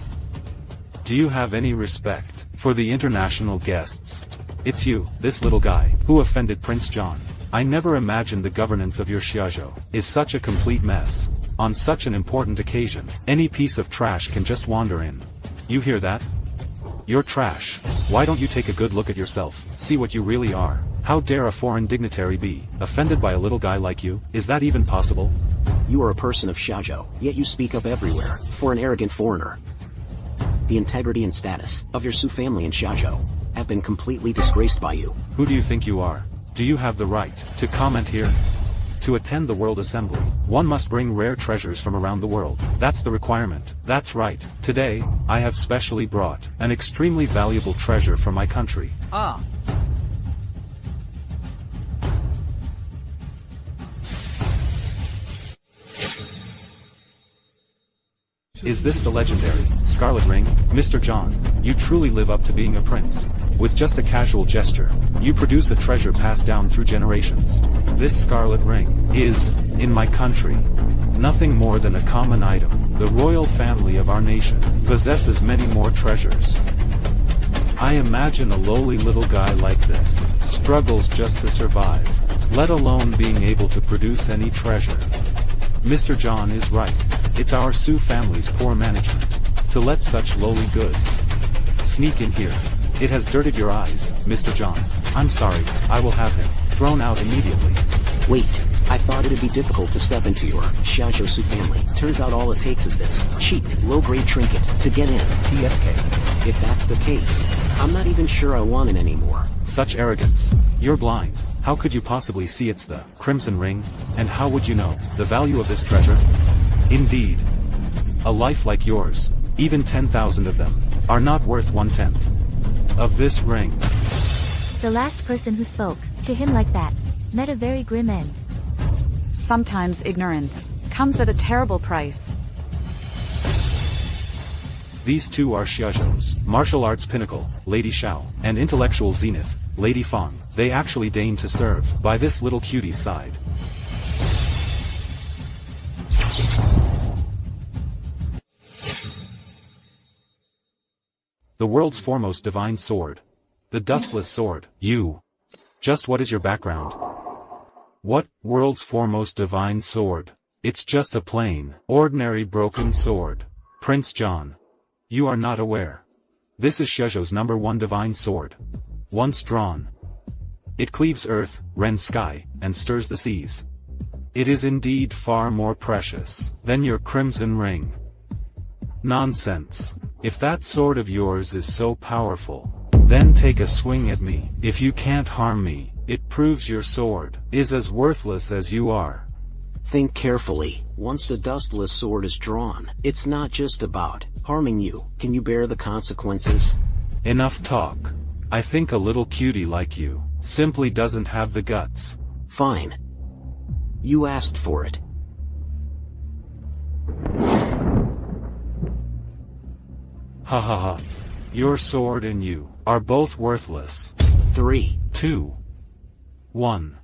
Do you have any respect for the international guests? It's you, this little guy, who offended Prince John. I never imagined the governance of your Xiaozhou is such a complete mess. On such an important occasion, any piece of trash can just wander in. You hear that? You're trash. Why don't you take a good look at yourself, see what you really are? How dare a foreign dignitary be offended by a little guy like you? Is that even possible? You are a person of Xiaozhou, yet you speak up everywhere, for an arrogant foreigner. The integrity and status of your Su family in Xiaozhou have been completely disgraced by you. Who do you think you are? Do you have the right to comment here? To attend the World Assembly, one must bring rare treasures from around the world. That's the requirement. That's right. Today, I have specially brought an extremely valuable treasure from my country. Ah. Is this the legendary Scarlet Ring? Mr. John, you truly live up to being a prince. With just a casual gesture, you produce a treasure passed down through generations. This Scarlet Ring is, in my country, nothing more than a common item. The royal family of our nation possesses many more treasures. I imagine a lowly little guy like this struggles just to survive, let alone being able to produce any treasure. Mr. John is right. It's our Su family's poor management to let such lowly goods sneak in here. It has dirtied your eyes, Mr. John. I'm sorry, I will have him thrown out immediately. Wait, I thought it'd be difficult to step into your Xiaozhou Su family. Turns out all it takes is this cheap, low-grade trinket to get in. TSK. If that's the case, I'm not even sure I want it anymore. Such arrogance. You're blind. How could you possibly see it's the Crimson Ring? And how would you know the value of this treasure? Indeed. A life like yours, even 10,000 of them, are not worth 1/10 of this ring. The last person who spoke to him like that met a very grim end. Sometimes ignorance comes at a terrible price. These two are Xiaozhou's martial arts pinnacle, Lady Xiao, and intellectual zenith, Lady Fang. They actually deign to serve by this little cutie's side. The world's foremost divine sword. The dustless sword. You. Just what is your background? What, world's foremost divine sword? It's just a plain, ordinary broken sword. Prince John. You are not aware. This is Xiaozhou's #1 divine sword. once drawn. It cleaves earth, rends sky, and stirs the seas. It is indeed far more precious than your crimson ring. Nonsense. If that sword of yours is so powerful, then take a swing at me. If you can't harm me, it proves your sword is as worthless as you are. Think carefully. Once the dustless sword is drawn, it's not just about harming you. Can you bear the consequences? Enough talk. I think a little cutie like you simply doesn't have the guts. Fine. You asked for it. Ha ha ha. Your sword and you are both worthless. 3, 2, 1.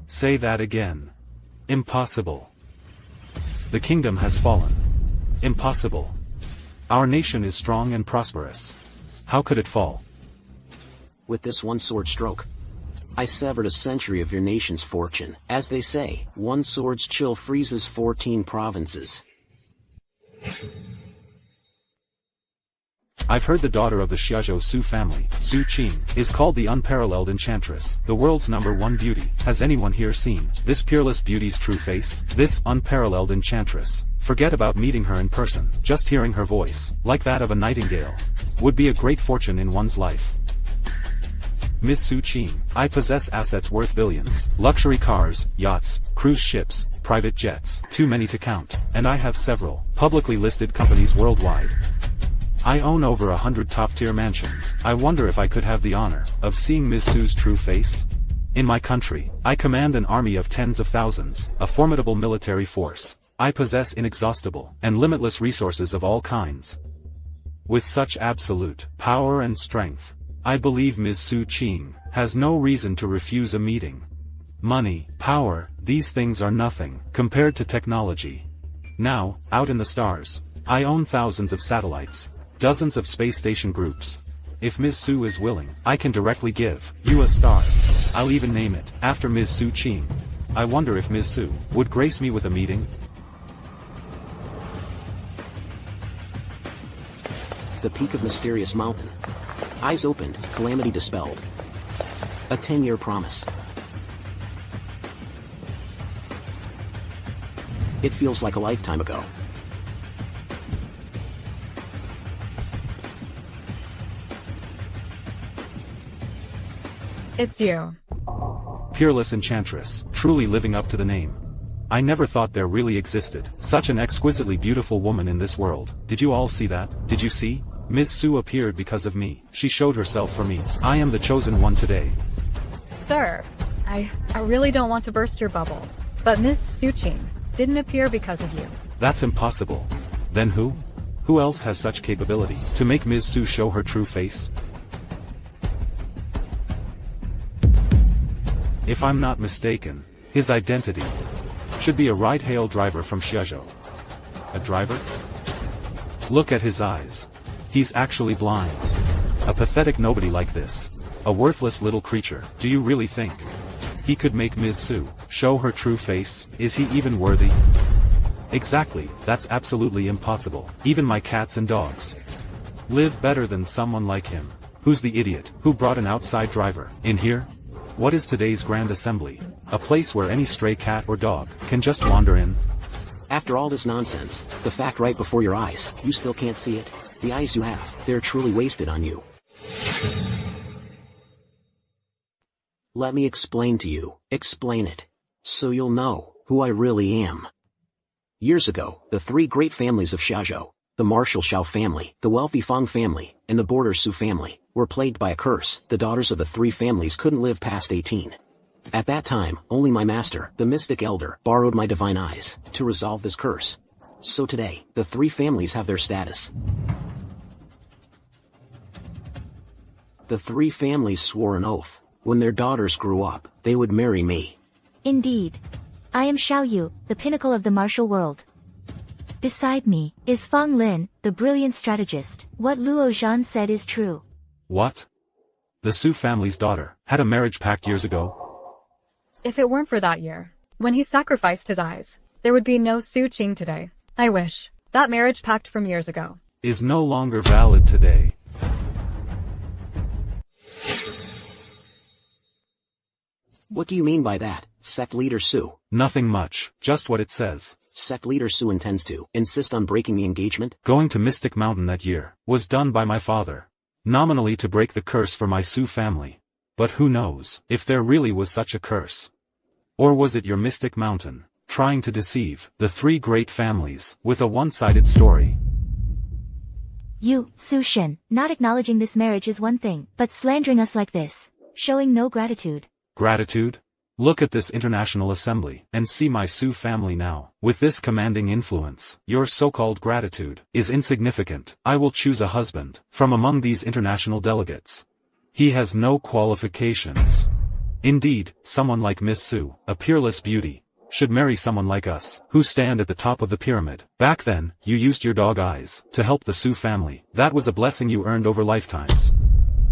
Say that again. Impossible. The kingdom has fallen. Impossible. Our nation is strong and prosperous. How could it fall? With this one sword stroke, I severed a century of your nation's fortune. As they say, one sword's chill freezes 14 provinces. I've heard the daughter of the Xiaozhou Su family, Su Qing, is called the unparalleled enchantress, the world's #1 beauty. Has anyone here seen this peerless beauty's true face? This unparalleled enchantress. Forget about meeting her in person. Just hearing her voice, like that of a nightingale, would be a great fortune in one's life. Miss Su Qing, I possess assets worth billions, luxury cars, yachts, cruise ships, private jets, too many to count, and I have several publicly listed companies worldwide. I own over 100 top-tier mansions. I wonder if I could have the honor of seeing Miss Su's true face? In my country, I command an army of tens of thousands, a formidable military force. I possess inexhaustible and limitless resources of all kinds. With such absolute power and strength, I believe Ms. Su Qing has no reason to refuse a meeting. Money, power, these things are nothing compared to technology. Now, out in the stars, I own thousands of satellites, dozens of space station groups. If Ms. Su is willing, I can directly give you a star. I'll even name it after Ms. Su Qing. I wonder if Ms. Su would grace me with a meeting? The peak of mysterious mountain. Eyes opened, calamity dispelled. A 10-year promise. It feels like a lifetime ago. It's you. Peerless enchantress, truly living up to the name. I never thought there really existed such an exquisitely beautiful woman in this world. Did you all see that? Did you see? Ms. Su appeared because of me. She showed herself for me. I am the chosen one today. Sir, I really don't want to burst your bubble, but Miss Su Qing didn't appear because of you. That's impossible. Then who? Who else has such capability to make Ms. Su show her true face? If I'm not mistaken, his identity should be a ride-hail driver from Xiaozhou. A driver? Look at his eyes. He's actually blind. A pathetic nobody like this. A worthless little creature. Do you really think he could make Ms. Su show her true face? Is he even worthy? Exactly, that's absolutely impossible. Even my cats and dogs live better than someone like him. Who's the idiot who brought an outside driver in here? What is today's grand assembly? A place where any stray cat or dog can just wander in? After all this nonsense, the fact right before your eyes, you still can't see it. The eyes you have, they're truly wasted on you. Let me explain to you, explain it, so you'll know who I really am. Years ago, the three great families of Xiaozhou, the martial Xiao family, the wealthy Feng family, and the border Su family, were plagued by a curse. The daughters of the three families couldn't live past 18. At that time, only my master, the mystic elder, borrowed my divine eyes to resolve this curse. So today, the three families have their status. The three families swore an oath. When their daughters grew up, they would marry me. Indeed. I am Xiao Yu, the pinnacle of the martial world. Beside me is Fang Lin, the brilliant strategist. What Luo Zhan said is true. What? The Su family's daughter had a marriage pact years ago? If it weren't for that year, when he sacrificed his eyes, there would be no Su Qing today. I wish that marriage pact from years ago is no longer valid today. What do you mean by that, Sect Leader Su? Nothing much, just what it says. Sect Leader Su intends to insist on breaking the engagement? Going to Mystic Mountain that year was done by my father. Nominally to break the curse for my Su family. But who knows if there really was such a curse? Or was it your Mystic Mountain, trying to deceive the three great families with a one-sided story? You, Su Shen, not acknowledging this marriage is one thing, but slandering us like this, showing no gratitude. Gratitude? Look at this international assembly, and see my Su family now. With this commanding influence, your so-called gratitude is insignificant. I will choose a husband from among these international delegates. He has no qualifications. Indeed, someone like Miss Su, a peerless beauty, should marry someone like us, who stand at the top of the pyramid. Back then, you used your dog eyes to help the Su family. That was a blessing you earned over lifetimes.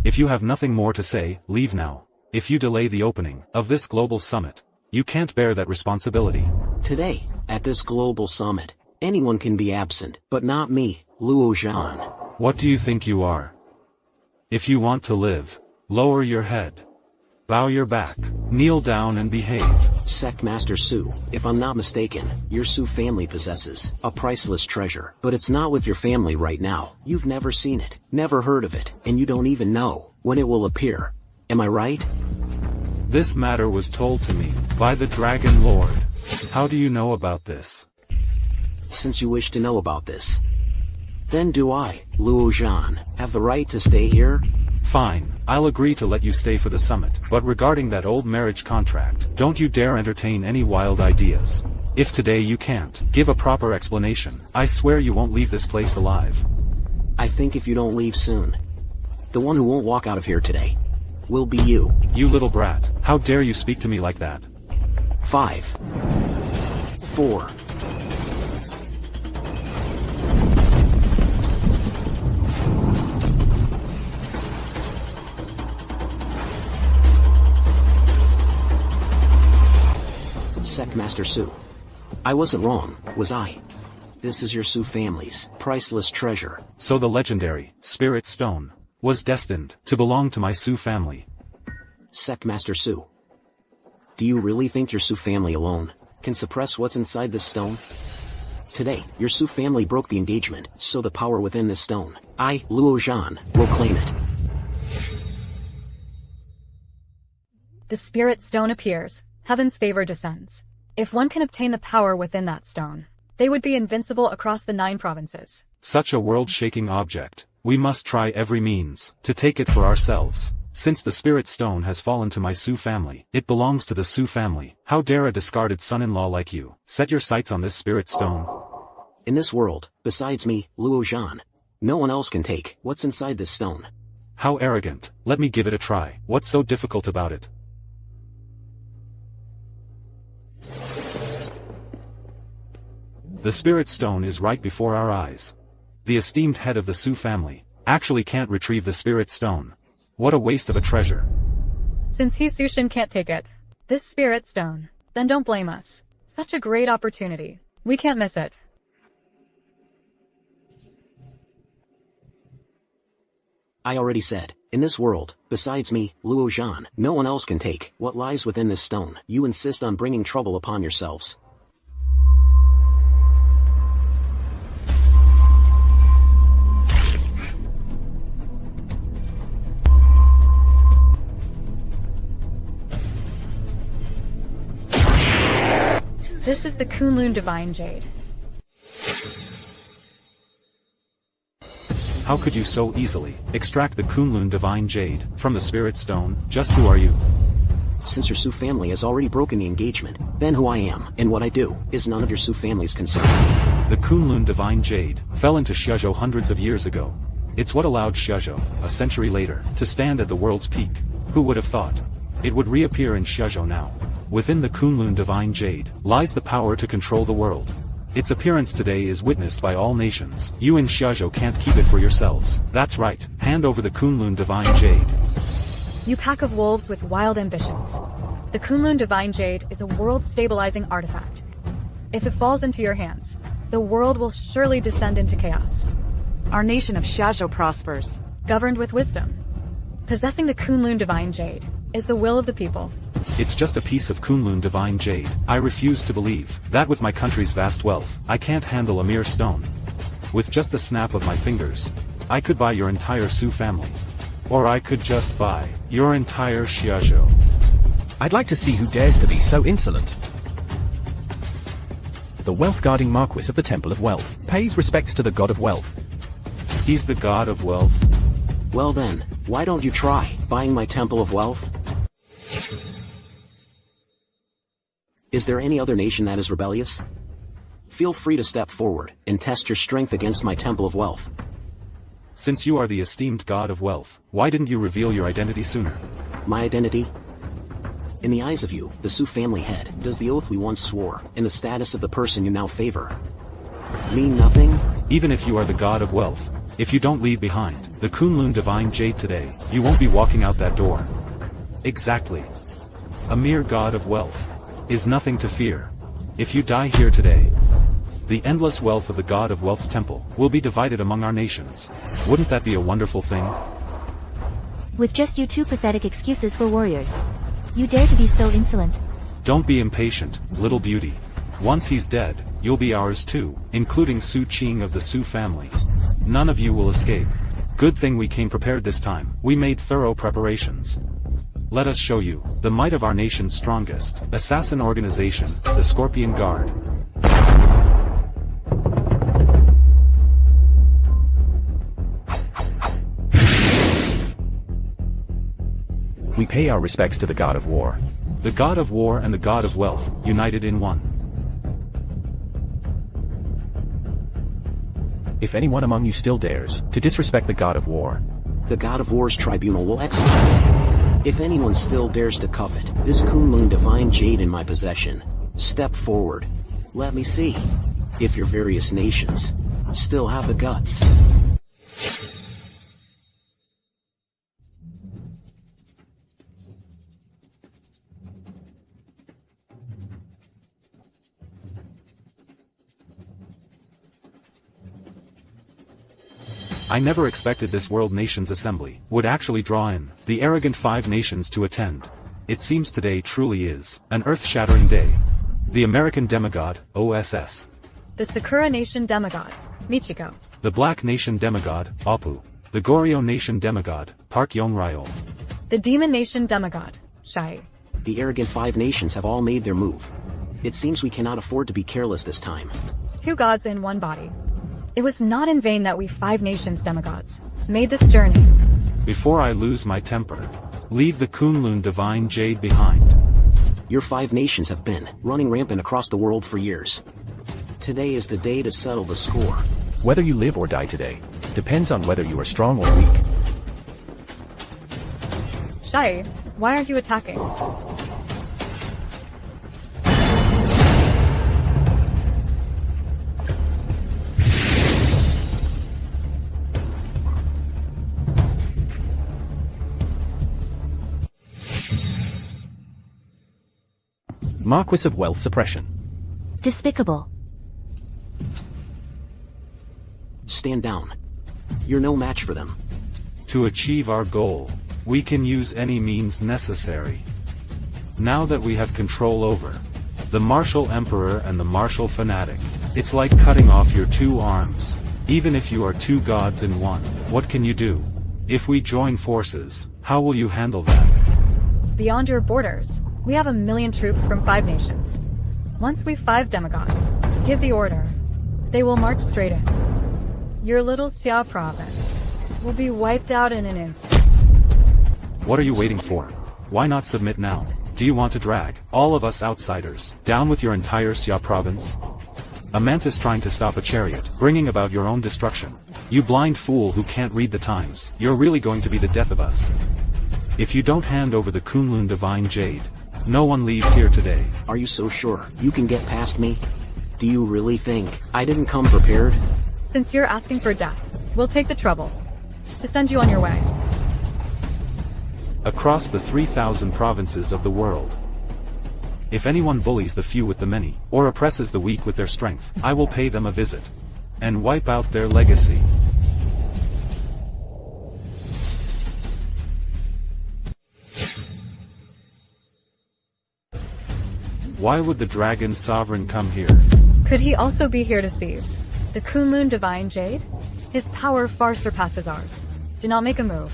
If you have nothing more to say, leave now. If you delay the opening of this global summit, you can't bear that responsibility. Today, at this global summit, anyone can be absent, but not me, Luo Zhan. What do you think you are? If you want to live, lower your head. Bow your back, kneel down and behave. Sect Master Su, if I'm not mistaken, your Su family possesses a priceless treasure. But it's not with your family right now. You've never seen it, never heard of it, and you don't even know when it will appear. Am I right? This matter was told to me by the Dragon Lord. How do you know about this? Since you wish to know about this, then do I, Luo Zhan, have the right to stay here? Fine, I'll agree to let you stay for the summit, but regarding that old marriage contract, don't you dare entertain any wild ideas. If today you can't give a proper explanation, I swear you won't leave this place alive. I think if you don't leave soon, the one who won't walk out of here today will be you. You little brat, how dare you speak to me like that? 5, 4, Sect Master Su. I wasn't wrong, was I? This is your Su family's priceless treasure. So the legendary Spirit Stone was destined to belong to my Su family. Sect Master Su. Do you really think your Su family alone can suppress what's inside this stone? Today, your Su family broke the engagement, so the power within this stone, I, Luo Zhan, will claim it. The Spirit Stone appears. Heaven's favor descends. If one can obtain the power within that stone, they would be invincible across the 9 provinces. Such a world-shaking object. We must try every means to take it for ourselves. Since the Spirit Stone has fallen to my Su family, it belongs to the Su family. How dare a discarded son-in-law like you set your sights on this Spirit Stone? In this world, besides me, Luo Zhan, no one else can take what's inside this stone. How arrogant. Let me give it a try. What's so difficult about it? The Spirit Stone is right before our eyes. The esteemed head of the Su family actually can't retrieve the Spirit Stone. What a waste of a treasure. Since he Su Shen can't take it, this Spirit Stone, then don't blame us. Such a great opportunity. We can't miss it. I already said, in this world, besides me, Luo Zhan, no one else can take what lies within this stone. You insist on bringing trouble upon yourselves. This is the Kunlun Divine Jade. How could you so easily extract the Kunlun Divine Jade from the Spirit Stone? Just who are you? Since your Su family has already broken the engagement, then who I am and what I do is none of your Su family's concern. The Kunlun Divine Jade fell into Xiazhou hundreds of years ago. It's what allowed Xiazhou, a century later, to stand at the world's peak. Who would have thought? It would reappear in Xiazhou now. Within the Kunlun Divine Jade lies the power to control the world. Its appearance today is witnessed by all nations. You in Xiazhou can't keep it for yourselves. That's right. Hand over the Kunlun Divine Jade. You pack of wolves with wild ambitions. The Kunlun Divine Jade is a world-stabilizing artifact. If it falls into your hands, the world will surely descend into chaos. Our nation of Xiazhou prospers. governed with wisdom. Possessing the Kunlun Divine Jade is the will of the people. It's just a piece of Kunlun Divine Jade. I refuse to believe that with my country's vast wealth, I can't handle a mere stone. With just a snap of my fingers, I could buy your entire Su family. Or I could just buy your entire Xiazhou. I'd like to see who dares to be so insolent. The wealth-guarding Marquis of the Temple of Wealth pays respects to the God of Wealth. He's the God of Wealth. Well then, why don't you try buying my Temple of Wealth? Is there any other nation that is rebellious? Feel free to step forward and test your strength against my Temple of Wealth. Since you are the esteemed God of Wealth, why didn't you reveal your identity sooner? My identity? In the eyes of you, the Su family head, does the oath we once swore, and the status of the person you now favor mean nothing? Even if you are the God of Wealth, if you don't leave behind the Kunlun Divine Jade today, you won't be walking out that door. Exactly. A mere God of Wealth is nothing to fear. If you die here today, the endless wealth of the God of Wealth's temple will be divided among our nations. Wouldn't that be a wonderful thing? With just you two pathetic excuses for warriors. You dare to be so insolent. Don't be impatient, little beauty. Once he's dead, you'll be ours too, including Su Qing of the Su family. None of you will escape. Good thing we came prepared this time. We made thorough preparations. Let us show you the might of our nation's strongest assassin organization, the Scorpion Guard. We pay our respects to the God of War. The God of War and the God of Wealth, united in one. If anyone among you still dares to disrespect the God of War, the God of War's tribunal will execute him. If anyone still dares to covet this Kunlun Divine Jade in my possession, step forward. Let me see if your various nations still have the guts. I never expected this World Nations Assembly would actually draw in the arrogant 5 nations to attend. It seems today truly is an earth-shattering day. The American Demigod, OSS. The Sakura Nation Demigod, Michiko. The Black Nation Demigod, Apu. The Goryeo Nation Demigod, Park Yong-ryol. The Demon Nation Demigod, Shai. The arrogant 5 nations have all made their move. It seems we cannot afford to be careless this time. 2 gods in one body. It was not in vain that we 5 nations demigods made this journey. Before I lose my temper, leave the Kunlun Divine Jade behind. Your 5 nations have been running rampant across the world for years. Today is the day to settle the score. Whether you live or die today depends on whether you are strong or weak. Shai, why aren't you attacking? Marquis of Wealth Suppression. Despicable. Stand down. You're no match for them. To achieve our goal, we can use any means necessary. Now that we have control over the Martial Emperor and the Martial Fanatic, it's like cutting off your 2 arms. Even if you are 2 gods in one, what can you do? If we join forces, how will you handle that? Beyond your borders, we have 1 million troops from 5 nations. Once we 5 demigods give the order, they will march straight in. Your little Xia province will be wiped out in an instant. What are you waiting for? Why not submit now? Do you want to drag all of us outsiders down with your entire Xia province? A mantis trying to stop a chariot, bringing about your own destruction. You blind fool who can't read the times, you're really going to be the death of us. If you don't hand over the Kunlun Divine Jade, no one leaves here today. Are you so sure you can get past me? Do you really think I didn't come prepared? Since you're asking for death, we'll take the trouble to send you on your way. Across the 3,000 provinces of the world. If anyone bullies the few with the many, or oppresses the weak with their strength, I will pay them a visit and wipe out their legacy. Why would the Dragon Sovereign come here? Could he also be here to seize the Kunlun Divine Jade? His power far surpasses ours. Do not make a move.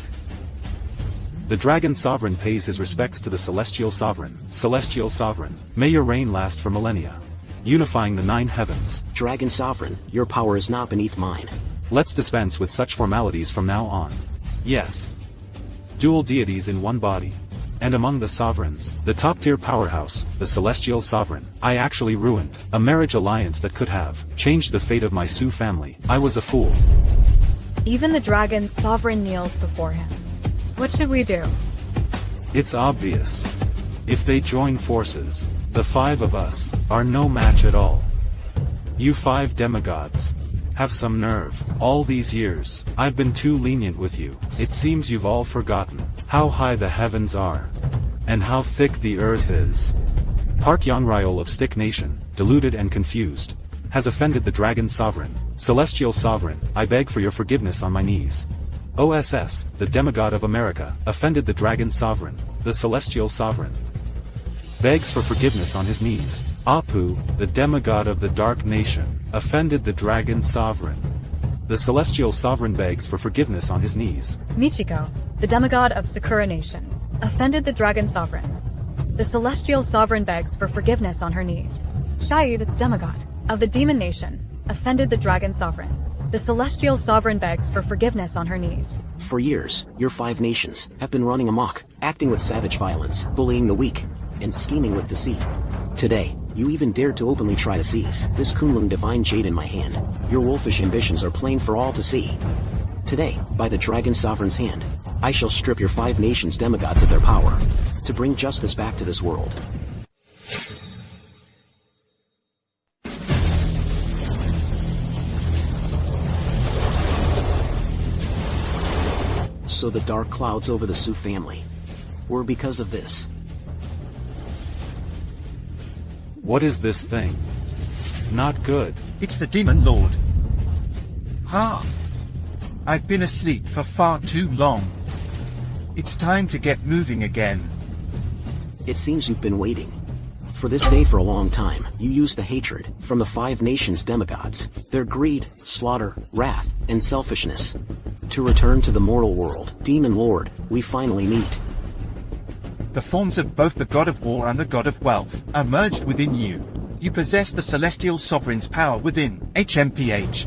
The Dragon Sovereign pays his respects to the Celestial Sovereign. Celestial Sovereign, may your reign last for millennia, unifying the 9 heavens. Dragon Sovereign, your power is not beneath mine. Let's dispense with such formalities from now on. Yes. Dual deities in one body. And among the sovereigns, the top-tier powerhouse, the Celestial Sovereign, I actually ruined a marriage alliance that could have changed the fate of my Sioux family. I was a fool. Even the Dragon Sovereign kneels before him. What should we do? It's obvious. If they join forces, the 5 of us are no match at all. You 5 demigods have some nerve. All these years, I've been too lenient with you. It seems you've all forgotten how high the heavens are, and how thick the earth is. Park Yonryol of Stick Nation, deluded and confused, has offended the Dragon Sovereign. Celestial Sovereign, I beg for your forgiveness on my knees. OSS, the demigod of America, offended the Dragon Sovereign. The Celestial Sovereign begs for forgiveness on his knees. Apu, the demigod of the Dark Nation, offended the Dragon Sovereign. The Celestial Sovereign begs for forgiveness on his knees. Michiko, the demigod of Sakura Nation, offended the Dragon Sovereign. The Celestial Sovereign begs for forgiveness on her knees. Shai, the demigod of the Demon Nation, offended the Dragon Sovereign. The Celestial Sovereign begs for forgiveness on her knees. For years, your 5 nations have been running amok, acting with savage violence, bullying the weak, and scheming with deceit. Today, you even dared to openly try to seize this Kunlun Divine Jade in my hand. Your wolfish ambitions are plain for all to see. Today, by the Dragon Sovereign's hand, I shall strip your 5 nations' demigods of their power, to bring justice back to this world. So the dark clouds over the Sioux family were because of this. What is this thing? Not good. It's the Demon Lord. Ha! I've been asleep for far too long. It's time to get moving again. It seems you've been waiting for this day for a long time. You used the hatred from the 5 nations' demigods, their greed, slaughter, wrath, and selfishness, to return to the mortal world. Demon Lord, we finally meet. The forms of both the God of War and the God of Wealth are merged within you. You possess the Celestial Sovereign's power within HMPH.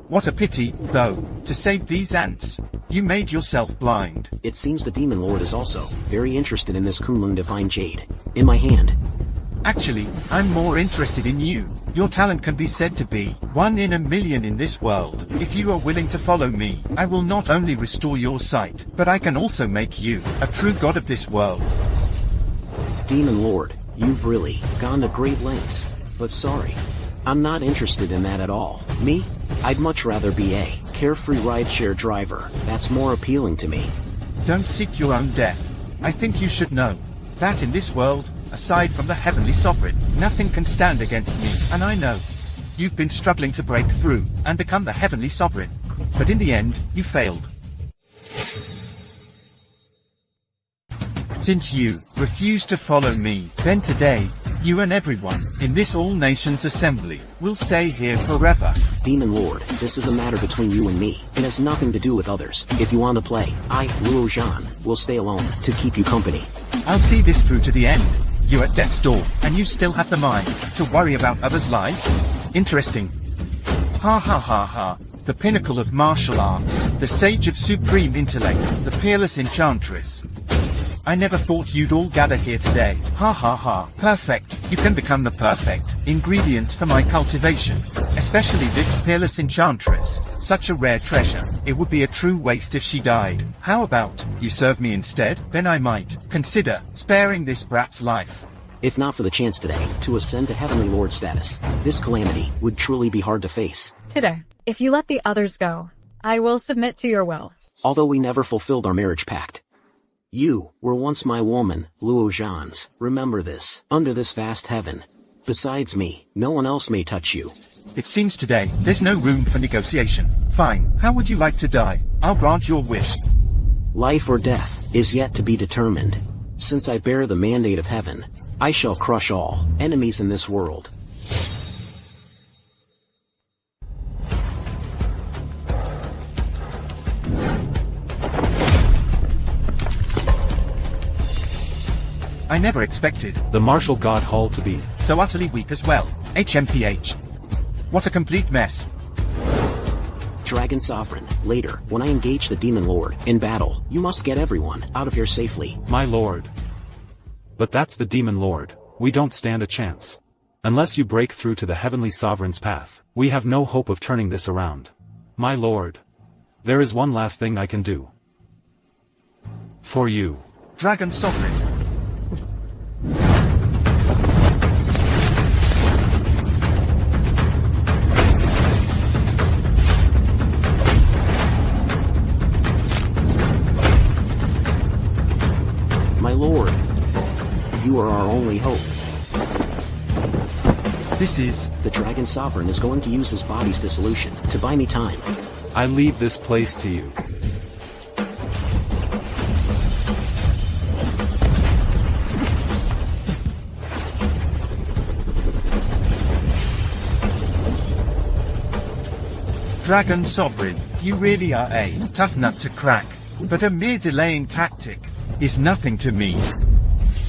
What a pity, though, to save these ants, you made yourself blind. It seems the Demon Lord is also very interested in this Kunlun Divine Jade in my hand. Actually, I'm more interested in you. Your talent can be said to be 1 in a million in this world. If you are willing to follow me, I will not only restore your sight, but I can also make you a true god of this world. Demon Lord, you've really gone to great lengths, but sorry, I'm not interested in that at all. Me? I'd much rather be a carefree rideshare driver. That's more appealing to me. Don't seek your own death. I think you should know that in this world, aside from the Heavenly Sovereign, nothing can stand against me. And I know you've been struggling to break through and become the Heavenly Sovereign, but in the end, you failed. Since you refused to follow me, then today, you and everyone in this all-nations assembly will stay here forever. Demon Lord, this is a matter between you and me. It has nothing to do with others. If you want to play, I, Luo Zhan, will stay alone to keep you company. I'll see this through to the end. You're at death's door, and you still have the mind to worry about others' lives? Interesting. Ha ha ha ha. The pinnacle of martial arts, the sage of supreme intellect, the peerless enchantress. I never thought you'd all gather here today. Ha ha ha. Perfect. You can become the perfect ingredient for my cultivation. Especially this peerless enchantress. Such a rare treasure. It would be a true waste if she died. How about you serve me instead? Then I might consider sparing this brat's life. If not for the chance today to ascend to Heavenly Lord status, this calamity would truly be hard to face. Today, if you let the others go, I will submit to your will. Although we never fulfilled our marriage pact. You were once my woman, Luo Zhan's. Remember this. Under this vast heaven, besides me, no one else may touch you. It seems today, there's no room for negotiation. Fine. How would you like to die? I'll grant your wish. Life or death is yet to be determined. Since I bear the mandate of heaven, I shall crush all enemies in this world. I never expected the martial god Hall to be so utterly weak as well. HMPH. What a complete mess. Dragon Sovereign, later, when I engage the Demon Lord in battle, you must get everyone out of here safely. My lord. But that's the Demon Lord. We don't stand a chance. Unless you break through to the Heavenly Sovereign's path, we have no hope of turning this around. My lord. There is one last thing I can do. For you. Dragon Sovereign. My lord. You are our only hope. This is... The Dragon Sovereign is going to use his body's dissolution to buy me time. I leave this place to you. Dragon Sovereign, you really are a tough nut to crack, but a mere delaying tactic is nothing to me.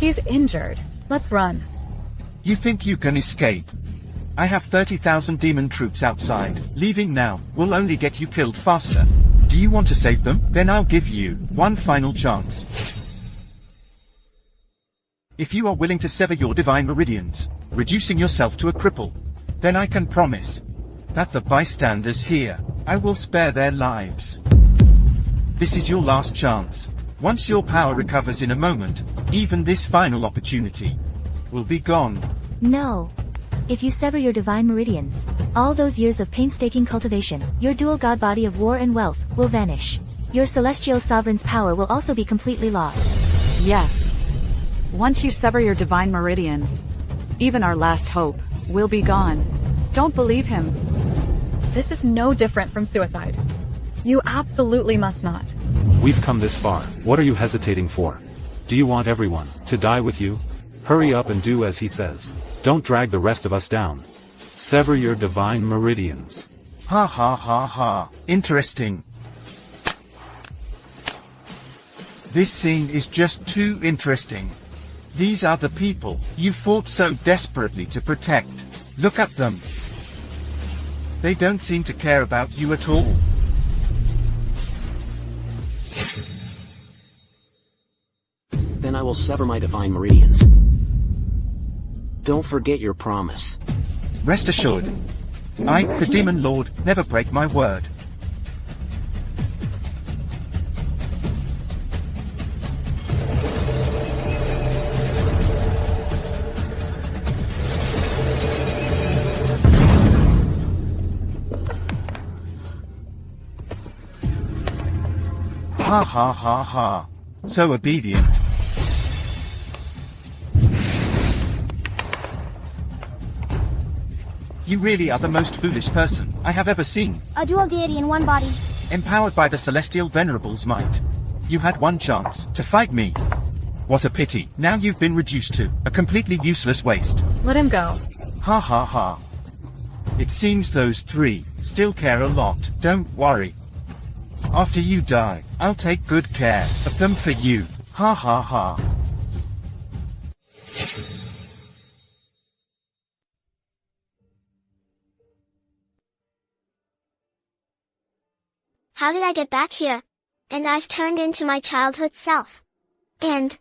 He's injured. Let's run. You think you can escape? I have 30,000 demon troops outside. Leaving now will only get you killed faster. Do you want to save them? Then I'll give you one final chance. If you are willing to sever your divine meridians, reducing yourself to a cripple, then I can promise that the bystanders here, I will spare their lives. This is your last chance. Once your power recovers in a moment, even this final opportunity will be gone. No. If you sever your divine meridians, all those years of painstaking cultivation, your dual god body of war and wealth, will vanish. Your celestial sovereign's power will also be completely lost. Yes. Once you sever your divine meridians, even our last hope will be gone. Don't believe him. This is no different from suicide. You absolutely must not. We've come this far. What are you hesitating for? Do you want everyone to die with you? Hurry up and do as he says. Don't drag the rest of us down. Sever your divine meridians. Ha ha ha ha. Interesting. This scene is just too interesting. These are the people you fought so desperately to protect. Look at them. They don't seem to care about you at all. Then I will sever my divine meridians. Don't forget your promise. Rest assured, I, the Demon Lord, never break my word. Ha ha ha ha. So obedient. You really are the most foolish person I have ever seen. A dual deity in one body. Empowered by the Celestial Venerable's might. You had one chance to fight me. What a pity. Now you've been reduced to a completely useless waste. Let him go. Ha ha ha. It seems those three still care a lot. Don't worry. After you die, I'll take good care of them for you. Ha ha ha. How did I get back here? And I've turned into my childhood self. And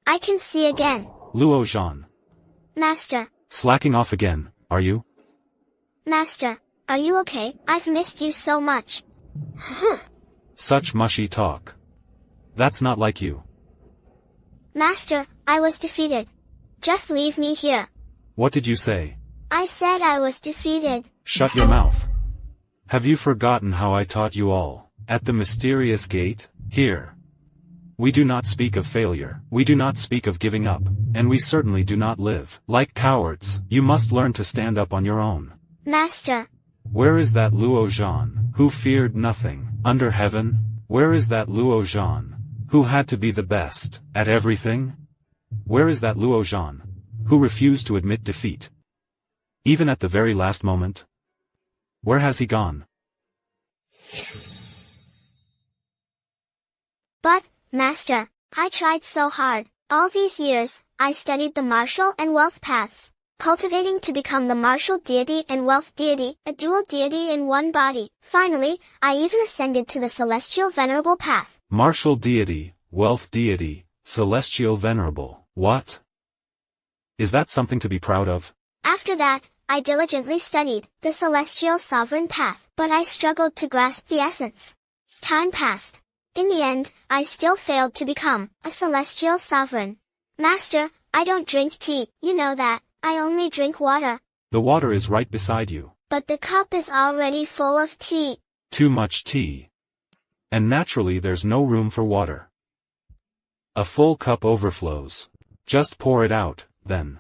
I can see again. Luo Zhan. Master. Slacking off again, are you? Master, are you okay? I've missed you so much. Such mushy talk. That's not like you. Master, I was defeated. Just leave me here. What did you say? I said I was defeated. Shut your mouth. Have you forgotten how I taught you all, at the mysterious gate, here? We do not speak of failure, we do not speak of giving up, and we certainly do not live like cowards. You must learn to stand up on your own. Master. Where is that Luo Zhan, who feared nothing, under heaven? Where is that Luo Zhan, who had to be the best, at everything? Where is that Luo Zhan? Who refused to admit defeat? Even at the very last moment? Where has he gone? But, Master, I tried so hard. All these years, I studied the martial and wealth paths, cultivating to become the martial deity and wealth deity, a dual deity in one body. Finally, I even ascended to the celestial venerable path. Martial deity, wealth deity, celestial venerable. What? Is that something to be proud of? After that, I diligently studied the celestial sovereign path, but I struggled to grasp the essence. Time passed. In the end, I still failed to become a celestial sovereign. Master, I don't drink tea, you know that. I only drink water. The water is right beside you. But the cup is already full of tea. Too much tea. And naturally there's no room for water. A full cup overflows. Just pour it out, then.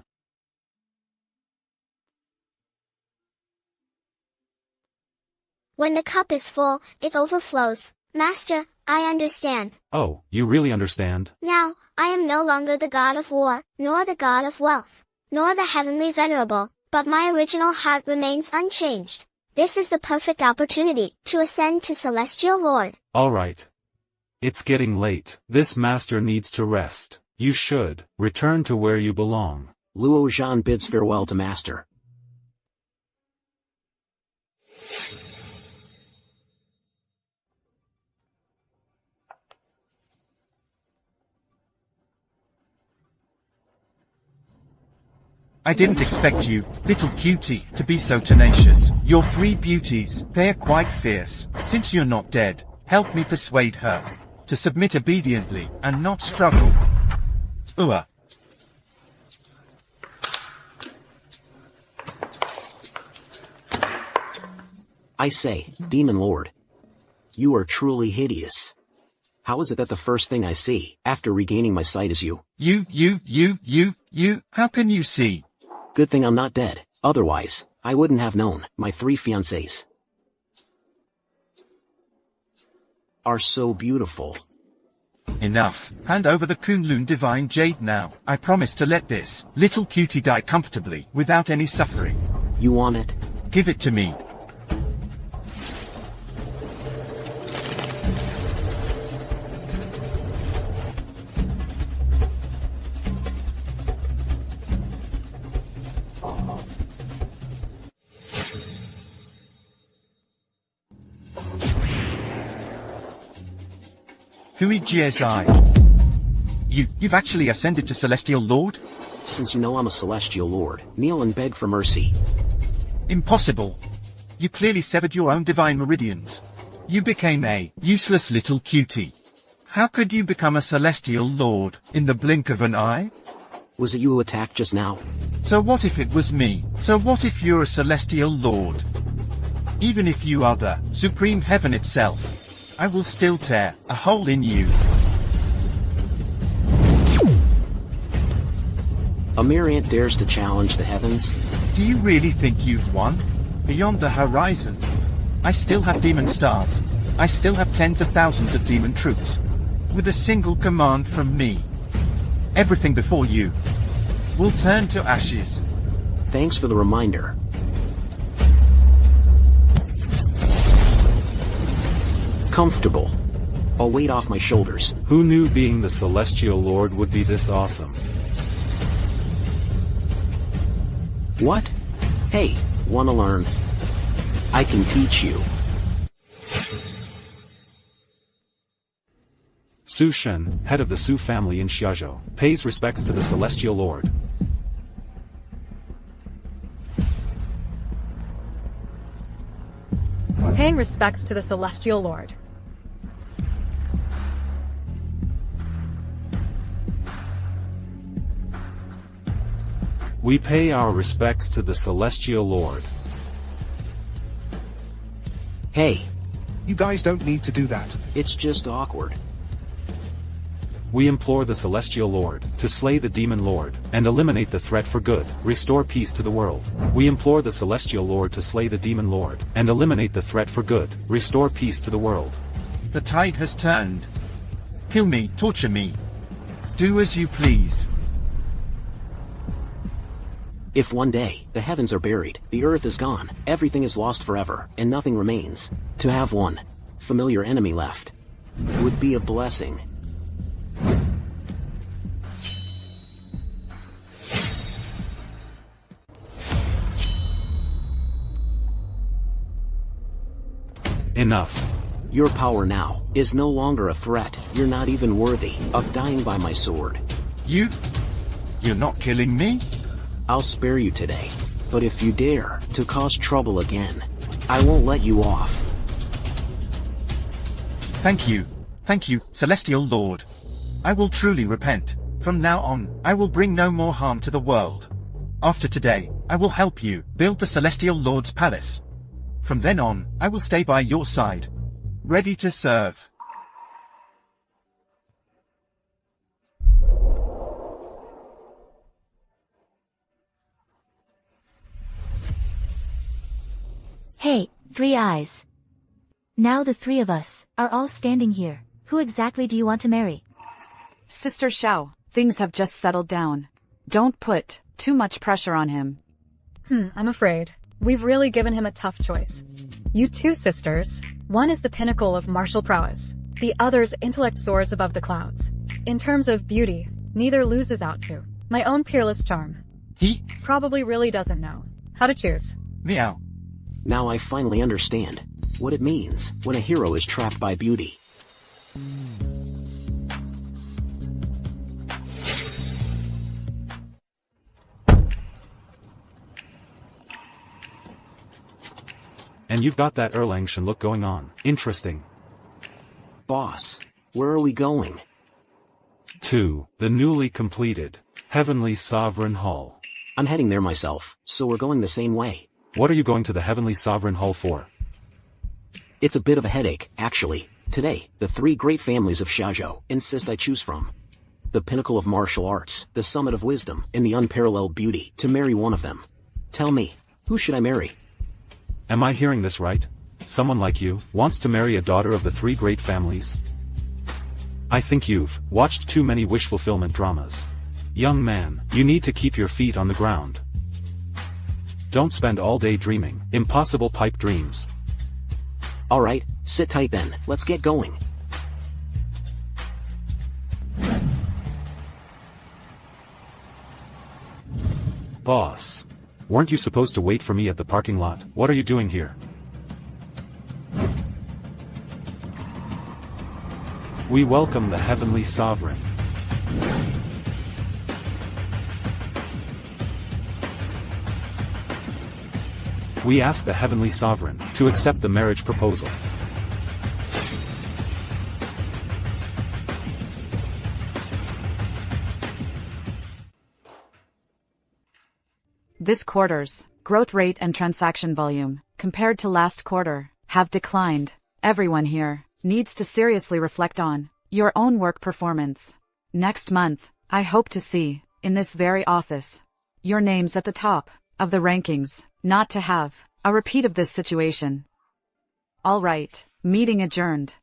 When the cup is full, it overflows. Master, I understand. Oh, you really understand? Now, I am no longer the god of war, nor the god of wealth, nor the heavenly venerable, but my original heart remains unchanged. This is the perfect opportunity to ascend to Celestial Lord. Alright. It's getting late. This master needs to rest. You should return to where you belong. Luo Zhan bids farewell to Master. I didn't expect you, little cutie, to be so tenacious. Your 3 beauties, they're quite fierce. Since you're not dead, help me persuade her to submit obediently and not struggle. I say, Demon Lord. You are truly hideous. How is it that the first thing I see, after regaining my sight is you? You, how can you see? Good thing I'm not dead, otherwise, I wouldn't have known. My 3 fiancés are so beautiful. Enough. Hand over the Kunlun Divine Jade now. I promise to let this little cutie die comfortably, without any suffering. You want it? Give it to me. Hui Jiezai. You've actually ascended to Celestial Lord? Since you know I'm a Celestial Lord, kneel and beg for mercy. Impossible. You clearly severed your own divine meridians. You became a useless little cutie. How could you become a Celestial Lord in the blink of an eye? Was it you who attacked just now? So what if it was me? So what if you're a Celestial Lord? Even if you are the Supreme Heaven itself, I will still tear a hole in you. A mere ant dares to challenge the heavens? Do you really think you've won? Beyond the horizon, I still have demon stars. I still have tens of thousands of demon troops. With a single command from me, everything before you will turn to ashes. Thanks for the reminder. Comfortable. A weight off my shoulders. Who knew being the Celestial Lord would be this awesome? What? Hey, wanna learn? I can teach you. Su Shen, head of the Su family in Xiazhou, pays respects to the Celestial Lord. Paying respects to the Celestial Lord. We pay our respects to the Celestial Lord. Hey. You guys don't need to do that. It's just awkward. We implore the Celestial Lord to slay the Demon Lord and eliminate the threat for good, restore peace to the world. We implore the Celestial Lord to slay the Demon Lord and eliminate the threat for good, restore peace to the world. The tide has turned. Kill me, torture me. Do as you please. If one day, the heavens are buried, the earth is gone, everything is lost forever, and nothing remains, to have one familiar enemy left would be a blessing. Enough. Your power now is no longer a threat. You're not even worthy of dying by my sword. You're not killing me? I'll spare you today, but if you dare to cause trouble again, I won't let you off. Thank you, Celestial Lord. I will truly repent. From now on, I will bring no more harm to the world. After today, I will help you build the Celestial Lord's palace. From then on, I will stay by your side, ready to serve. Hey, Three Eyes. Now the three of us are all standing here. Who exactly do you want to marry? Sister Xiao, things have just settled down. Don't put too much pressure on him. I'm afraid. We've really given him a tough choice. You two sisters. One is the pinnacle of martial prowess. The other's intellect soars above the clouds. In terms of beauty, neither loses out to my own peerless charm. He probably really doesn't know how to choose. Meow. Now I finally understand what it means when a hero is trapped by beauty. And you've got that Erlangchen look going on. Interesting. Boss, where are we going? To the newly completed Heavenly Sovereign Hall. I'm heading there myself, so we're going the same way. What are you going to the Heavenly Sovereign Hall for? It's a bit of a headache, actually. Today, the three great families of Xiaozhou insist I choose from the pinnacle of martial arts, the summit of wisdom, and the unparalleled beauty to marry one of them. Tell me, who should I marry? Am I hearing this right? Someone like you wants to marry a daughter of the three great families? I think you've watched too many wish fulfillment dramas. Young man, you need to keep your feet on the ground. Don't spend all day dreaming impossible pipe dreams. Alright, sit tight then, let's get going. Boss. Weren't you supposed to wait for me at the parking lot? What are you doing here? We welcome the Heavenly Sovereign. We ask the Heavenly Sovereign to accept the marriage proposal. This quarter's growth rate and transaction volume, compared to last quarter, have declined. Everyone here needs to seriously reflect on your own work performance. Next month, I hope to see, in this very office, your names at the top of the rankings, not to have a repeat of this situation. All right, meeting adjourned.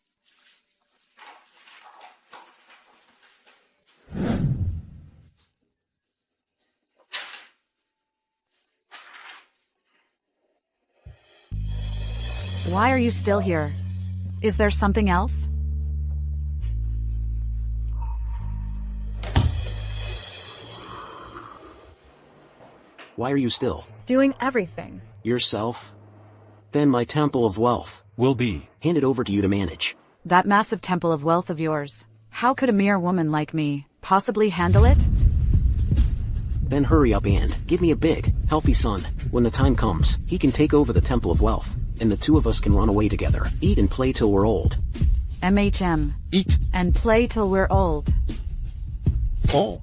Why are you still here? Is there something else? Why are you still doing everything yourself? Then my temple of wealth will be handed over to you to manage. That massive temple of wealth of yours. How could a mere woman like me possibly handle it? Then hurry up and give me a big, healthy son. When the time comes, he can take over the temple of wealth, and the two of us can run away together, eat and play till we're old. MHM. Eat and play till we're old. Oh.